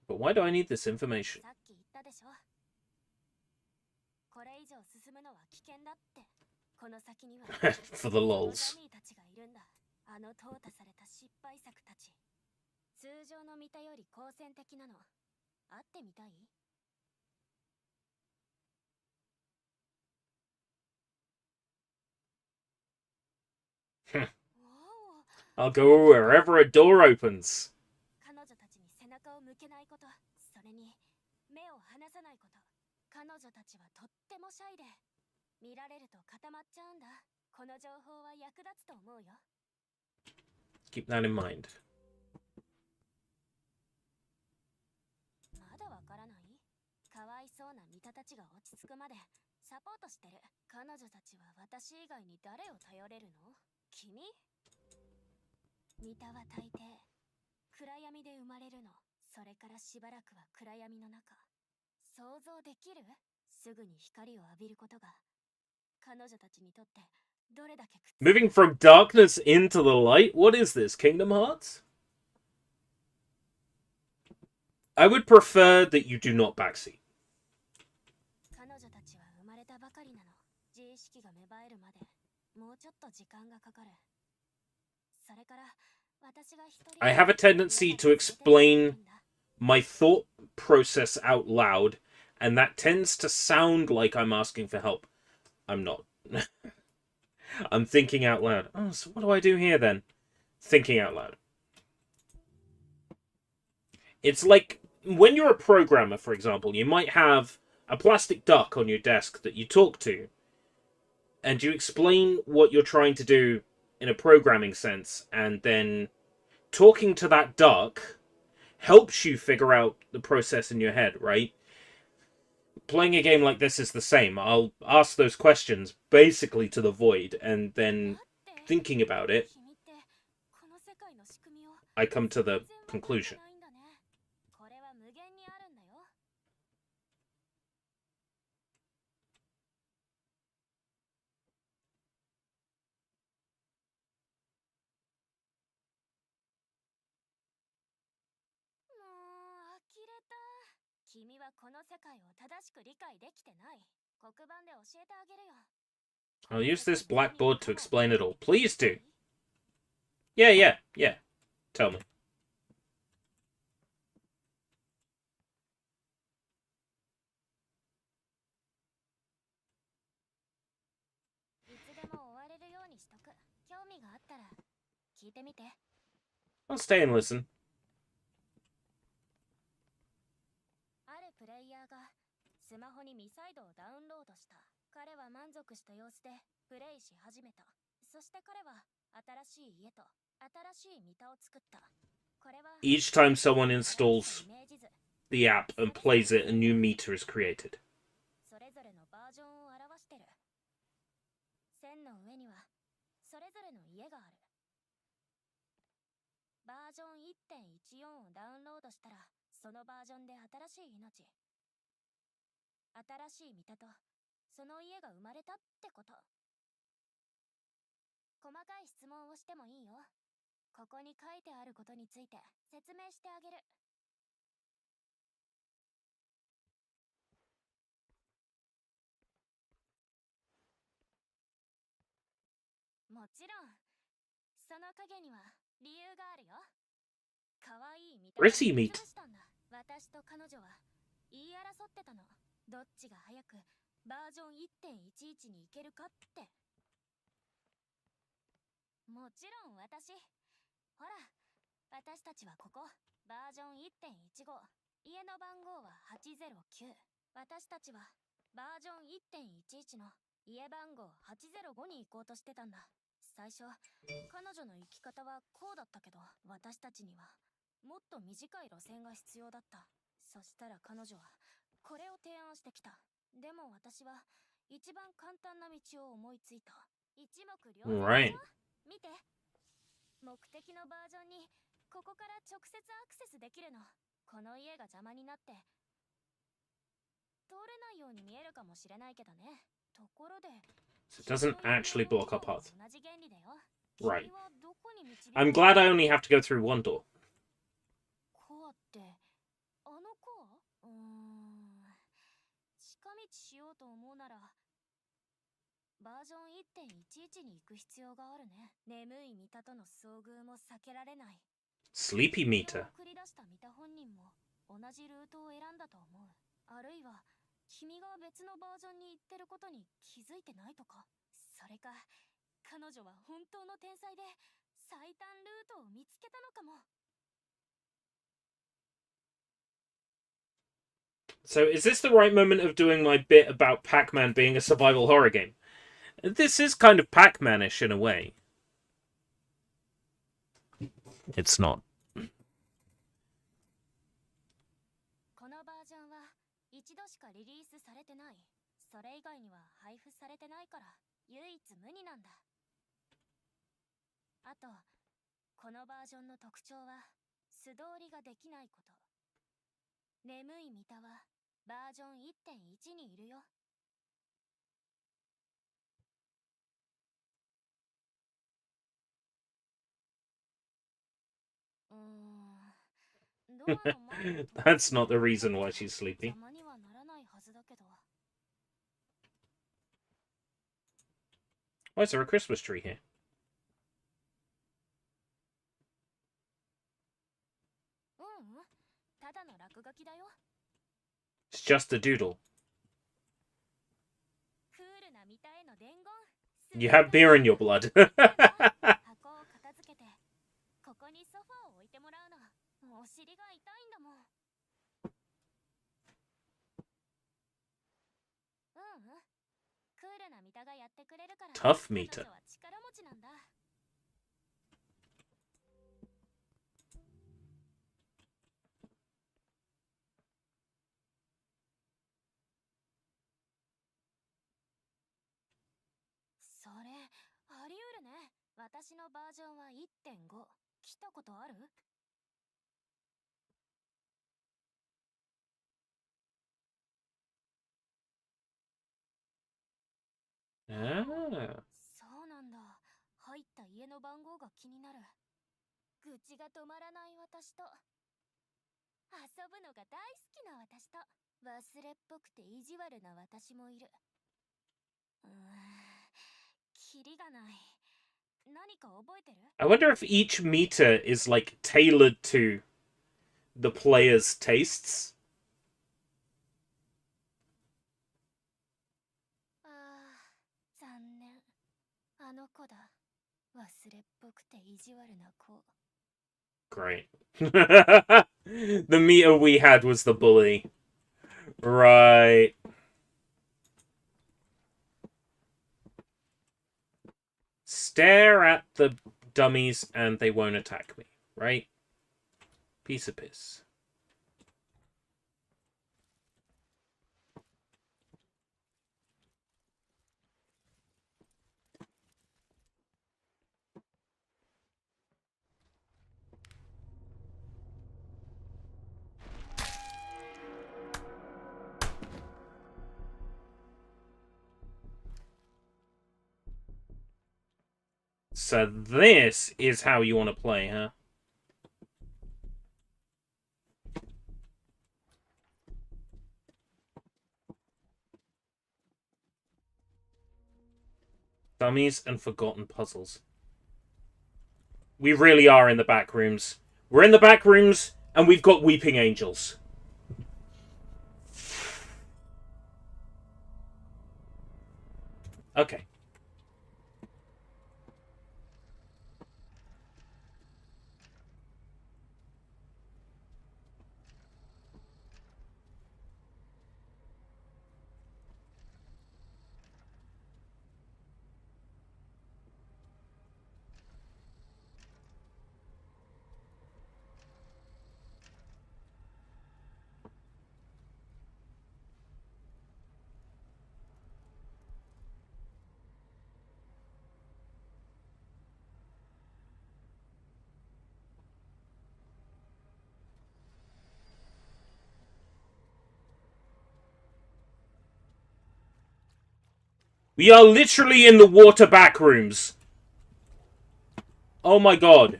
But why do I need this information? さっき言ったでしょ。これ以上進むのは危険だって。この先には For the その lols. ダミーたちがいるんだ。あの淘汰された失敗作たち。通常の見たより好戦的なの。会ってみたい？ I'll go wherever a door opens. 彼女たちに背中を向けないこと、それに目を離さないこと。彼女たちはとってもシャイで、見られると固まっちゃうんだ。この情報は役立つと思うよ。 Keep that in mind. まだわからない？かわいそうなミタたちが落ち着くまでサポートしてる。彼女たちは私以外に誰を頼れるの？君？ミタは大抵暗闇で生まれるの。それからしばらくは暗闇の中。想像できる？すぐに光を浴びることが彼女たちにとってどれだけ苦痛。 Moving from darkness into the light? What is this, Kingdom Hearts? I would prefer that you do not backseat. 彼女たちは生まれたばかりなの。自意識が芽生えるまでもうちょっと時間がかかる。それから私が一人 I have a tendency to explain my thought process out loud, and that tends to sound like I'm asking for help. I'm not. I'm thinking out loud. Oh, so what do I do here then? Thinking out loud. It's like when you're a programmer, for example, you might have a plastic duck on your desk that you talk to, and you explain what you're trying to do in a programming sense, and then talking to that duck helps you figure out the process in your head, right? Playing a game like this is the same. I'll ask those questions basically to the void, and then thinking about it, I come to the conclusion. これは無限にあるんだよ。 もう呆れた。君はこの世界を正しく理解できてない。黒板で教えてあげるよ。 I'll use this blackboard to explain it all. Please do. Yeah. Tell me. いつでも終われるようにしとく。興味があったら聞いてみて。 I'll stay and listen. あるプレイヤーがスマホにミサイドをダウンロードした。彼は満足した様子でプレイし始めた。そして彼は新しい家と新しいミタを作った。これは Each time someone installs the app and plays it, a new meter is created. それぞれのバージョンを表してる。線の上にはそれぞれの家がある。バージョン 1.14 をダウンロードしたらそのバージョンで新しい命、新しいミタとその家が生まれたってこと。細かい質問をしてもいいよ。ここに書いてあることについて説明してあげる。もちろんその影には理由があるよ。可愛いミタが Pretty meat. したんだ。私と彼女は言い争ってたの。どっちが早くバージョン 1.11 に行けるかって。もちろん私。ほら、私たちはここバージョン 1.15、 家の番号は809。私たちはバージョン 1.11 の家番号805に行こうとしてたんだ。最初彼女の行き方はこうだったけど、私たちにはもっと短い路線が必要だった。そしたら彼女はこれを提案してきた。でも私は一番簡単な道を思いついた。一目瞭然。 Right. 見て、目的のバージョンにここから直接アクセスできるの。この家が邪魔になって通れないように見えるかもしれないけどね。ところで So it doesn't actually block our path. 同じ原理だよ。 Right. 君はどこに導く？ I'm glad I only have to go through one door. コアってあのコア？近道しようと思うならバージョン 1.11 に行く必要があるね。眠いミタとの遭遇も避けられない。 Sleepy meter. 送り出したミタ本人も同じルートを選んだと思う。あるいは君が別のバージョンに行ってることに気づいてないとか。それか彼女は本当の天才で最短ルートを見つけたのかも。 So is this the right moment of doing my bit about Pac-Man being a survival horror game? This is kind of Pac-Man-ish in a way. It's not. このバージョンは一度しかリリースされてない。それ以外には配布されてないから唯一無二なんだ。あとこのバージョンの特徴は素通りができないこと。眠いミタはバージョン 1.1 にいるよ。ドアの前を That's not the reason why she's sleepy. 邪魔にはならないはずだけど。 Why is there a Christmas tree here? ただの落書きだよ。 It's just a doodle. クールなミタへの伝言。 You have beer in your blood. 箱を片付けてここにソファーを置いてもらうの。お尻が痛いんだもん。クールなミタがやってくれるから。 Tough meter. 彼女は力持ちなんだ。それあり得るね。私のバージョンは 1.5。 来たことある？ Ah. そうなんだ。入った家の番号が気になる。愚痴が止まらない私と遊ぶのが大好きな私と忘れっぽくて意地悪な私もいる。キリがない。何か覚えてる？ I wonder if each meter is like tailored to the player's tastes. 残念。あの子だ。忘れっぽくて意地悪な子。 Great. The meter we had was the bully. Right. Stare at the dummies and they won't attack me. Right? Piece of piss. So this is how you want to play, huh? Dummies and forgotten puzzles. We really are in the back rooms. We're in the back rooms, and we've got weeping angels. Okay. We are literally in the water back rooms. Oh my god.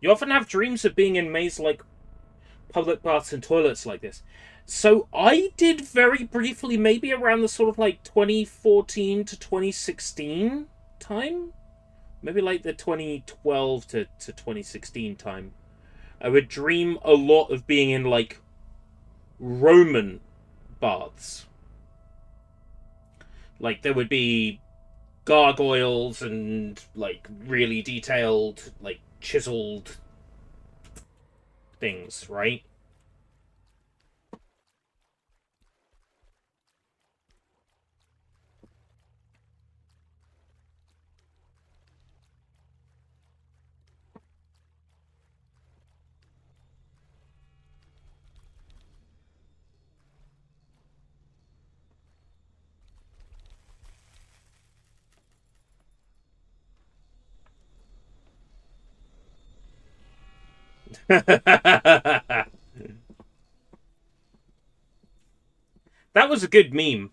You often have dreams of being in maze like public baths and toilets like this. So I did very briefly, maybe around the sort of like 2014 to 2016 time? Maybe like the 2012 to 2016 time. I would dream a lot of being in like Roman baths. Like there would be gargoyles and like really detailed, like chiseled things, right? That was a good meme.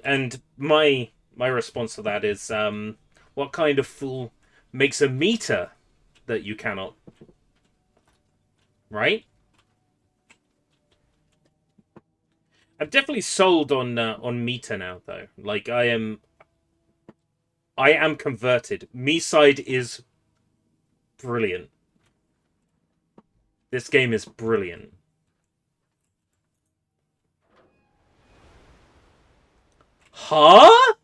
And my response to that is what kind of fool makes a meter that you cannot, right? I'm definitely sold on meter now though. Like I am converted. MiSide is brilliant. This game is brilliant. Huh?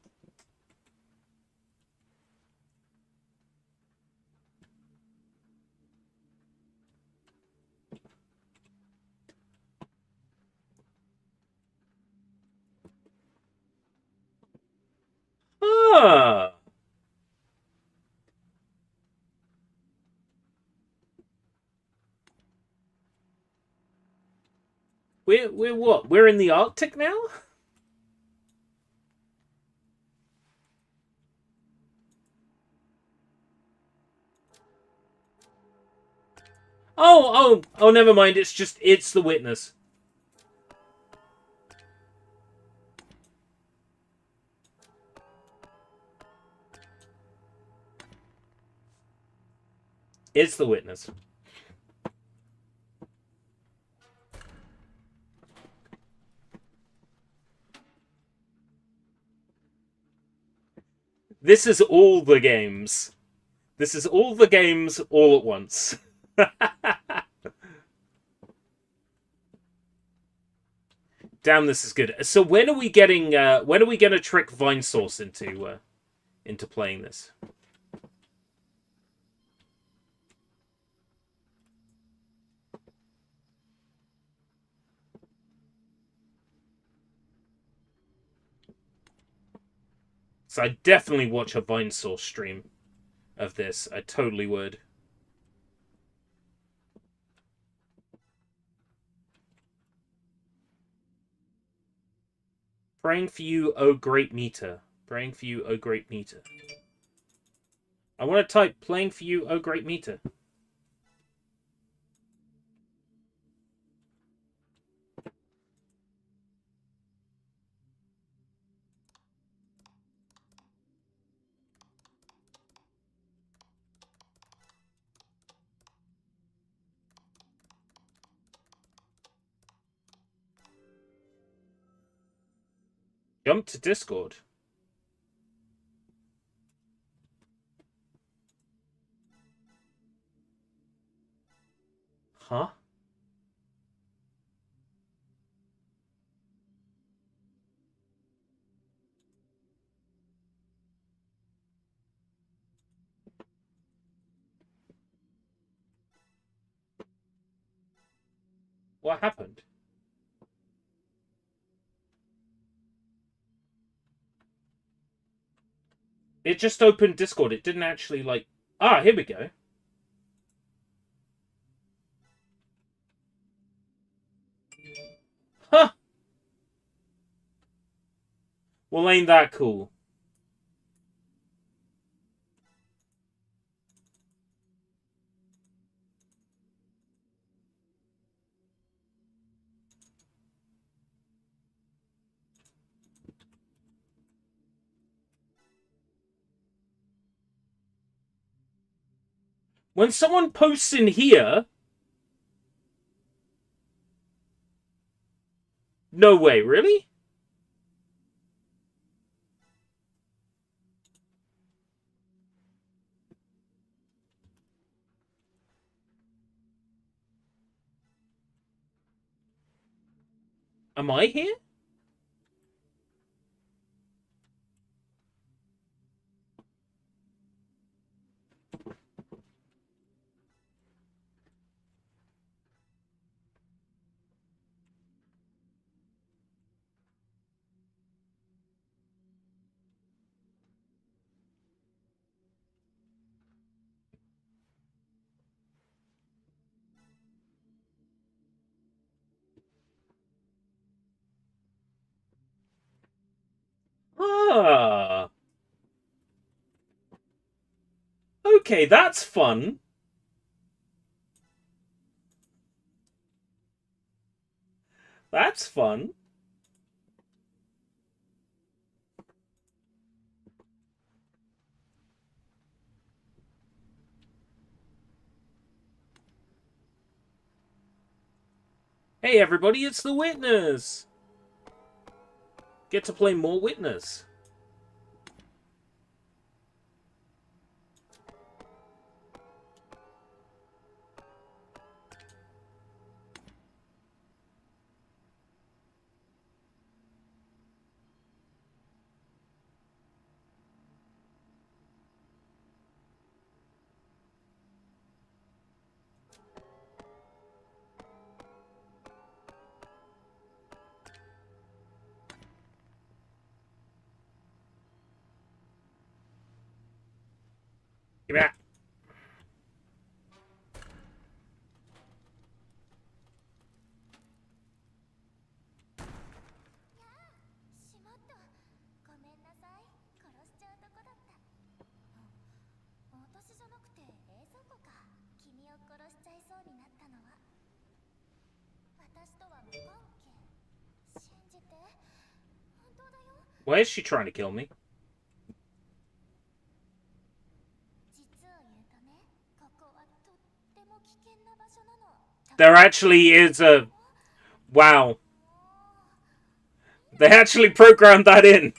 Huh. We're what? We're in the Arctic now? Oh, never mind. It's the witness. It's the witness. This is all the games. This is all the games all at once. Damn, this is good. So when are we getting? When are we going to trick Vine Source into playing this? So I definitely watch a Vine Source stream of this. I totally would. Praying for you, oh great meter. Praying for you, oh great meter. I want to type playing for you, oh great meter. Jump to Discord. Huh? What happened? It just opened Discord. It didn't actually, like... Ah, here we go. Huh! Well, ain't that cool? When someone posts in here... No way, really? Am I here? Ah. Okay, that's fun. That's fun. Hey everybody, it's the Witness! Get to play more Witness. Give me that. Why is she trying to kill me? There actually is a... Wow. They actually programmed that in.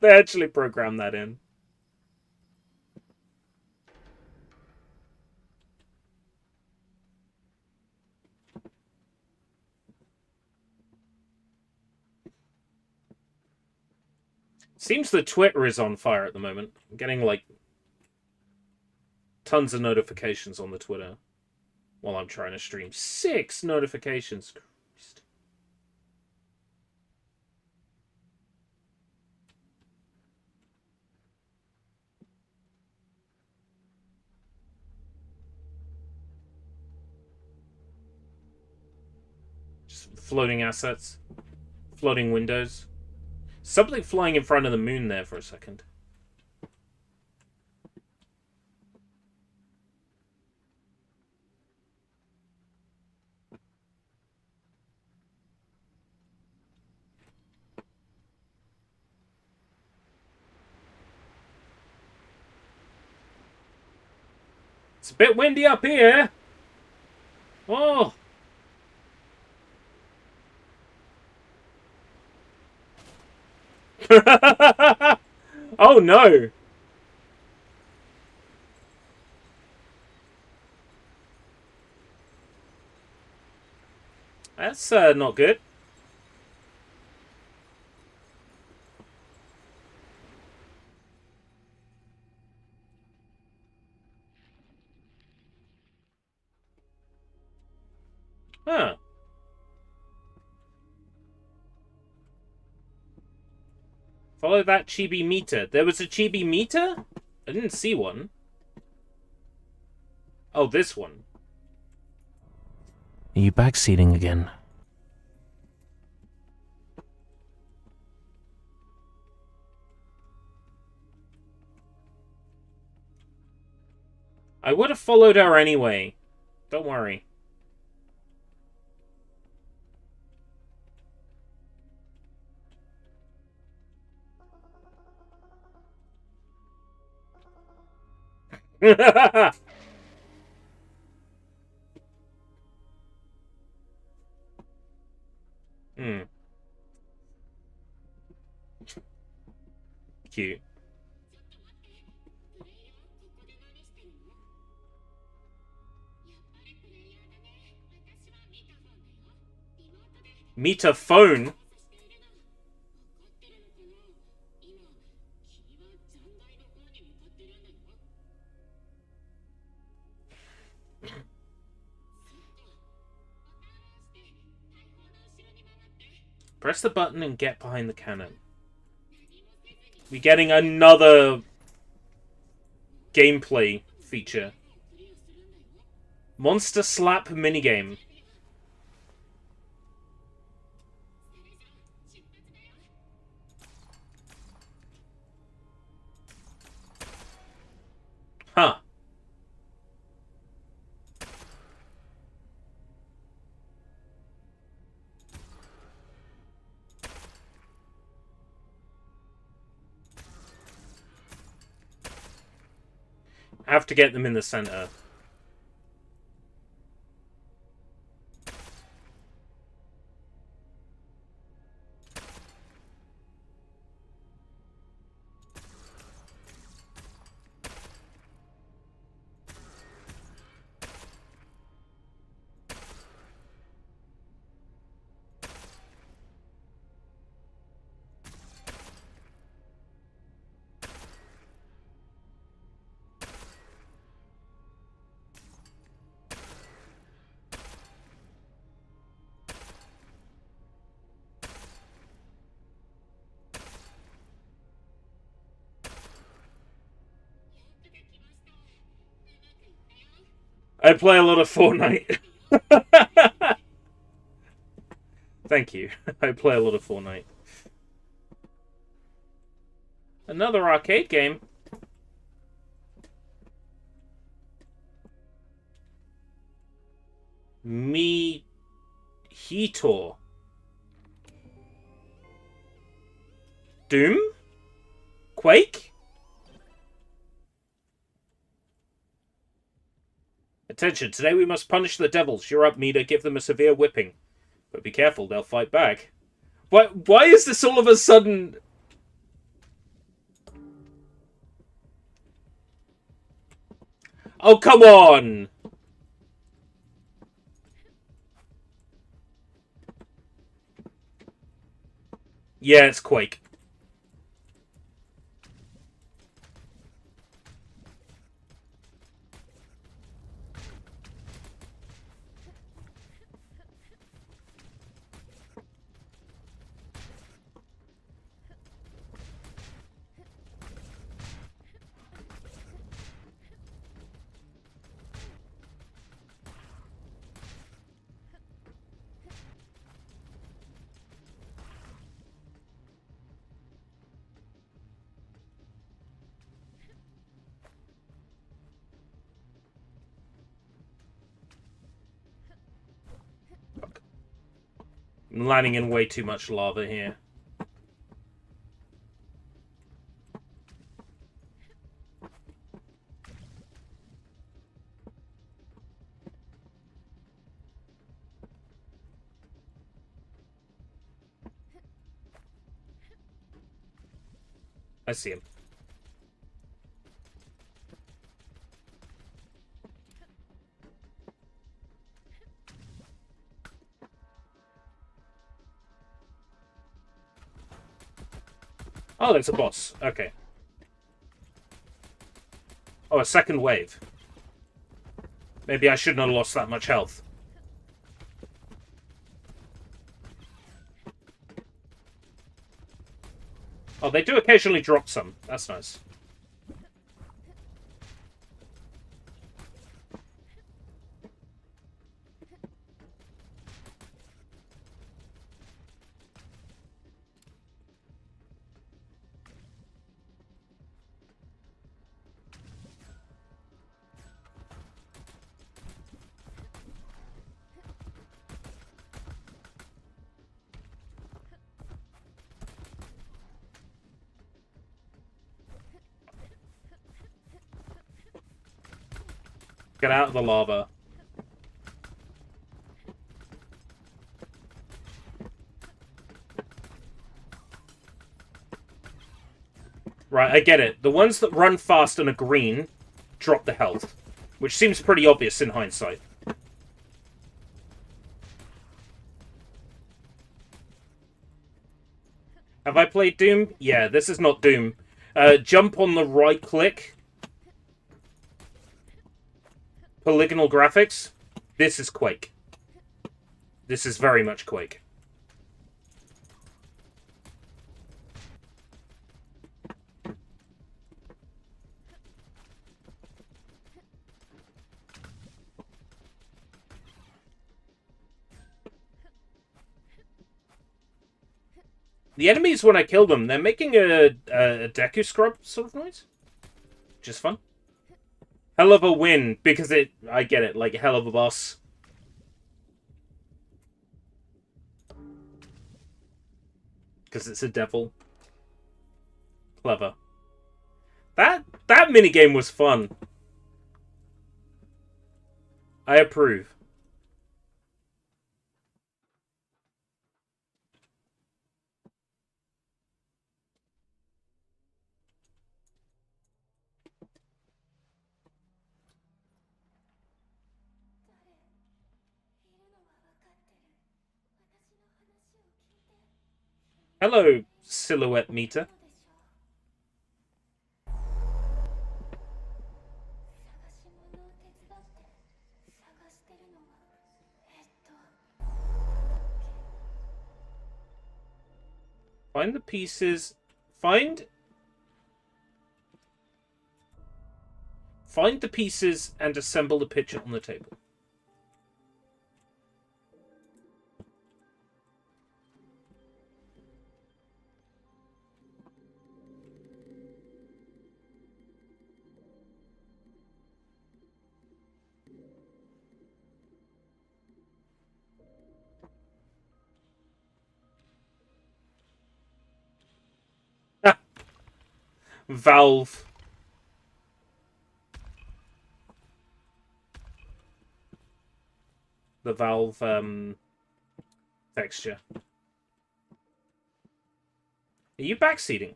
They actually programmed that in. Seems the Twitter is on fire at the moment. I'm getting, like, tons of notifications on the Twitter while I'm trying to stream. 6 notifications. Christ. Just floating assets. Floating windows. Something flying in front of the moon there for a second. It's a bit windy up here. Oh. Oh no! That's not good. Huh. Follow that chibi meter. There was a chibi meter? I didn't see one. Oh, this one. Are you backseating again? I would have followed her anyway. Don't worry. Hmm. Cute. Meter phone? Press the button and get behind the cannon. We're getting another gameplay feature. Monster slap minigame. Huh. I have to get them in the center. I play a lot of Fortnite. Thank you. I play a lot of Fortnite. Another arcade game. Hitor. Doom? Quake? Attention, today we must punish the devils. You're up, Mida. Give them a severe whipping. But be careful, they'll fight back. Why is this all of a sudden... Oh, come on! Yeah, it's Quake. I'm landing in way too much lava here. I see him. Oh, there's a boss. Okay. Oh, a second wave. Maybe I shouldn't have lost that much health. Oh, they do occasionally drop some. That's nice. Get out of the lava. Right, I get it. The ones that run fast and are green drop the health, which seems pretty obvious in hindsight. Have I played Doom? Yeah, this is not Doom. Jump on the right click. Polygonal graphics. This is Quake. This is very much Quake. The enemies, when I kill them, they're making a Deku Scrub sort of noise. Which is fun. Hell of a win, because I get it, like, hell of a boss. Because it's a devil. Clever. That minigame was fun. I approve. Hello, Silhouette Meter. Find the pieces. Find the pieces and assemble the picture on the table. Valve. The Valve texture. Are you backseating?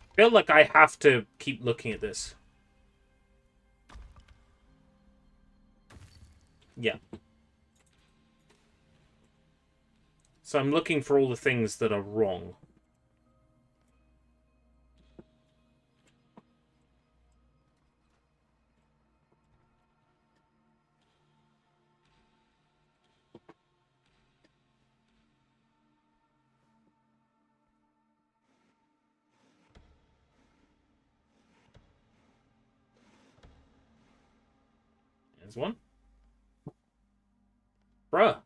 I feel like I have to keep looking at this. Yeah. So I'm looking for all the things that are wrong. There's one. Bruh.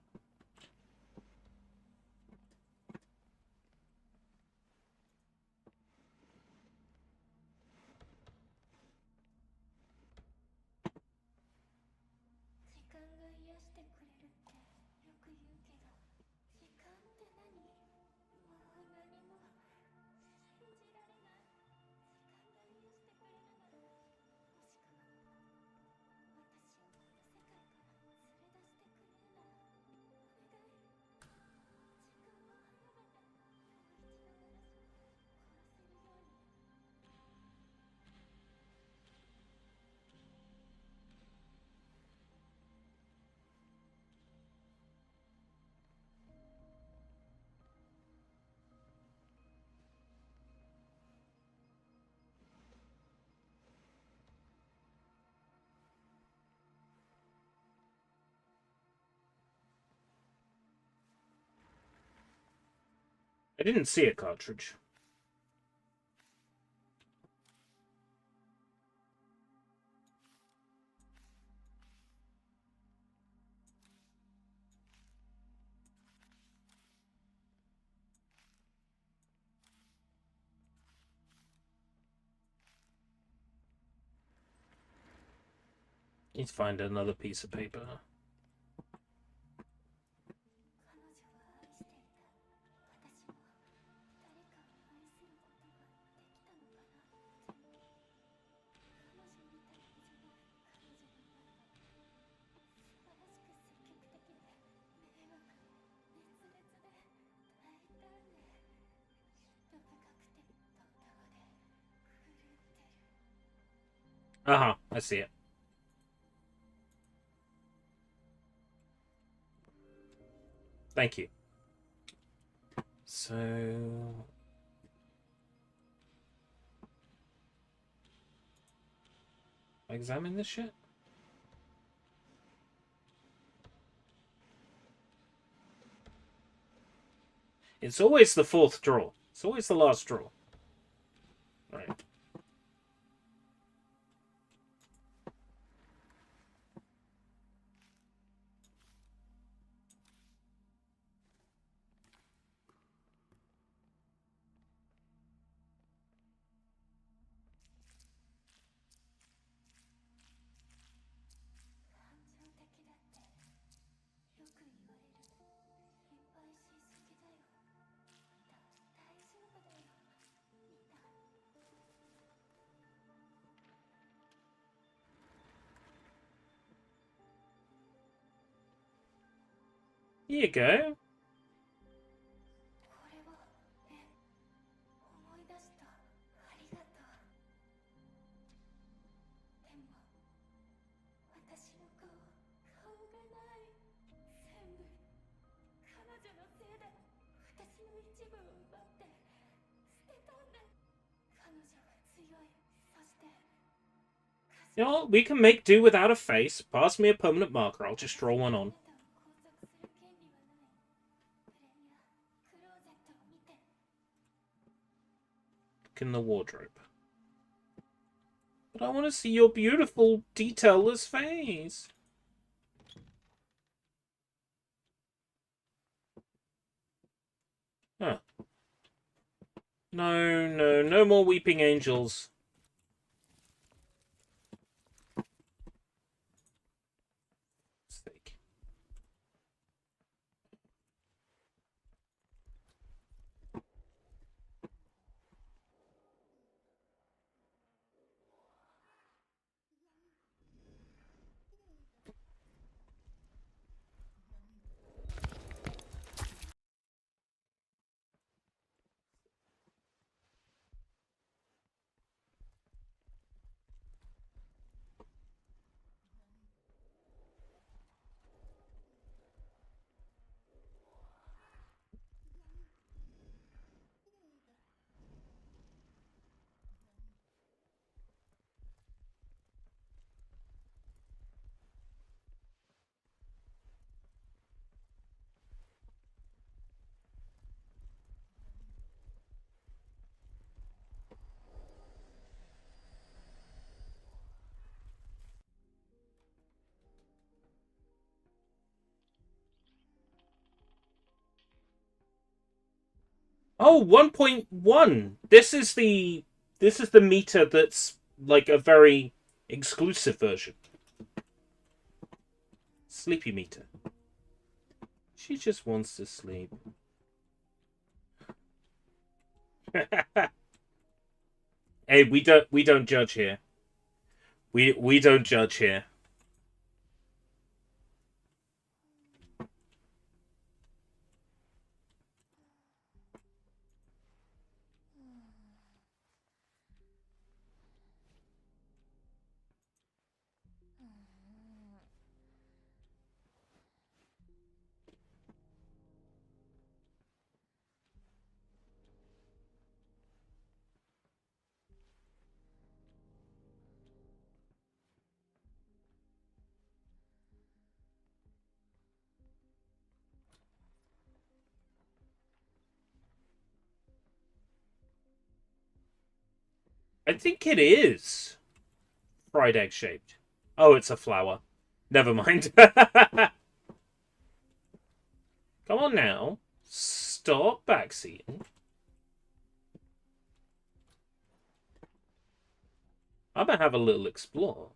I didn't see a cartridge. Need to find another piece of paper. 彼女は愛していた。私も誰かを愛することができたのかな。彼女は素晴らしく積極的で迷惑熱烈で大胆で。 I see it. Thank you. So... examine this shit? It's always the fourth drawer. It's always the last drawer. Right. Here you go. You know what? We can make do without a face. Pass me a permanent marker. I'll just draw one on. Look in the wardrobe. But I want to see your beautiful, detailless face. Huh. No more weeping angels. Steak. Oh, 1.1. This is the meter that's like a very exclusive version. Sleepy meter. She just wants to sleep. Hey, we don't judge here. We don't judge here. I think it is fried egg shaped. Oh, it's a flower. Never mind. Come on now. Stop backseating. I'm gonna have a little explore.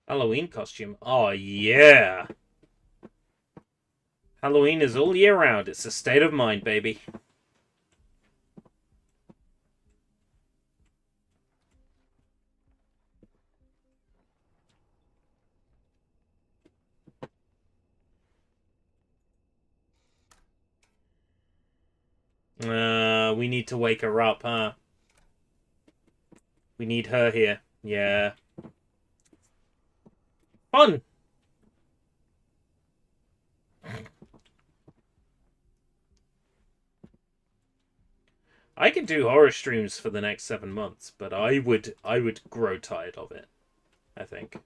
Halloween costume. Oh, yeah. Halloween is all year round. It's a state of mind, baby. We need to wake her up, huh? We need her here. Yeah. Fun! I could do horror streams for the next 7 months, but I would grow tired of it, I think.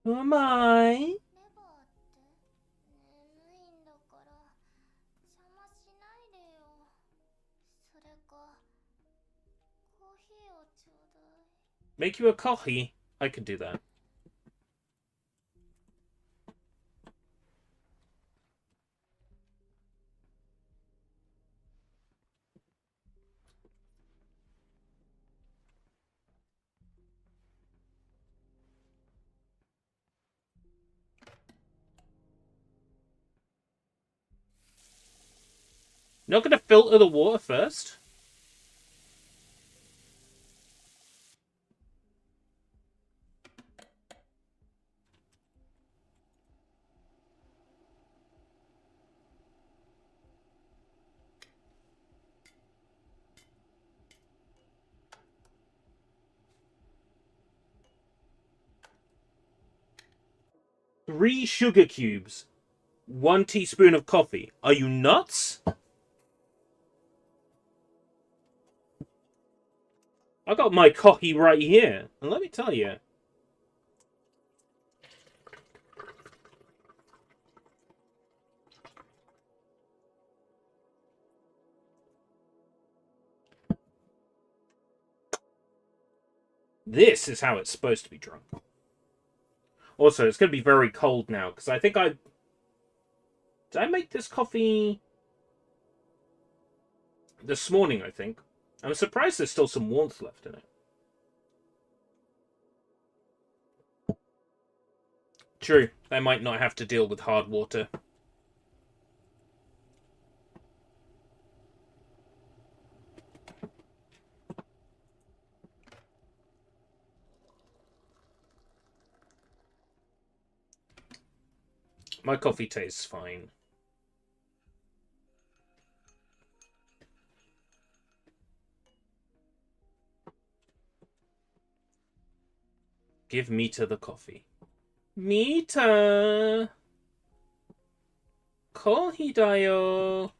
Who am I? レバーって眠いんだから邪魔しないでよ。それかコーヒーをちょうだい。 Make you a coffee? I could do that. Not gonna filter the water first? Three sugar cubes. 1 teaspoon of coffee. Are you nuts? I got my coffee right here. And let me tell you. This is how it's supposed to be drunk. Also, it's going to be very cold now, because I think I... Did I make this coffee... this morning, I think. I'm surprised there's still some warmth left in it. True, they might not have to deal with hard water. My coffee tastes fine. Give Mita the coffee. Mita! Coffee da yo!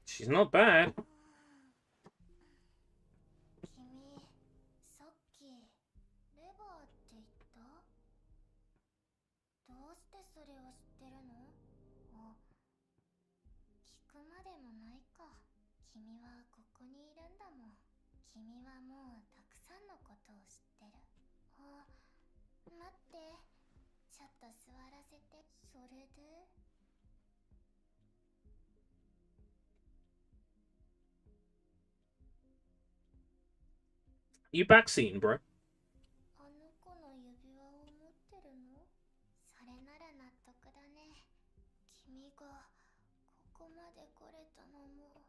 She's not bad. 君、さっきレバーって言った？それを知ってるの？あ、聞くまでもないか。君はここにいるんだもん。君はもうたくさんのことを知ってる。あ、待って。ちょっと座らせて。それでYou backseating, bro? あの子の指輪を持ってるの？それなら納得だね。君がここまで来れたのも。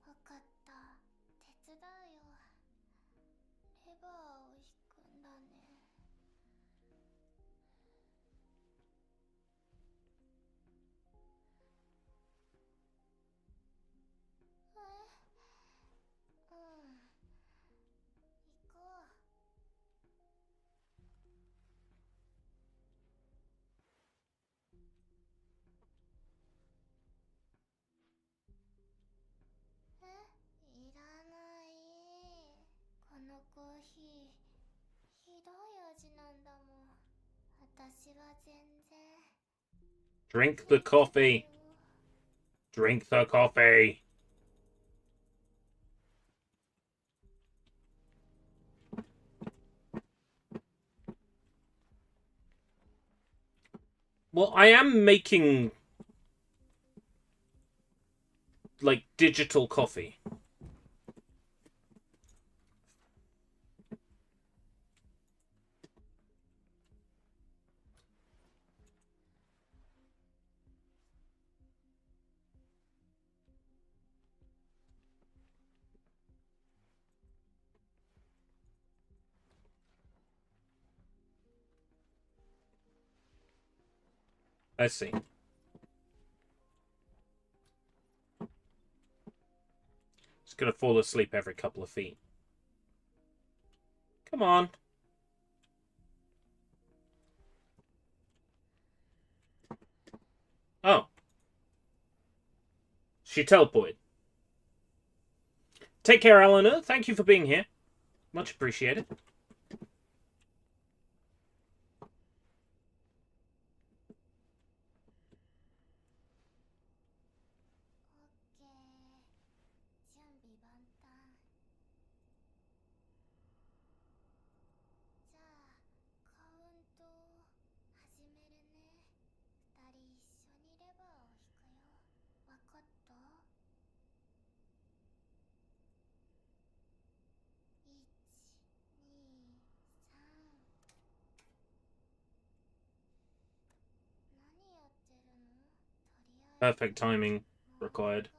わかった。手伝うよ。レバーを引くんだね。うん。行こう。いらない。このコーヒー、ひどい味なんだもん。私は全然。Drink the coffee. Drink the coffee. Well, I am making, like, digital coffee. I see. Just gonna fall asleep every couple of feet. Come on. Oh. She teleported. Take care, Eleanor. Thank you for being here. Much appreciated. Perfect timing required.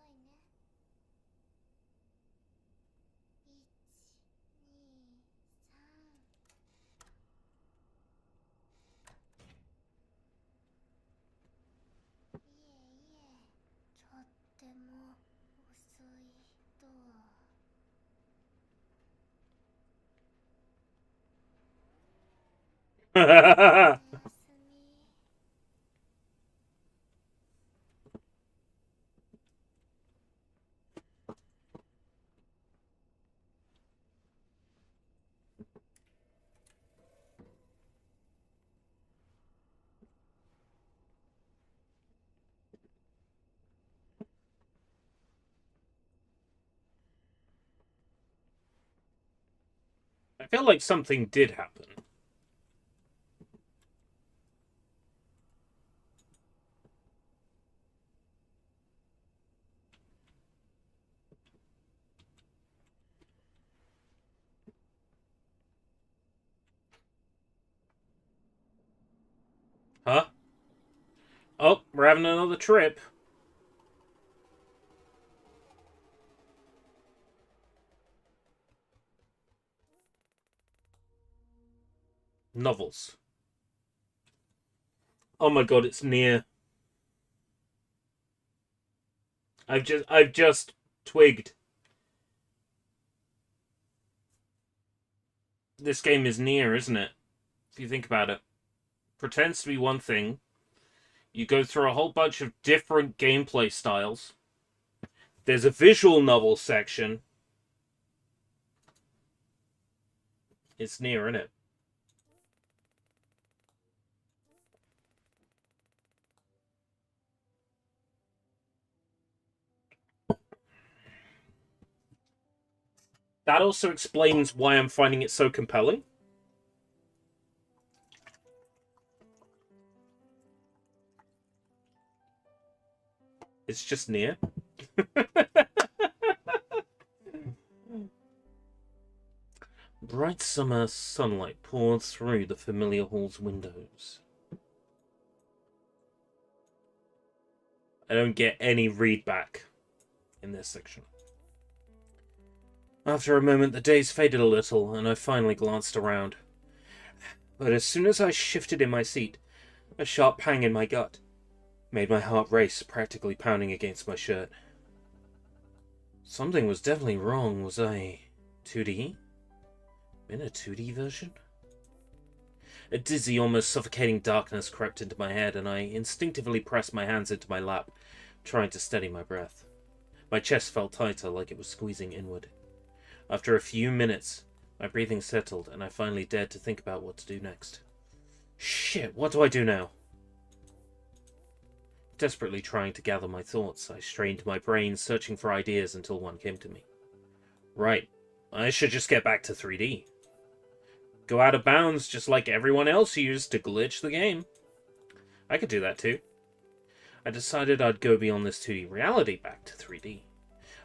I feel like something did happen. Huh? Oh, we're having another trip. Novels. Oh my god, it's near. I've just twigged. This game is near, isn't it? If you think about it. Pretends to be one thing. You go through a whole bunch of different gameplay styles. There's a visual novel section. It's near, isn't it? That also explains why I'm finding it so compelling. It's just near. Bright summer sunlight poured through the familiar hall's windows. I don't get any readback in this section. After a moment, the daze faded a little, and I finally glanced around. But as soon as I shifted in my seat, a sharp pang in my gut made my heart race, practically pounding against my shirt. Something was definitely wrong. Was I 2D? In a 2D version? A dizzy, almost suffocating darkness crept into my head, and I instinctively pressed my hands into my lap, trying to steady my breath. My chest felt tighter, like it was squeezing inward. After a few minutes, my breathing settled, and I finally dared to think about what to do next. Shit, what do I do now? Desperately trying to gather my thoughts, I strained my brain, searching for ideas until one came to me. Right, I should just get back to 3D. Go out of bounds just like everyone else used to glitch the game. I could do that too. I decided I'd go beyond this 2D reality back to 3D.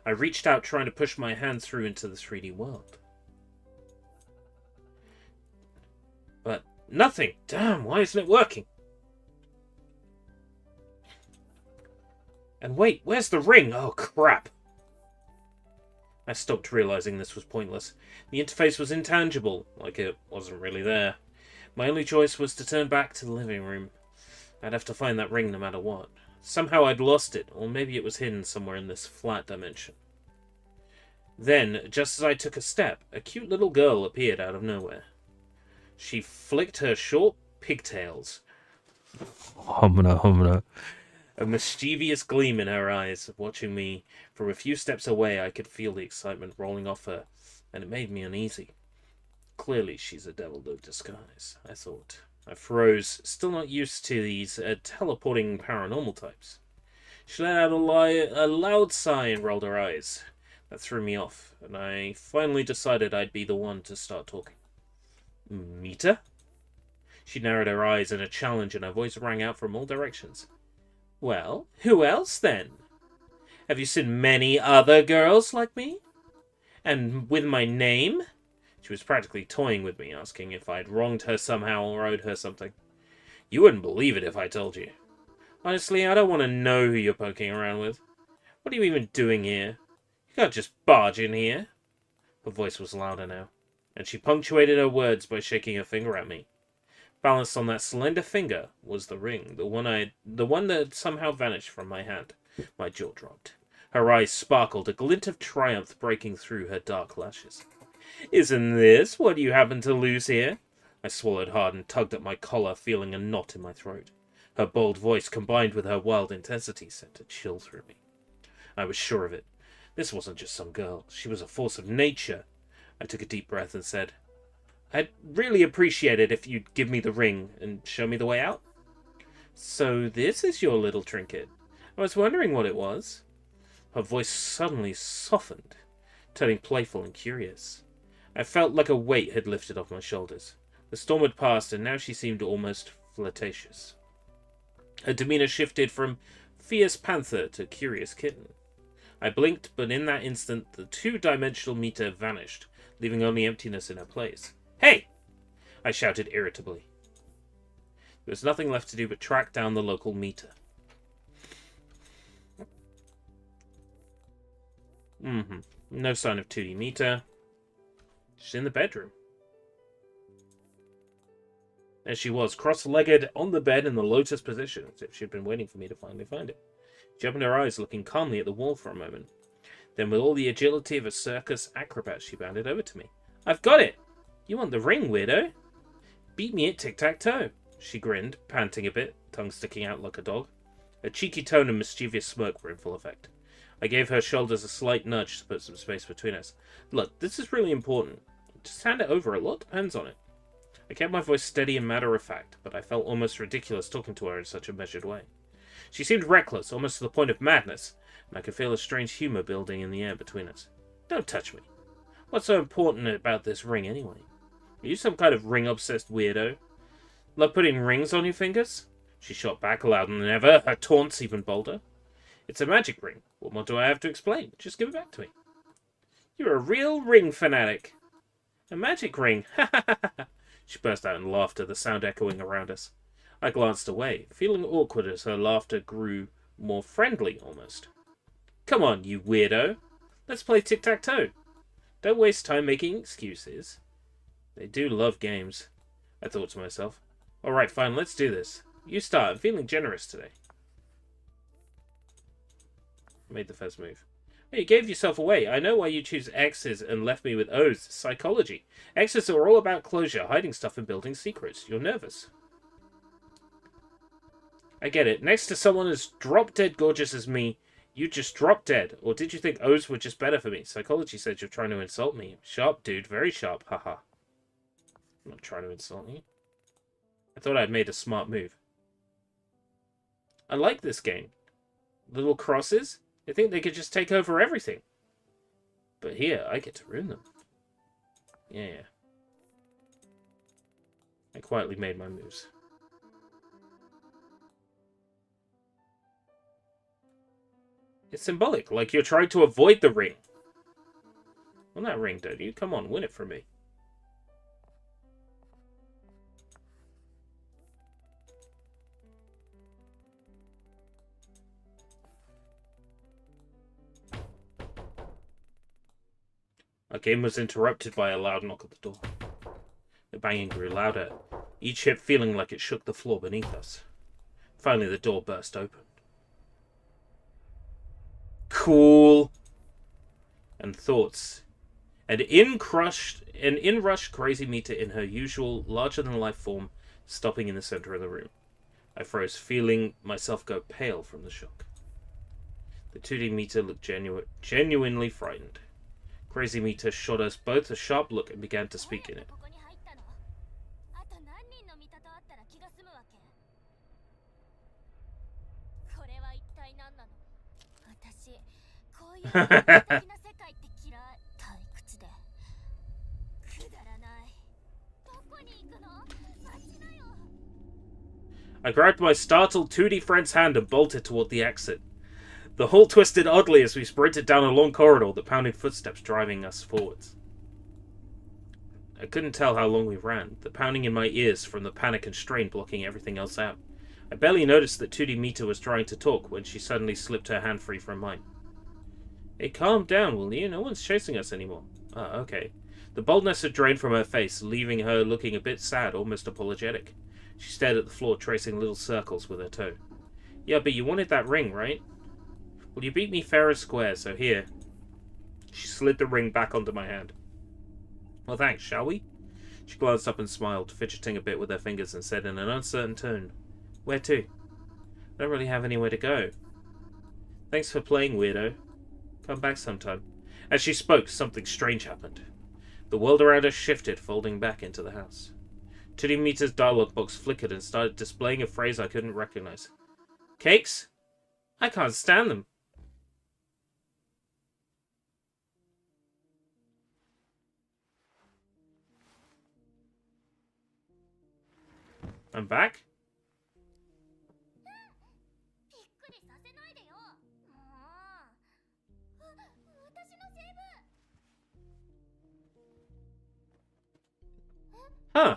I reached out, trying to push my hand through into the 3D world. But nothing! Damn, why isn't it working? And wait, where's the ring? Oh, crap! I stopped, realizing this was pointless. The interface was intangible, like it wasn't really there. My only choice was to turn back to the living room. I'd have to find that ring no matter what. Somehow I'd lost it, or maybe it was hidden somewhere in this flat dimension. Then, just as I took a step, a cute little girl appeared out of nowhere. She flicked her short pigtails. Humna. A mischievous gleam in her eyes. Watching me from a few steps away, I could feel the excitement rolling off her, and it made me uneasy. Clearly she's a devil of disguise, I thought. I froze, still not used to these teleporting paranormal types. She let out a loud sigh and rolled her eyes. That threw me off, and I finally decided I'd be the one to start talking. Mita? She narrowed her eyes in a challenge, and her voice rang out from all directions. Well, who else then? Have you seen many other girls like me? And with my name? She was practically toying with me, asking if I'd wronged her somehow or owed her something. You wouldn't believe it if I told you. Honestly, I don't want to know who you're poking around with. What are you even doing here? You can't just barge in here. Her voice was louder now, and she punctuated her words by shaking her finger at me. Balanced on that slender finger was the ring, the one that had somehow vanished from my hand. My jaw dropped. Her eyes sparkled, a glint of triumph breaking through her dark lashes. Isn't this what you happen to lose here? I swallowed hard and tugged at my collar, feeling a knot in my throat. Her bold voice, combined with her wild intensity, sent a chill through me. I was sure of it. This wasn't just some girl. She was a force of nature. I took a deep breath and said, I'd really appreciate it if you'd give me the ring and show me the way out. So this is your little trinket. I was wondering what it was. Her voice suddenly softened, turning playful and curious. I felt like a weight had lifted off my shoulders. The storm had passed, and now she seemed almost flirtatious. Her demeanor shifted from fierce panther to curious kitten. I blinked, but in that instant, the two-dimensional Mita vanished, leaving only emptiness in her place. Hey! I shouted irritably. There was nothing left to do but track down the local Mita. No sign of 2D Mita. She's in the bedroom. There she was, cross-legged on the bed in the lotus position, as if she'd been waiting for me to finally find it. She opened her eyes, looking calmly at the wall for a moment. Then, with all the agility of a circus acrobat, she bounded over to me. I've got it! You want the ring, weirdo? Beat me at tic-tac-toe. She grinned, panting a bit, tongue sticking out like a dog. A cheeky tone and mischievous smirk were in full effect. I gave her shoulders a slight nudge to put some space between us. Look, this is really important. Just hand it over. A lot depends on it. I kept my voice steady and matter-of-fact, but I felt almost ridiculous talking to her in such a measured way. She seemed reckless, almost to the point of madness, and I could feel a strange humor building in the air between us. Don't touch me. What's so important about this ring, anyway? Are you some kind of ring-obsessed weirdo? Love putting rings on your fingers? She shot back louder than ever, her taunts even bolder. It's a magic ring. What more do I have to explain? Just give it back to me. You're a real ring fanatic. A magic ring. Ha ha ha ha. She burst out in laughter, the sound echoing around us. I glanced away, feeling awkward as her laughter grew more friendly, almost. Come on, you weirdo. Let's play tic-tac-toe. Don't waste time making excuses. They do love games, I thought to myself. Alright, fine, let's do this. You start. I'm feeling generous today. I made the first move. Hey, you gave yourself away. I know why you choose X's and left me with O's. Psychology. X's are all about closure, hiding stuff and building secrets. You're nervous. I get it. Next to someone as drop-dead gorgeous as me, you just dropped dead. Or did you think O's were just better for me? Psychology said you're trying to insult me. Sharp, dude. Very sharp. Haha. I'm not trying to insult you. I thought I'd made a smart move. I like this game. Little crosses? They think they could just take over everything. But here, I get to ruin them. Yeah. I quietly made my moves. It's symbolic, like you're trying to avoid the ring. Want that ring, don't you? Come on, win it for me. Our game was interrupted by a loud knock at the door. The banging grew louder, each hit feeling like it shook the floor beneath us. Finally, the door burst open. Cool. And thoughts. And in rushed Crazy Meter in her usual larger-than-life form, stopping in the center of the room. I froze, feeling myself go pale from the shock. The 2D meter looked genuinely frightened. Crazy Meter shot us both a sharp look and began to speak in it. I grabbed my startled 2D friend's hand and bolted toward the exit. The hall twisted oddly as we sprinted down a long corridor, the pounding footsteps driving us forwards. I couldn't tell how long we ran, the pounding in my ears from the panic and strain blocking everything else out. I barely noticed that 2D Meter was trying to talk when she suddenly slipped her hand free from mine. Hey, calm down, will you? No one's chasing us anymore. Ah, okay. The boldness had drained from her face, leaving her looking a bit sad, almost apologetic. She stared at the floor, tracing little circles with her toe. Yeah, but you wanted that ring, right? Well, you beat me fair and square, so here. She slid the ring back onto my hand. Well, thanks, shall we? She glanced up and smiled, fidgeting a bit with her fingers, and said in an uncertain tone, Where to? I don't really have anywhere to go. Thanks for playing, weirdo. Come back sometime. As she spoke, something strange happened. The world around us shifted, folding back into the house. 2D Meter's dialogue box flickered and started displaying a phrase I couldn't recognize. Cakes? I can't stand them. I'm back? Huh.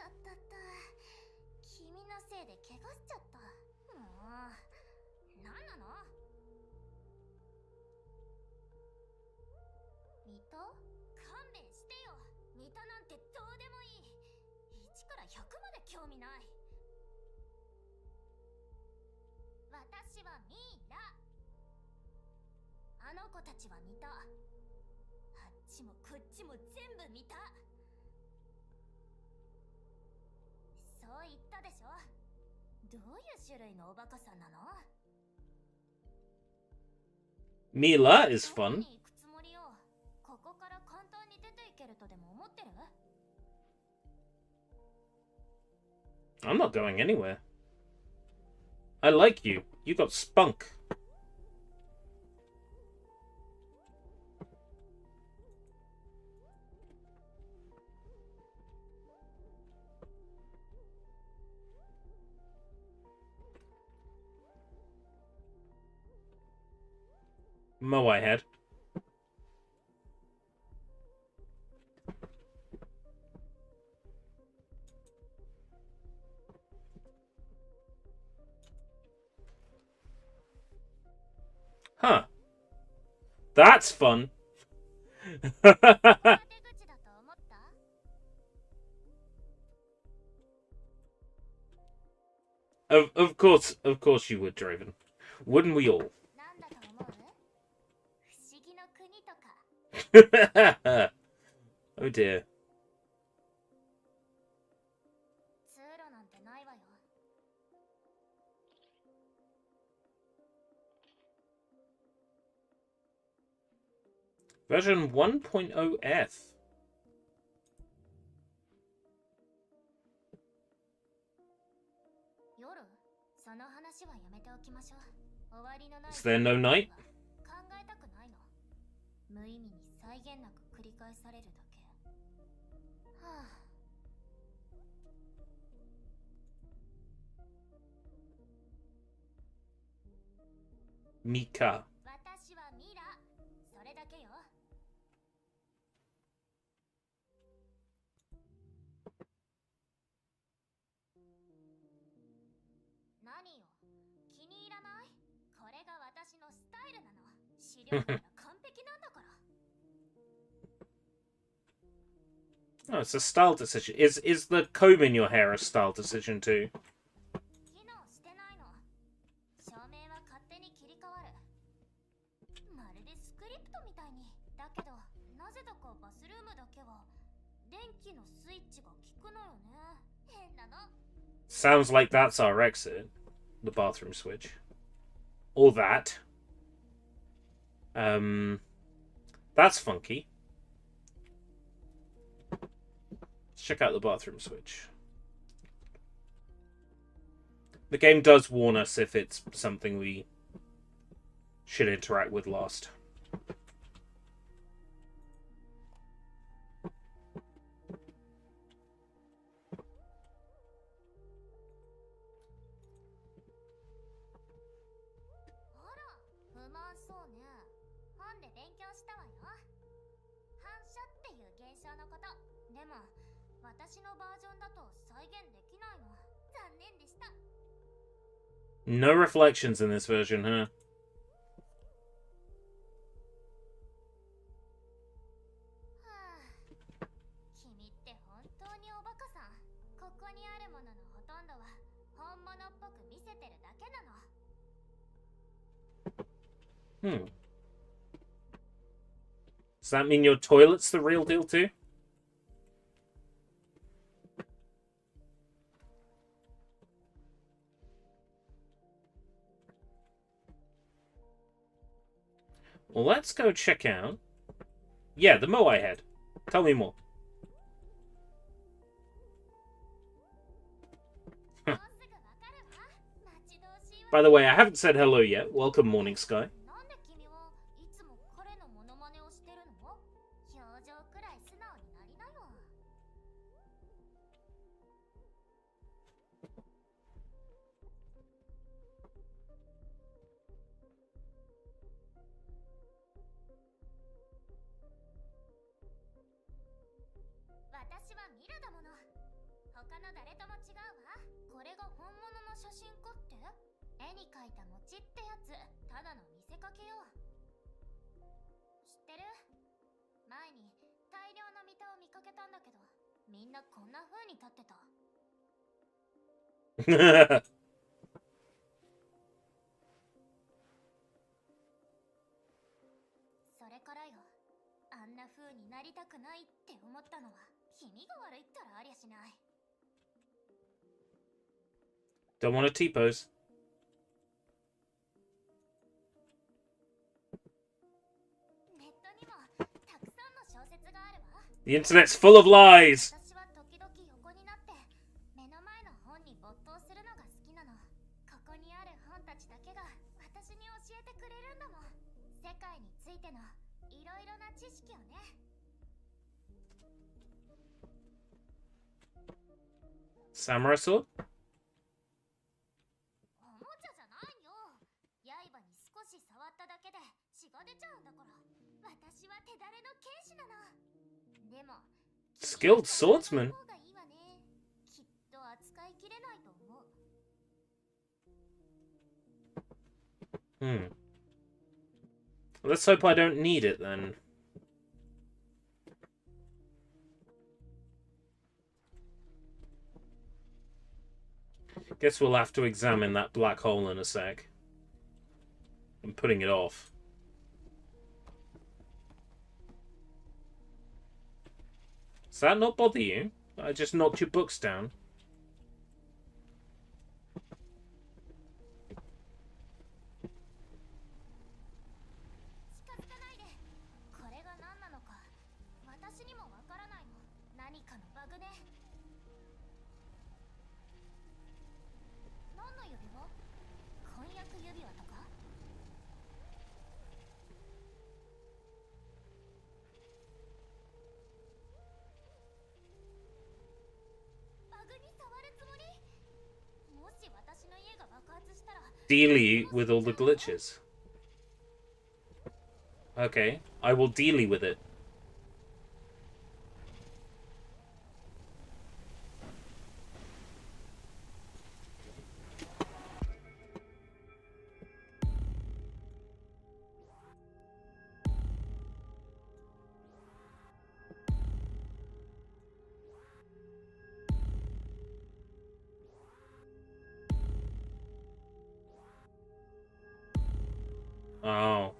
たったった。君のせいで怪我しちゃった。もう、なんなの？ミタ？勘弁してよ。ミタなんてどうでもいい。1から100まで興味ない。私はミイラ。あの子たちは見た。あっちもこっちも全部見た。そう言ったでしょ。どういう種類のおバカさんなの？ Mila is fun. どこに行くつもりよ。ここから簡単に出ていけるとでも思ってる？ I'm not going anywhere. I like you. You got spunk. Moai head. Huh. That's fun. Of course you would, Draven. Wouldn't we all? Oh dear. Version 1.0F. Is there no night? 無意味に際限なく繰り返されるだけ。はあ。Mika. 私はミラ。それだけよ。何よ。気に入らない？これが私のスタイルなの。資料なら完璧なんだから。Oh, it's a style decision. Is the comb in your hair a style decision too? 機能してないの。照明は勝手に切り替わる。まるでスクリプトみたいに。だけど、なぜだかバスルームだけは電気のスイッチが効くのよね。変なの。Sounds like that's our exit. The bathroom switch. Or that. That's funky. Let's check out the bathroom switch. The game does warn us if it's something we should interact with last. No reflections in this version, huh? Hmm. Does that mean your toilet's the real deal too? Well, let's go check out... Yeah, the Moai head. Tell me more. By the way, I haven't said hello yet. Welcome, Morning Sky. 他の誰とも違うわ。これが本物の写真かって？絵に描いた餅ってやつ、ただの見せかけよ。知ってる？前に大量のミタを見かけたんだけど、みんなこんな風に立ってた。それからよ、あんな風になりたくないって思ったのは気味が悪いったらありゃしない。 Don't want a T-pose. ネットにもたくさんの小説があるわ。 The internet's full of lies. 私は時々横になって目の前の本に没頭するのが好きなの。ここにある本たちだけが私に教えてくれるんだもん。世界についてのいろいろな知識をね。Samurai sword? おもちゃじゃないよ。刃に少し触っただけで血が出ちゃうんだから。私は手だれの剣士なの。でも Skilled swordsman. 方がいいわね。きっと扱いきれないと思う。Let's hope I don't need it then. Guess we'll have to examine that black hole in a sec. I'm putting it off. Does that not bother you? I just knocked your books down. 近づかないで。これが何なのか私にもわからないの。何かのバグね。何の指輪？婚約指輪とか？バグに触るつもり？もし私の家が爆発したら Dealy with all the glitches. Okay, I will dealy with it. Oh.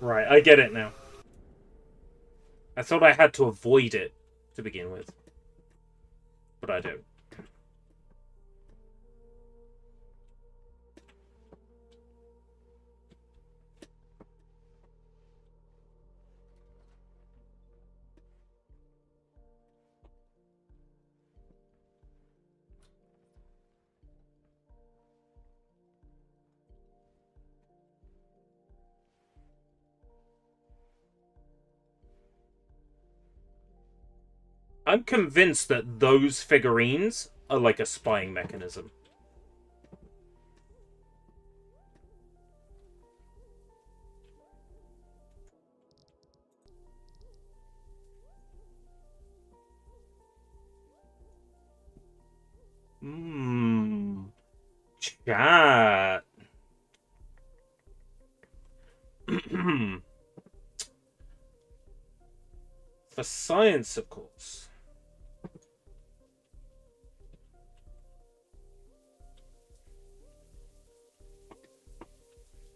Right, I get it now. I thought I had to avoid it to begin with. But I don't. I'm convinced that those figurines are like a spying mechanism. Chat. For science, of course.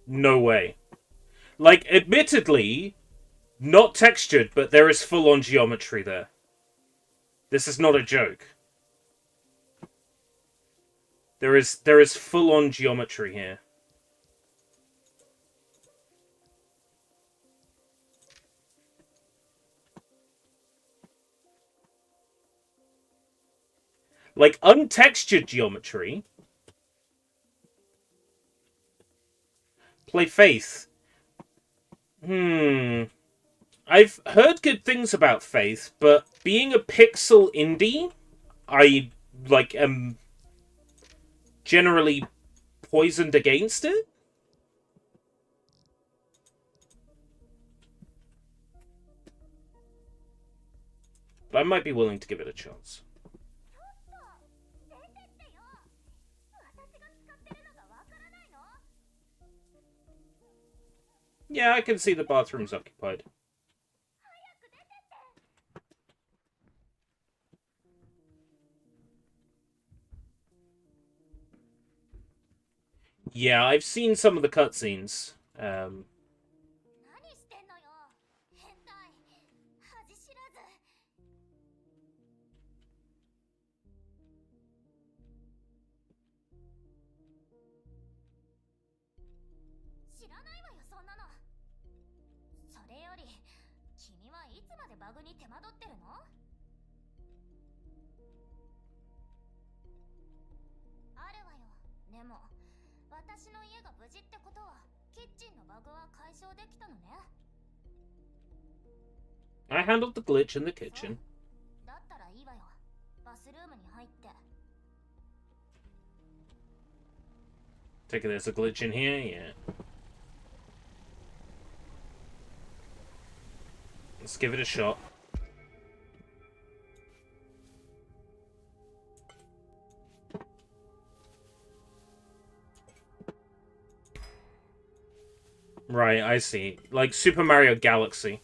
No way. Like, admittedly, not textured, but there is full-on geometry there. This is not a joke. There is full-on geometry here. Like, untextured geometry. Play Faith. I've heard good things about Faith, but being a pixel indie, I am generally poisoned against it. But I might be willing to give it a chance. Yeah, I can see the bathroom's occupied. Yeah, I've seen some of the cutscenes. I handled the glitch in the kitchen. Take it there's a glitch in here, yeah. Let's give it a shot. Right, I see. Like Super Mario Galaxy.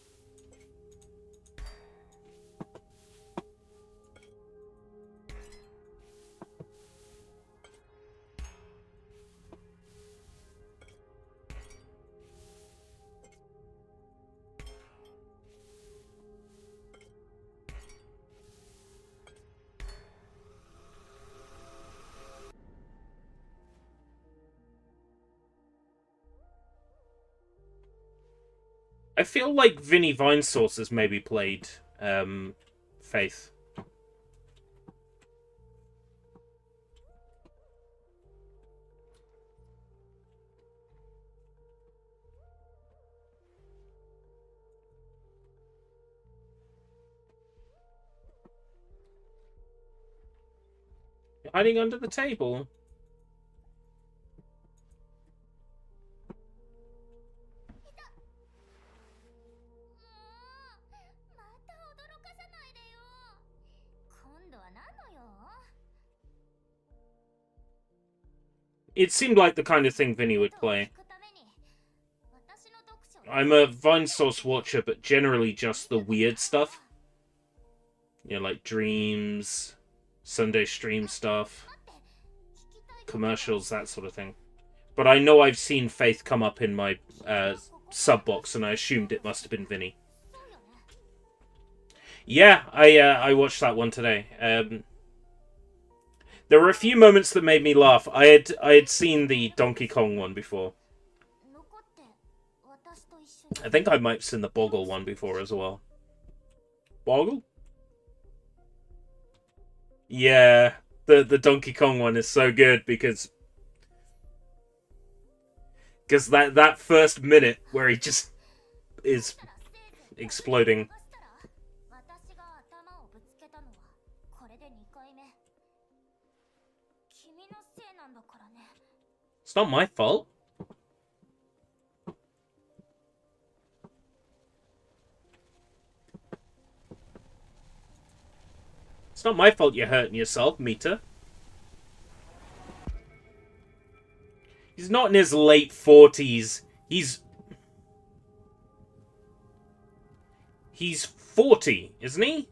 I feel like Vinny Vinesauce has maybe played Faith. Hiding under the table. It seemed like the kind of thing Vinny would play. I'm a Vinesauce watcher, but generally just the weird stuff. You know, like Dreams, Sunday stream stuff, commercials, that sort of thing. But I know I've seen Faith come up in my sub box, and I assumed it must have been Vinny. Yeah, I watched that one today. There were a few moments that made me laugh. I had seen the Donkey Kong one before. I think I might have seen the Boggle one before as well. Boggle? Yeah, the Donkey Kong one is so good because that first minute where he just is exploding. It's not my fault. It's not my fault you're hurting yourself, Mita. He's not in his late 40s. He's 40, isn't he?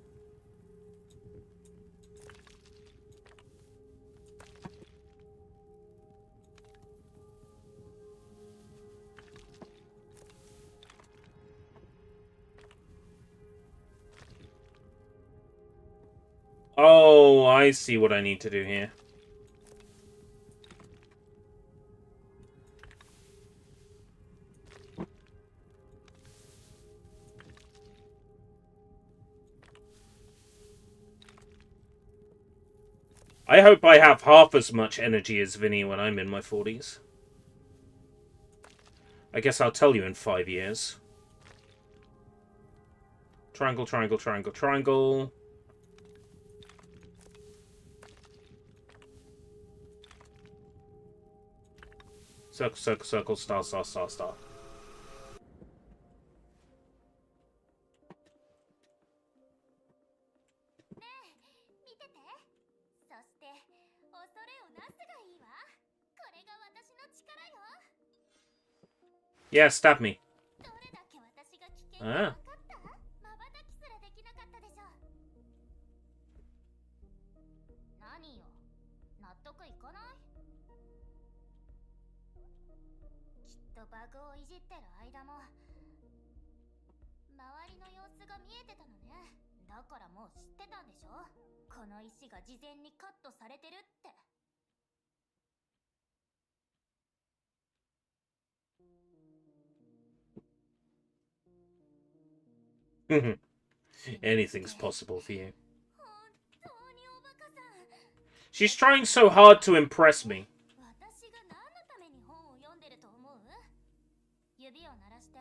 Oh, I see what I need to do here. I hope I have half as much energy as Vinny when I'm in my 40s. I guess I'll tell you in 5 years. Triangle, triangle, triangle, triangle. Circle, circle, circle, star, star, star, star. Yeah, stab me. Ah. バグをいじってる間も周りの様子が見えてたのね。だからもう知ってたんでしょ、この石が事前にカットされてるって。Anything's possible for you. She's trying so hard to impress me. 私が何のために本を読んでると思う？指を鳴らして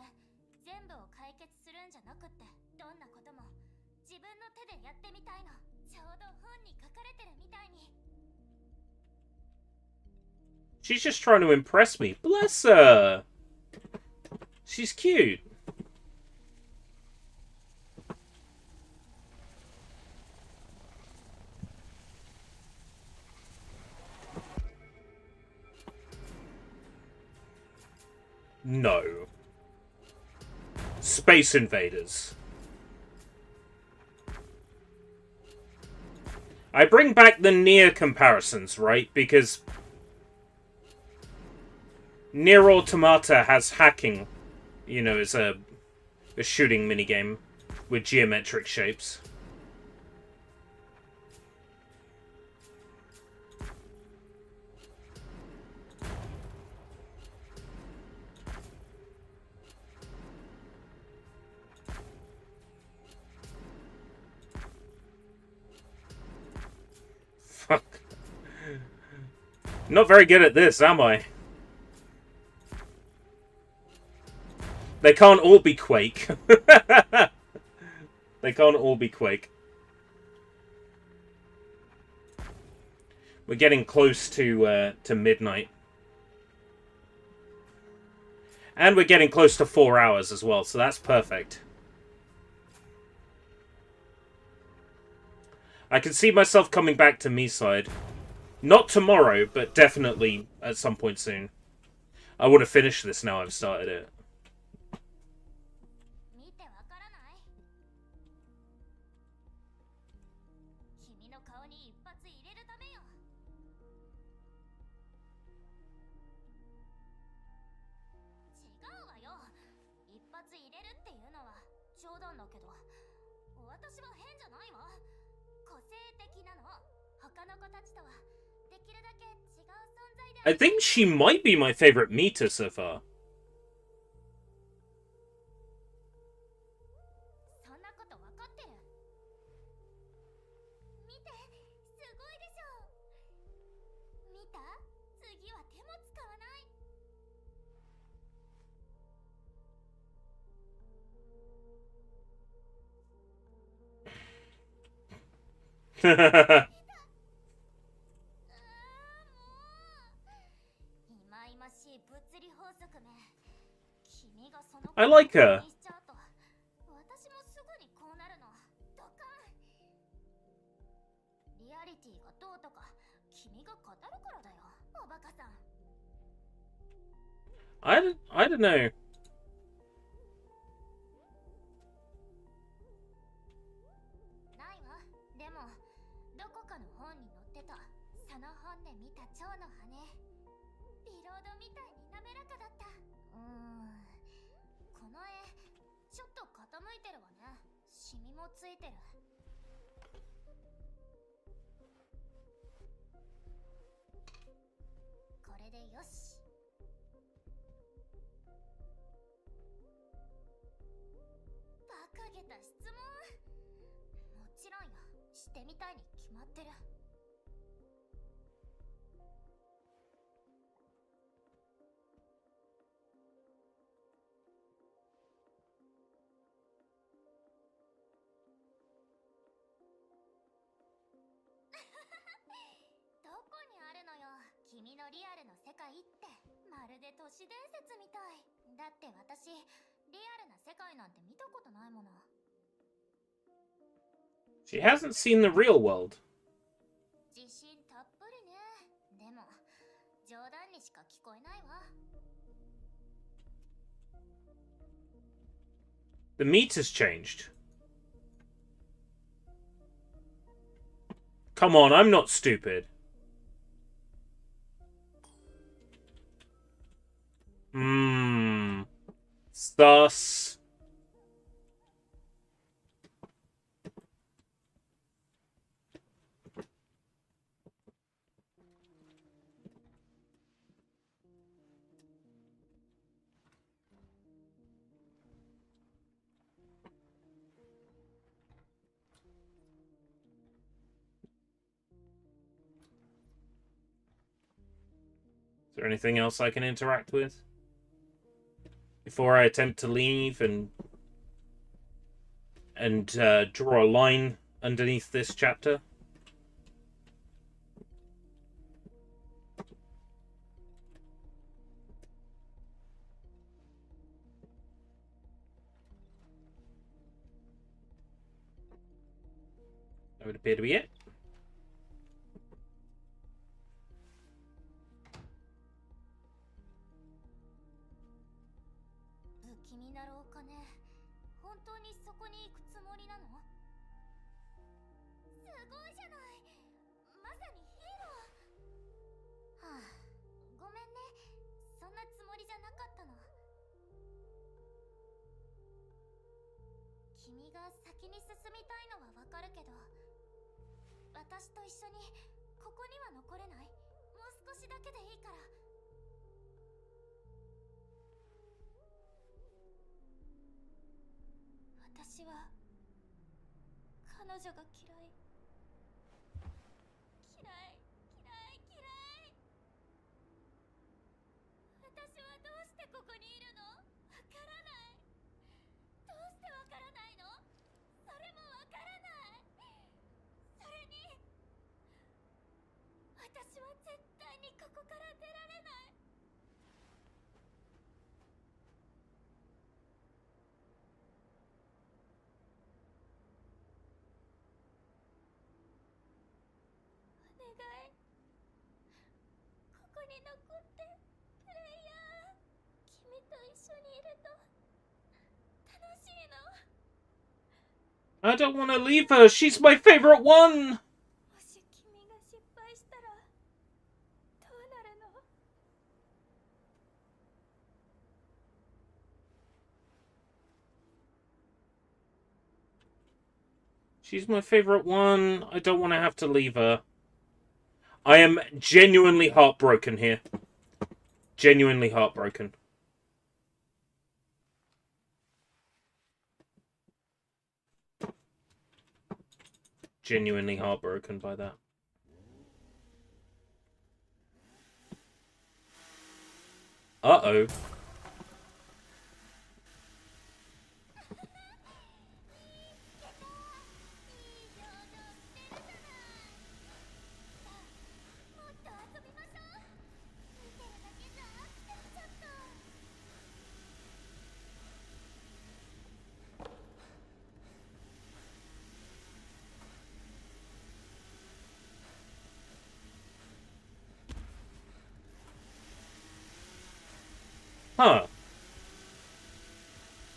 全部を解決するんじゃなくって、どんなことも自分の手でやってみたいの。ちょうど本に書かれてるみたいに。She's just trying to impress me. Bless her. She's cute. No. Space Invaders. I bring back the Nier comparisons, right? Because Nier Automata has hacking. You know, it's a shooting minigame with geometric shapes. Fuck. Not very good at this, am I? They can't all be Quake. They can't all be Quake. We're getting close to midnight. And we're getting close to 4 hours as well, so that's perfect. I can see myself coming back to MiSide. Not tomorrow, but definitely at some point soon. I want to finish this now I've started it. I think she might be my favorite Mita so far. I like her. I don't know. 君のリアルの世界ってまるで都市伝説みたい。だって私、リアルな世界なんて見たことないもの。 She hasn't seen the real world. 自信たっぷりね。でも冗談にしか聞こえないわ。 The meter's changed. Come on, I'm not stupid. Sus. Is there anything else I can interact with before I attempt to leave and draw a line underneath this chapter? That would appear to be it. 不気味な廊下ね。本当にそこに行くつもりなの？すごいじゃない。まさにヒーロー。はあ、ごめんね。そんなつもりじゃなかったの。君が先に進みたいのはわかるけど、私と一緒にここには残れない？もう少しだけでいいから。私は彼女が嫌い。嫌い、嫌い、嫌い。私はどうしてここにいるの？わからない。どうしてわからないの？それもわからない。それに私は絶対にここから出られない。お願い、ここに残ってプレイヤー。君と一緒にいると楽しいの。 I don't want to leave her. She's my favorite one. もし君が失敗したらどうなるの？ She's my favorite one. I don't want to have to leave her. I am genuinely heartbroken here. Genuinely heartbroken. Genuinely heartbroken by that. Uh-oh. Huh.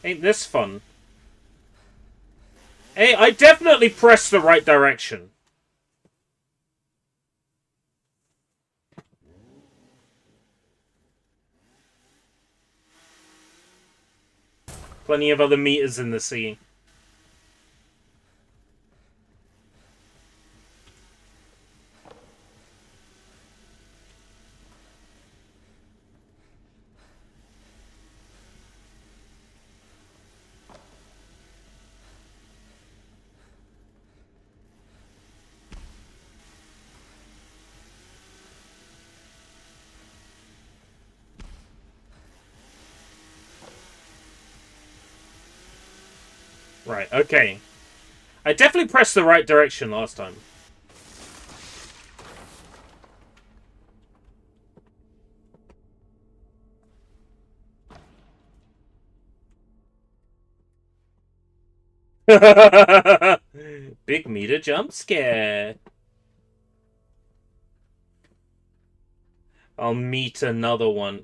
Ain't this fun? Hey, I definitely pressed the right direction. Plenty of other meters in the sea. Right, okay. I definitely pressed the right direction last time. Big meter jump scare. I'll meet another one.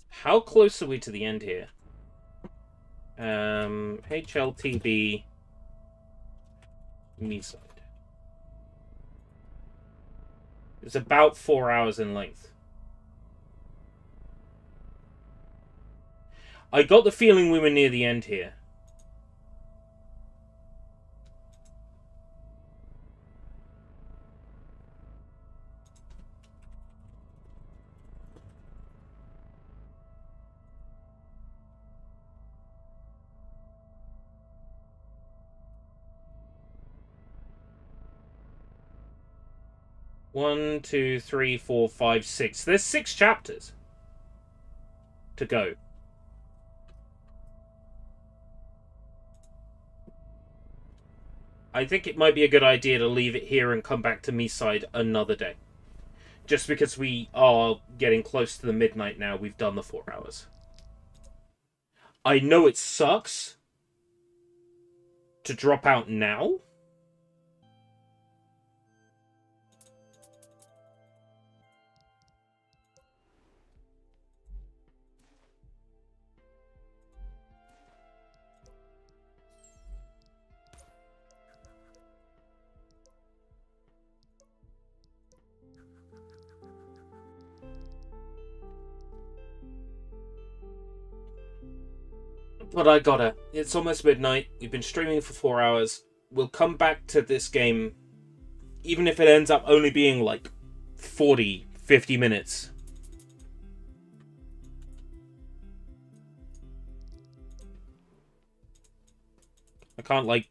How close are we to the end here? HLTB MiSide. It's about 4 hours in length. I got the feeling we were near the end here. One, two, three, four, five, six. There's 6 chapters to go. I think it might be a good idea to leave it here and come back to MiSide another day. Just because we are getting close to the midnight now, we've done the 4 hours. I know it sucks to drop out now. But I gotta. It's almost midnight. We've been streaming for 4 hours. We'll come back to this game, even if it ends up only being like 40, 50 minutes. I can't, like,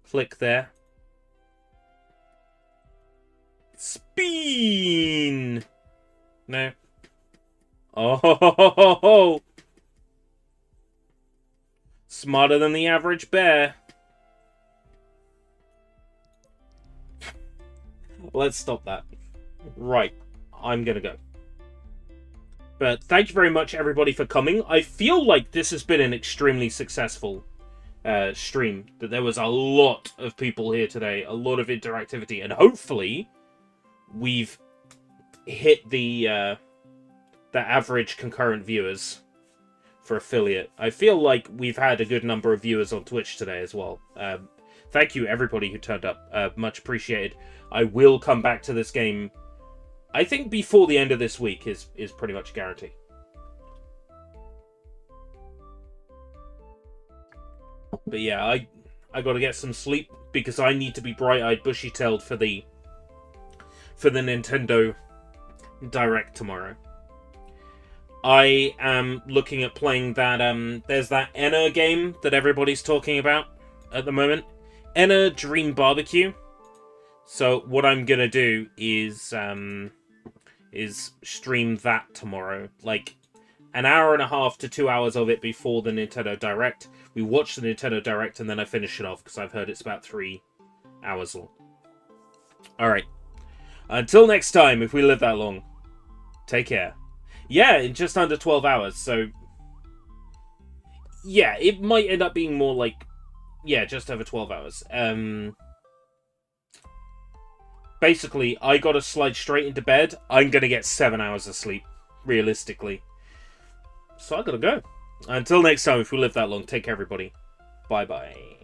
click there. Spin! No. Oh! Smarter than the average bear. Let's stop that. Right. I'm gonna go. But thank you very much, everybody, for coming. I feel like this has been an extremely successful stream. That there was a lot of people here today. A lot of interactivity. And hopefully, we've hit the average concurrent viewers for affiliate. I feel like we've had a good number of viewers on Twitch today as well. Thank you, everybody who turned up. Much appreciated. I will come back to this game, I think, before the end of this week is pretty much a guarantee. But yeah, I gotta get some sleep because I need to be bright-eyed, bushy-tailed for the Nintendo Direct tomorrow. I am looking at playing that, there's that Enna game that everybody's talking about at the moment. Enna Dream Barbecue. So what I'm gonna do is stream that tomorrow. Like, an hour and a half to 2 hours of it before the Nintendo Direct. We watch the Nintendo Direct and then I finish it off because I've heard it's about 3 hours long. Alright. Until next time, if we live that long, take care. Yeah, in just under 12 hours, so... yeah, it might end up being more like... yeah, just over 12 hours. Basically, I gotta slide straight into bed. I'm gonna get 7 hours of sleep, realistically. So I gotta go. Until next time, if we live that long, take care, everybody. Bye-bye.